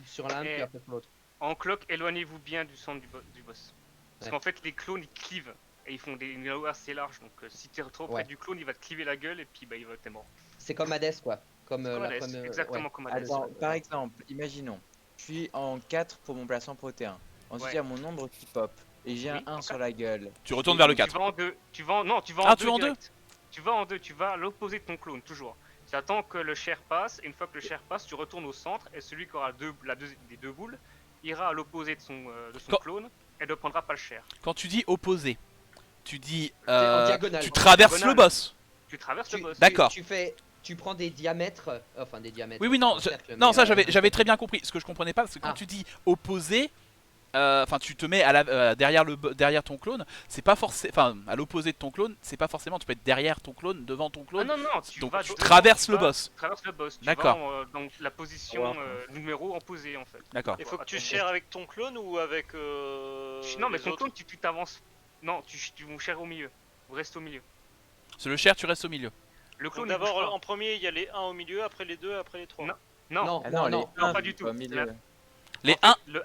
S2: sur l'un
S7: Et-
S2: puis après sur l'autre.
S7: En cloque, éloignez-vous bien du centre du boss. Parce
S2: Ouais.
S7: qu'en fait, les clones ils clivent. Et ils font une AOE assez large. Donc si t'es trop près
S2: Ouais.
S7: du clone, il va te cliver la gueule et puis bah, il va t'es mort.
S2: C'est comme Hades quoi. Comme
S7: Comme
S2: la
S7: Hades,
S2: première.
S7: exactement
S2: ouais.
S7: comme Hades.
S9: Attends, par exemple, imaginons, je suis en 4 pour mon placement protéin. Ensuite, il y a mon nombre qui pop. Et j'ai
S7: Oui,
S9: un 1
S7: en
S9: sur la gueule.
S1: Tu retournes vers le
S7: Tu
S1: 4.
S7: vas en deux. Tu vas en... Non, tu vas en
S1: Ah,
S7: deux.
S1: tu vas en deux
S7: direct. Tu vas en deux. Tu vas à l'opposé de ton clone, toujours. Tu attends que le cher passe. Et une fois que le cher passe, tu retournes au centre. Et celui qui aura les deux boules ira à l'opposé de son
S1: Quand-
S7: clone. Et ne prendra pas le cher.
S1: Quand tu dis opposé, tu dis.
S2: en diagonale.
S1: Tu
S2: En
S1: traverses
S7: diagonale.
S1: le boss.
S7: Tu traverses
S2: Tu-
S7: le boss.
S1: D'accord.
S2: Tu prends des diamètres. Enfin, des diamètres.
S1: Oui, oui, non,
S2: en cercle,
S1: non,
S2: mais,
S1: ça j'avais très bien compris. Ce que je comprenais pas, c'est que quand
S2: Ah.
S1: tu dis opposé, enfin tu te mets derrière ton clone, c'est pas forcément, enfin à l'opposé de ton clone, c'est pas forcément, tu peux être derrière ton clone, devant ton
S7: Ah
S1: clone,
S7: non, non, tu
S1: donc
S7: vas
S1: tu
S7: devant,
S1: traverses
S7: tu
S1: le
S7: vas-
S1: boss.
S7: Tu traverses le boss. Tu
S1: D'accord.
S7: vas dans la position
S3: Ouais.
S7: numéro en posé en fait.
S1: D'accord.
S6: Il faut que tu
S7: Attends,
S6: shares avec ton clone ou avec.
S7: Non, mais
S6: les
S7: ton
S6: autres
S7: clone, tu t'avances. Non, tu vous cherches au milieu. Vous restez au milieu.
S1: C'est le cher, tu restes au milieu.
S7: Le
S6: Donc
S7: clone, il
S6: d'abord
S7: bouge pas.
S6: en premier il y a les 1 au milieu, après les 2, après les 3.
S7: Non.
S2: Non,
S9: Ah
S2: non,
S9: les
S2: non.
S9: 1,
S7: pas du tout.
S9: Au milieu.
S1: Les 1,
S7: Le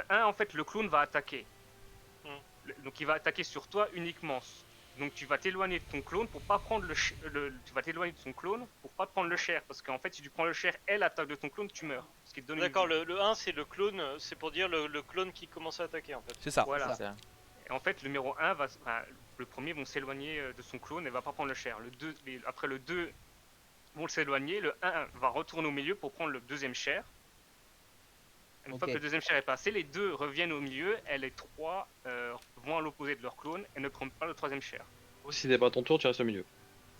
S7: 1, en fait, le clone va attaquer. Donc il va attaquer sur toi uniquement. Donc tu vas t'éloigner de ton clone pour pas prendre tu vas t'éloigner de son clone pour pas prendre le cher. Parce qu'en fait, si tu prends le cher et l'attaque de ton clone, tu meurs. Ce qui te donne une
S6: D'accord,
S7: vie.
S6: le 1 c'est le clone, c'est pour dire le clone qui commence à attaquer en fait.
S1: c'est ça.
S7: Voilà.
S9: C'est ça.
S7: Et en fait, le numéro 1 le premier vont s'éloigner de son clone et va pas prendre le cher. Après le 2 vont s'éloigner, le 1 va retourner au milieu pour prendre le deuxième cher. Une fois
S2: Ok.
S7: que le deuxième cher est passé, les deux reviennent au milieu et les trois vont à l'opposé de leur clone et ne prennent pas le troisième cher.
S3: Ou si c'est pas ton tour, tu restes au milieu.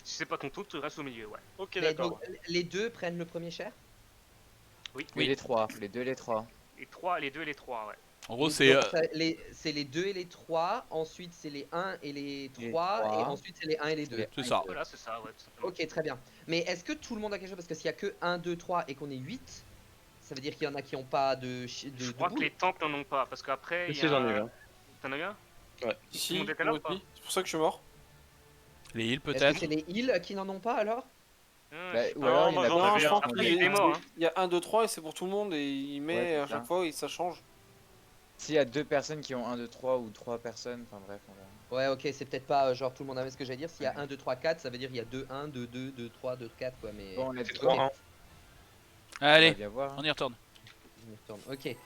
S7: Si c'est pas ton tour, tu restes au milieu, ouais.
S6: Ok,
S2: Mais
S6: d'accord.
S2: donc, les deux prennent le premier cher.
S7: Oui.
S9: Oui, les 3, les 2 et les 3.
S7: Les deux et les trois, ouais.
S1: En gros,
S2: Donc,
S1: c'est
S2: c'est les 2 et les 3, ensuite c'est les 1 et les 3, et
S9: 3.
S2: ensuite c'est les 1 et les 2.
S1: c'est ça.
S7: Voilà, c'est ça, ouais, tout simplement.
S2: Ok, très bien. Mais est-ce que tout le monde a quelque chose? Parce que s'il y a que 1, 2, 3 et qu'on est 8, ça veut dire qu'il y en a qui ont pas de
S7: Je crois que
S2: boule.
S7: les tanks n'en ont pas, parce qu'après, il y
S3: Si, j'en ai eu
S7: a...
S3: un.
S7: T'en as eu un?
S8: Si,
S7: le monde était là
S8: moi
S7: ou pas
S8: aussi. C'est pour ça que je suis mort.
S1: Les heals
S2: Est-ce que
S1: peut-être.
S2: c'est les heals qui n'en ont pas alors?
S9: Bah,
S7: Je sais
S9: ou
S7: pas.
S9: alors il y en
S6: moi,
S9: a
S6: j'en
S9: pas
S6: avais
S9: qui
S6: un.
S9: sont
S7: Après,
S9: les
S7: il y a des morts, hein.
S8: Il y a 1, 2, 3 et c'est pour tout le monde et il met
S9: Ouais, c'est
S8: à chaque
S9: ça.
S8: fois et ça change.
S9: S'il y a 2 personnes qui ont 1, 2, 3 ou 3 personnes, enfin bref, on verra.
S2: Ouais, ok, c'est peut-être pas genre tout le monde a ce que j'allais dire. S'il y a 1, 2, 3, 4, ça veut dire il y a 2, 1, 2, 2, 2, 3, 2, 4 quoi. Mais
S9: Bon, let's
S3: C'est
S9: go.
S3: 3-1.
S9: On va
S1: Allez,
S9: bien voir.
S1: on y retourne.
S2: je me retourne. Ok.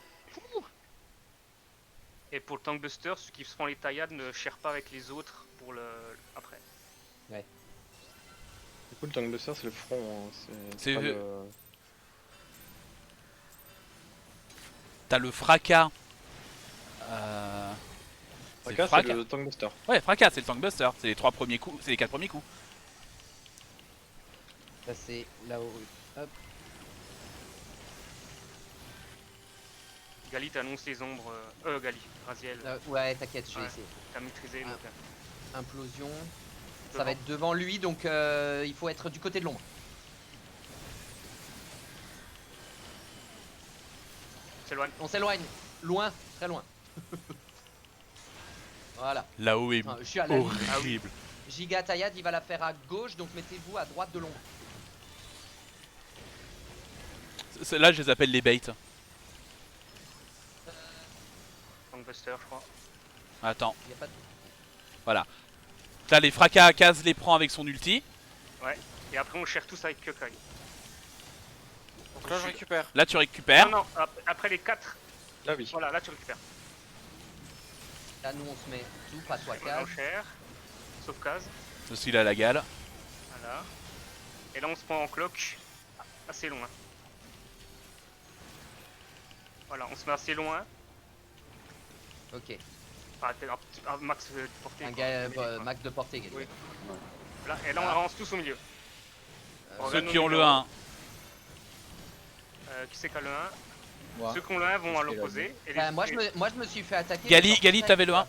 S7: Et pour le tank buster, ceux qui se font les taillades ne cherchent pas avec les autres pour le après.
S3: Du coup, le tank buster, c'est le front. Hein.
S1: C'est-
S3: pas le...
S1: T'as le fracas. C'est
S3: Fracas, c'est
S1: fracas.
S3: le tank buster.
S1: Ouais, fracas, c'est le tank buster. C'est les 3 premiers coups, c'est les 4 premiers coups.
S2: Ça c'est là-haut. Hop.
S7: Gali t'annonce les ombres. Gali, Raziel,
S2: Ouais, t'inquiète, je vais
S7: Ouais.
S2: essayer.
S7: t'as maîtrisé.
S2: Ah.
S7: Donc,
S2: Implosion. Ça
S7: devant.
S2: va être devant lui, donc il faut être du côté de l'ombre.
S7: S'éloigne.
S2: On s'éloigne. Loin, très loin. Voilà.
S1: Là-haut est
S2: Enfin, je suis à la limite.
S1: horrible.
S2: Giga Taillade, il va la faire à gauche, donc mettez-vous à droite de l'ombre.
S1: Là, je les appelle les baits.
S7: Tank buster, je crois.
S1: Attends.
S2: Il y a pas de...
S1: Là, les fracas, Kaz les prend avec son ulti.
S7: Et après, on cherche tous avec Kyokai.
S8: Donc là je récupère.
S1: Là, tu récupères.
S7: Non, non, après les 4,
S3: Là, oui.
S7: voilà, là tu récupères.
S2: Là, nous, on se met tout, pas toi,
S7: On
S2: Kaz.
S7: cher, sauf Kaz.
S1: Aussi, il a la gale.
S7: Voilà. Et là, on se prend en cloque assez loin. Voilà, on se met assez loin.
S2: Ok.
S7: Enfin, un max de portée.
S2: Un
S7: quoi.
S2: gars,
S7: Limite, quoi.
S2: max de portée, Gali.
S7: Oui. Là, et là, on
S2: Ah.
S7: avance tous au milieu.
S1: Ceux qui ont le 1.
S7: Qui c'est qui a le 1?
S9: Moi.
S7: Ceux qui ont le 1 vont à
S9: Parce que
S7: l'opposé. Et
S2: Moi, je me suis fait attaquer.
S1: Gali,
S2: genre,
S1: Gali,
S2: direct,
S1: t'avais le 1.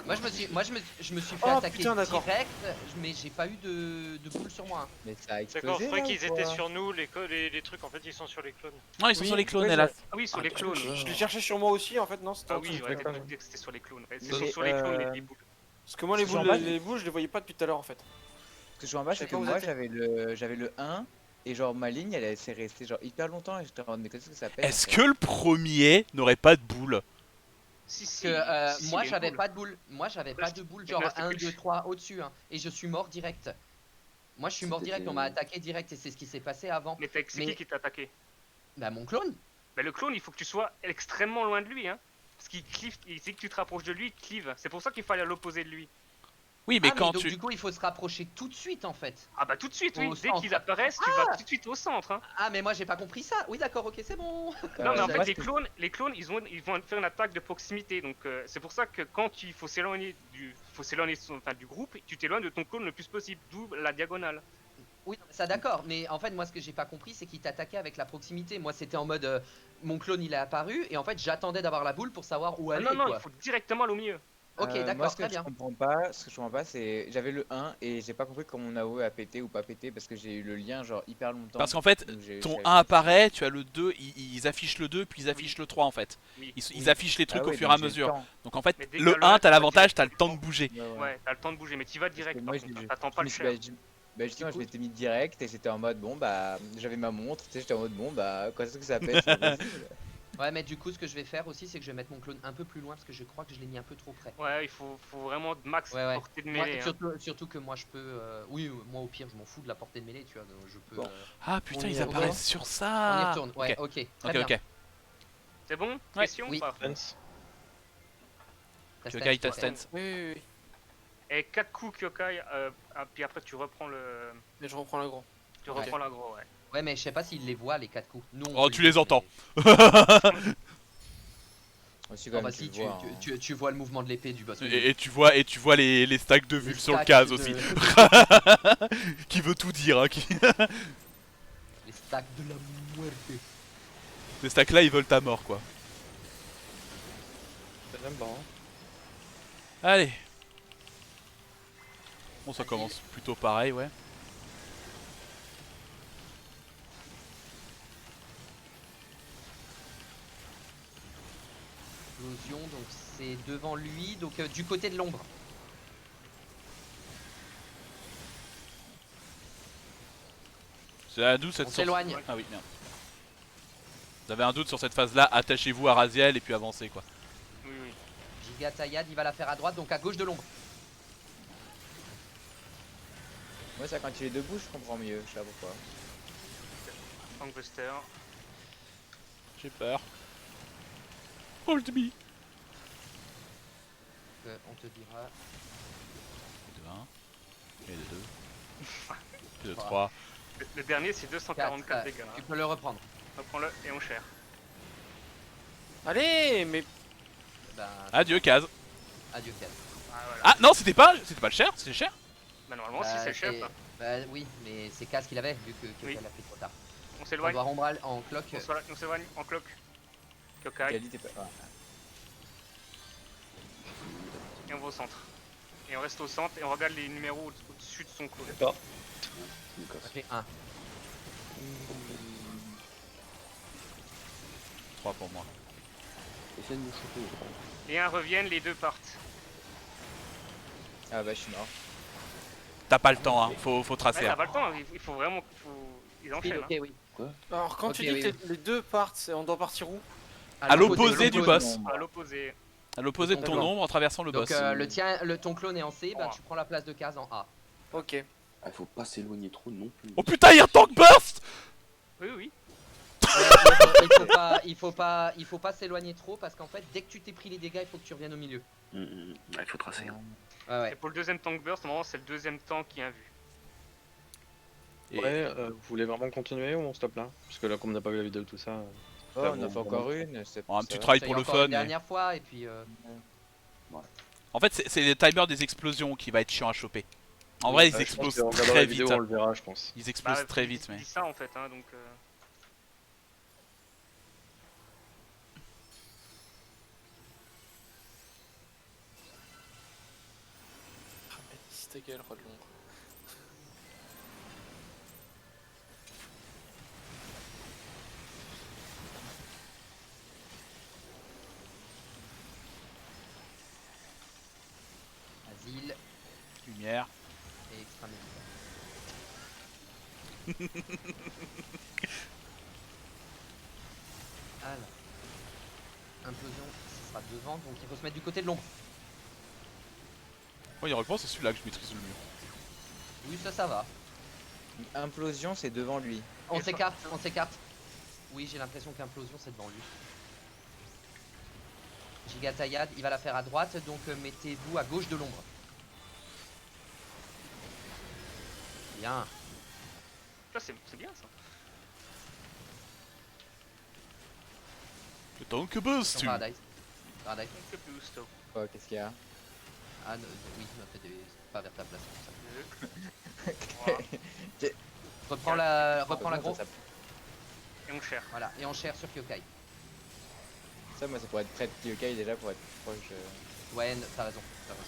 S2: Moi, je me suis fait
S8: Oh,
S2: attaquer
S8: putain, d'accord.
S2: direct, mais j'ai pas eu de boule sur moi.
S9: Mais ça a
S6: D'accord,
S9: explosé
S6: c'est vrai
S9: là,
S6: qu'ils
S9: ou
S6: étaient
S9: quoi?
S6: sur nous, les trucs en fait ils sont sur les clones.
S1: Non, ils sont
S8: Oui,
S1: sur les clones,
S8: ouais,
S1: hélas.
S7: Ah oui, sur les
S8: Ah,
S7: clones.
S8: Je les cherchais sur moi aussi en fait, non c'était
S7: Ah
S8: en
S7: oui,
S8: dessous.
S7: j'aurais
S3: d'accord.
S7: peut-être dit que c'était sur les clones. Ouais,
S9: Mais,
S7: c'est sur les clones
S9: euh,
S7: les boules.
S8: Parce que moi les
S9: Parce que
S8: boules,
S9: j'en bats,
S8: les boules je les voyais pas depuis tout à l'heure en fait.
S9: Ce que je vois en bas,
S8: Je sais
S9: c'est
S8: pas
S9: que
S8: où
S9: moi
S8: vous êtes.
S9: j'avais le 1 et genre ma ligne elle s'est restée genre hyper longtemps et j'étais en mode mais qu'est-ce que ça fait
S1: Est-ce que le premier n'aurait pas de boule?
S7: Si, si.
S2: Que
S7: si,
S2: moi
S7: les
S2: j'avais
S7: boules.
S2: pas de boule. Moi j'avais pas de boule,
S7: Mais
S2: genre
S7: là, c'est
S2: 1,
S7: que
S2: 2,
S7: le-
S2: 3 au-dessus. Hein, et je suis mort direct. Moi je suis mort direct, on m'a attaqué direct et c'est ce qui s'est passé avant.
S7: Mais c'est
S2: Mais-
S7: qui t'a attaqué?
S2: Bah mon clone.
S7: Bah le clone, il faut que tu sois extrêmement loin de lui, hein. Parce qu'il clive, dès que tu te rapproches de lui, il clive. C'est pour ça qu'il fallait à l'opposé de lui.
S1: Oui, mais
S2: Ah,
S1: quand
S2: donc
S1: tu.
S2: du coup il faut se rapprocher tout de suite en fait.
S7: Ah bah tout de suite, oui.
S2: Au
S7: Dès
S2: centre.
S7: qu'ils apparaissent, tu vas tout de suite au centre, hein.
S2: Ah mais moi j'ai pas compris ça. Oui d'accord, ok c'est bon.
S7: Non mais en
S9: moi,
S7: fait
S9: ce que-
S7: les clones ils vont faire une attaque de proximité donc c'est pour ça que quand il faut s'éloigner du groupe, tu t'éloignes de ton clone le plus possible, d'où la diagonale.
S2: Oui, ça d'accord, mais en fait moi ce que j'ai pas compris c'est qu'il t'attaquait avec la proximité. Moi c'était en mode mon clone il est apparu et en fait j'attendais d'avoir la boule pour savoir où
S7: Ah
S2: aller
S7: non non,
S2: quoi.
S7: il faut directement aller au milieu.
S2: Ok
S9: moi
S2: d'accord,
S9: ce que
S2: très
S9: je
S2: bien.
S9: comprends pas, c'est j'avais le 1 et j'ai pas compris comment mon AOE a pété ou pas pété parce que j'ai eu le lien genre hyper longtemps.
S1: Parce qu'en fait,
S9: Donc,
S1: ton
S9: j'avais
S1: 1 apparaît, tu as le 2, ils affichent le 2, puis ils affichent le 3 en fait.
S7: Oui.
S1: Ils affichent les trucs
S9: Ah
S1: au
S9: ouais,
S1: fur et
S9: donc
S1: à
S9: j'ai le
S1: mesure.
S9: temps.
S1: Donc en fait,
S7: Mais dès que
S1: le
S7: t'as le
S1: 1,
S7: un,
S1: t'as
S7: tu
S1: l'avantage, t'as
S7: vas
S1: le temps de bouger.
S7: Ouais, t'as le temps de bouger, mais tu vas direct
S9: que
S7: par
S9: moi,
S7: contre,
S9: j'ai-
S7: t'attends pas le
S9: Je-
S7: cher.
S9: bah, justement,
S2: Du
S9: je
S2: coup-
S9: m'étais mis direct et j'étais en mode bon bah j'avais ma montre, tu sais, j'étais en mode bon bah quand est-ce que ça pète c'est pas possible.
S2: Ouais mais du coup ce que je vais faire aussi c'est que je vais mettre mon clone un peu plus loin parce que je crois que je l'ai mis un peu trop près.
S7: Ouais, il faut vraiment max
S2: Ouais, ouais.
S7: portée de
S2: Moi,
S7: mêlée. hein.
S2: surtout que moi je peux oui moi au pire je m'en fous de la portée de mêlée tu vois donc je peux
S9: Bon.
S1: Ah putain,
S9: On y
S1: ils
S9: retourne.
S1: apparaissent sur
S2: on y
S1: ça.
S2: retourne. Ouais, ok. Très
S1: Ok,
S2: bien.
S1: ok.
S7: C'est bon?
S1: Ouais.
S7: Question
S2: Oui.
S7: ou pas?
S3: Lance.
S2: Ta
S1: Kyokai,
S2: stance,
S1: ta
S2: toi.
S1: stance.
S8: Oui, oui, oui.
S7: Et 4 coups Kyokai, puis après tu reprends
S8: Mais je reprends le gros.
S7: tu reprends l'agro, ouais.
S2: Ouais mais je sais pas s'il les voit les 4 coups. Nous, on
S1: Oh,
S2: peut
S1: tu
S2: le
S1: les
S2: dire,
S1: entends.
S9: Aussi
S2: Ah
S9: quand
S2: bah
S9: même tu
S2: si,
S9: le vois, hein.
S2: tu vois le mouvement de l'épée du boss.
S1: Et tu vois les stacks de vulve sur le
S2: stacks
S1: case
S2: de-
S1: aussi. Qui veut tout dire, hein.
S2: Les stacks de la muerte.
S1: Ces stacks là, ils veulent ta mort quoi.
S3: J'aime pas. Hein.
S1: Allez. Bon, ça commence plutôt pareil, ouais.
S5: Explosion, donc c'est devant lui, donc du côté de l'ombre.
S1: C'est un doute cette
S5: On s'éloigne.
S1: Ah oui, merde. Vous avez un doute sur cette phase-là, attachez-vous à Raziel et puis avancez quoi.
S7: Oui, oui.
S5: Giga Taillade, il va la faire à droite, donc à gauche de l'ombre.
S9: Moi, ça, quand il est debout, je comprends mieux. Je sais pas pourquoi.
S7: Tankbuster.
S1: J'ai peur. Hold me.
S5: On te dira.
S1: Et de 1. Et de 2. Et de 3.
S7: Le dernier, c'est 244
S5: 4,
S7: dégâts.
S5: tu
S7: Hein.
S5: peux le reprendre.
S7: Reprends-le et on cher.
S8: Allez, mais
S5: Ben,
S1: Adieu, Kaz.
S5: adieu Kaz.
S7: Ah, voilà.
S1: Ah non, c'était pas le cher, c'était cher.
S7: Bah, normalement, si c'est le chef. Hein.
S5: Bah oui, mais c'est Kaz qui l'avait, vu que
S7: Oui.
S5: Kyokai l'a fait trop tard.
S7: On
S5: On
S7: s'éloigne.
S5: doit Rombral en cloque.
S7: On s'éloigne en cloque. Kyokai.
S9: Kali, t'es pas. Ah.
S7: Et on va au centre. Et on reste au centre et on regarde les numéros au-dessus de son clone.
S3: D'accord.
S4: Je me casse.
S5: Ça fait 1.
S1: 3 pour moi.
S4: Essaye de me choper.
S7: Les 1 reviennent, les 2 partent.
S9: Ah bah, je suis mort.
S1: T'as pas le temps, hein. Faut
S7: Ouais,
S1: tracer.
S7: t'as
S1: hein.
S7: pas le temps, il faut vraiment. Ils enchaînent.
S5: Ok, oui.
S8: alors quand
S5: Ok,
S8: tu dis
S5: oui,
S8: que les deux partent, on doit partir où?
S1: À l'opposé du boss.
S7: Hein. À l'opposé.
S1: À l'opposé de ton
S5: D'accord.
S1: ombre en traversant le
S5: Donc
S1: boss.
S5: ton clone est en C, bah
S7: Oh.
S5: tu prends la place de Kaz en A.
S8: Ok.
S4: Ah, faut pas s'éloigner trop non plus.
S1: Oh putain, il y a un tank burst.
S7: Oui, oui.
S5: Il faut pas s'éloigner trop parce qu'en fait dès que tu t'es pris les dégâts il faut que tu reviennes au milieu.
S4: Ouais, il faut tracer. Hein.
S5: Ouais
S7: Et pour le deuxième tank burst, normalement, c'est le deuxième tank qui a vu.
S1: Et-
S3: Ouais, vous voulez vraiment continuer ou on stoppe là? Parce que là, comme on n'a pas vu la vidéo, tout ça.
S9: Oh,
S3: Ah
S9: on en
S3: bon,
S9: fait encore une. C'est
S1: Bon, un
S9: ça
S1: petit
S9: va.
S1: try
S5: Ça y
S1: pour
S5: est,
S1: le
S5: encore
S1: fun.
S5: une
S1: mais-
S5: dernière fois et puis
S1: En fait, c'est les timers des explosions qui va être chiant à choper. En vrai, ils
S3: Je pense
S1: explosent
S3: qu'en regardant
S1: très
S3: la
S1: vite.
S3: vidéo, on le verra, je pense.
S1: Ils explosent
S7: Bah,
S1: très vite, mais.
S7: dis ça en fait, hein, donc.
S8: Ah, mais si ta gueule, roi de l'ombre.
S5: asile
S1: Lumière.
S5: et extra Alors. Implosion, ce sera devant, donc il faut se mettre du côté de l'ombre.
S1: Oh, il repense, c'est celui-là que je maîtrise le mieux.
S5: Oui, ça va.
S9: Implosion, c'est devant lui.
S5: On
S7: Et
S5: s'écarte, on s'écarte. Oui, j'ai l'impression qu'implosion c'est devant lui. Giga Taillade, il va la faire à droite, donc mettez-vous à gauche de l'ombre. Bien.
S7: Là, c'est bien ça.
S1: Le tank burst.
S5: Sur Paradise. Paradise.
S7: Un peu plus stop.
S9: Oh, qu'est-ce qu'il y a?
S5: Ah non, oui, non, c'est pas vers ta place. c'est pour ça.
S7: Voilà.
S5: Reprends la gros.
S9: Ça,
S7: Et on cher.
S5: Voilà, et enchère sur Kyokai.
S9: moi, ça pourrait être près de Kyokai déjà pour être proche.
S5: Ouais, t'as raison, t'as raison.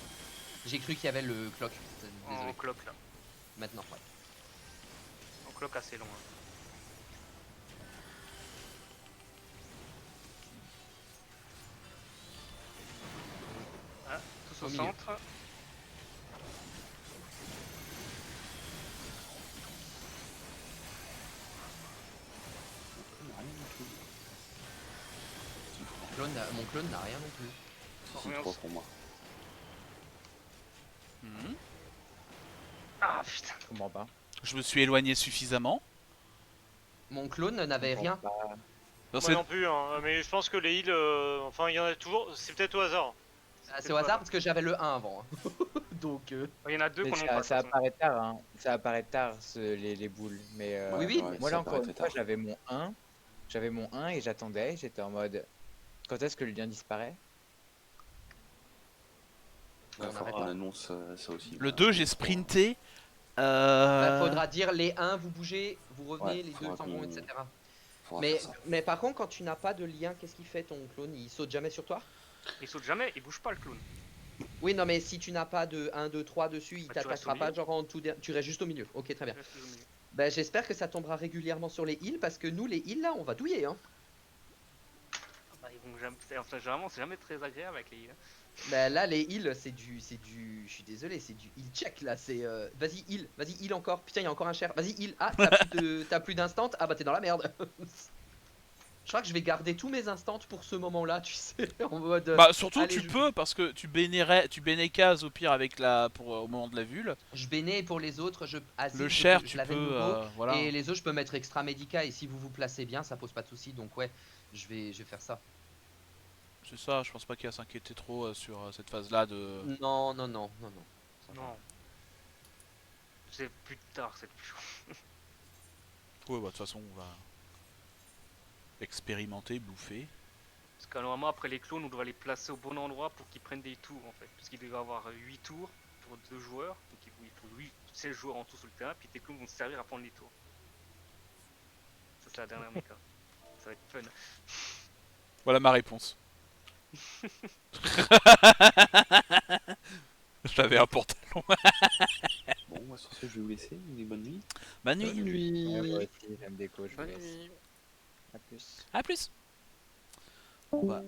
S5: J'ai cru qu'il y avait le clock. Désolé.
S7: En cloque là.
S5: Maintenant, ouais.
S7: En cloque assez long. Hein. Ah, tous au,
S5: Au milieu.
S7: centre.
S5: Mon clone n'a rien non plus.
S4: Si,
S7: Rien,
S4: 3 pour moi.
S1: Mhm.
S7: Ah putain.
S9: Je comprends pas.
S1: Je me suis éloigné suffisamment.
S5: Mon clone n'avait rien.
S1: Non,
S6: Moi
S1: c'est-
S6: non plus, hein, mais je pense que les heals, enfin il y en a toujours, c'est peut-être au hasard.
S5: Ah, c'est au hasard parce que j'avais le 1 avant. hein. Donc,
S7: Il y en a deux
S9: Mais
S7: qu'on n'ont pas.
S9: ça
S7: de toute façon.
S9: apparaît tard, hein. Ça apparaît tard, les boules. Mais
S5: Oui, oui,
S9: moi
S4: ça
S9: là, encore
S4: apparaît
S9: une
S4: très
S9: fois,
S4: tard.
S9: j'avais mon 1. J'avais mon 1 et j'attendais. J'étais en mode. Quand est-ce que le lien disparaît?
S4: Il
S5: on
S4: va
S5: arrête
S4: falloir
S5: là.
S4: qu'on annonce ça aussi.
S1: Le 2, j'ai sprinté.
S5: faudra dire les 1, vous bougez, vous revenez,
S4: Ouais,
S5: les 2
S4: faudra
S5: s'en vont,
S4: qu'on-
S5: etc.
S4: Faudra
S5: Mais,
S4: faire ça.
S5: mais par contre, quand tu n'as pas de lien, qu'est-ce qu'il fait ton clone? Il saute jamais sur toi?
S7: Il saute jamais, il bouge pas le clown.
S2: Oui, non, mais si tu n'as pas de 1, 2, 3 dessus, il
S7: Bah, tu restes au
S2: t'attaquera pas
S7: milieu.
S2: genre en tout tu restes juste au milieu. Ok, très bien.
S7: Il reste au milieu.
S2: Bah, j'espère que ça tombera régulièrement sur les heals parce que nous, les heals là, on va douiller. Hein.
S7: Bah, ils vont jamais... enfin, généralement, c'est jamais très agréable avec les heals.
S2: Bah, là, les heals, c'est du. Je suis désolé, c'est du heal check là. C'est. Vas-y, heal encore. Putain, il y a encore un cher. Vas-y, heal. Ah, t'as plus d'instant. Ah, bah, t'es dans la merde. Je crois que je vais garder tous mes instants pour ce moment-là, tu sais, en mode.
S1: Bah surtout
S2: allez,
S1: tu
S2: je-
S1: peux parce que tu bénécases au pire avec la pour au moment de la vul.
S2: Je béné et pour les autres, Asile,
S1: Le cher
S2: je
S1: tu
S2: l'avais
S1: peux
S2: nouveau.
S1: voilà.
S2: Et les autres, je peux mettre extra médica. Et si vous vous placez bien, ça pose pas de soucis. Donc, ouais, je vais faire ça.
S1: C'est ça, je pense pas qu'il y a à s'inquiéter trop sur cette phase là de.
S2: Non. Ça va.
S7: Non. C'est plus tard, c'est plus chaud.
S1: Ouais bah de toute façon on va expérimenter, bouffer.
S7: Parce que normalement, après les clones, on doit les placer au bon endroit pour qu'ils prennent des tours en fait. Parce qu'il doit y avoir 8 tours pour 2 joueurs. Donc il faut 16 joueurs en tout sur le terrain. Puis tes clones vont te servir à prendre les tours. Ça, c'est la dernière méca. Ça va être fun.
S1: Voilà ma réponse. J'avais un pantalon.
S4: Bon, moi sur ce, je vais vous laisser. Bonne nuit.
S1: Bonne nuit.
S2: Bonne nuit.
S9: Ouais, moi aussi, j'aime déco, je vous
S8: Bonne
S9: laisse.
S8: nuit.
S9: À plus.
S1: À plus.
S2: On va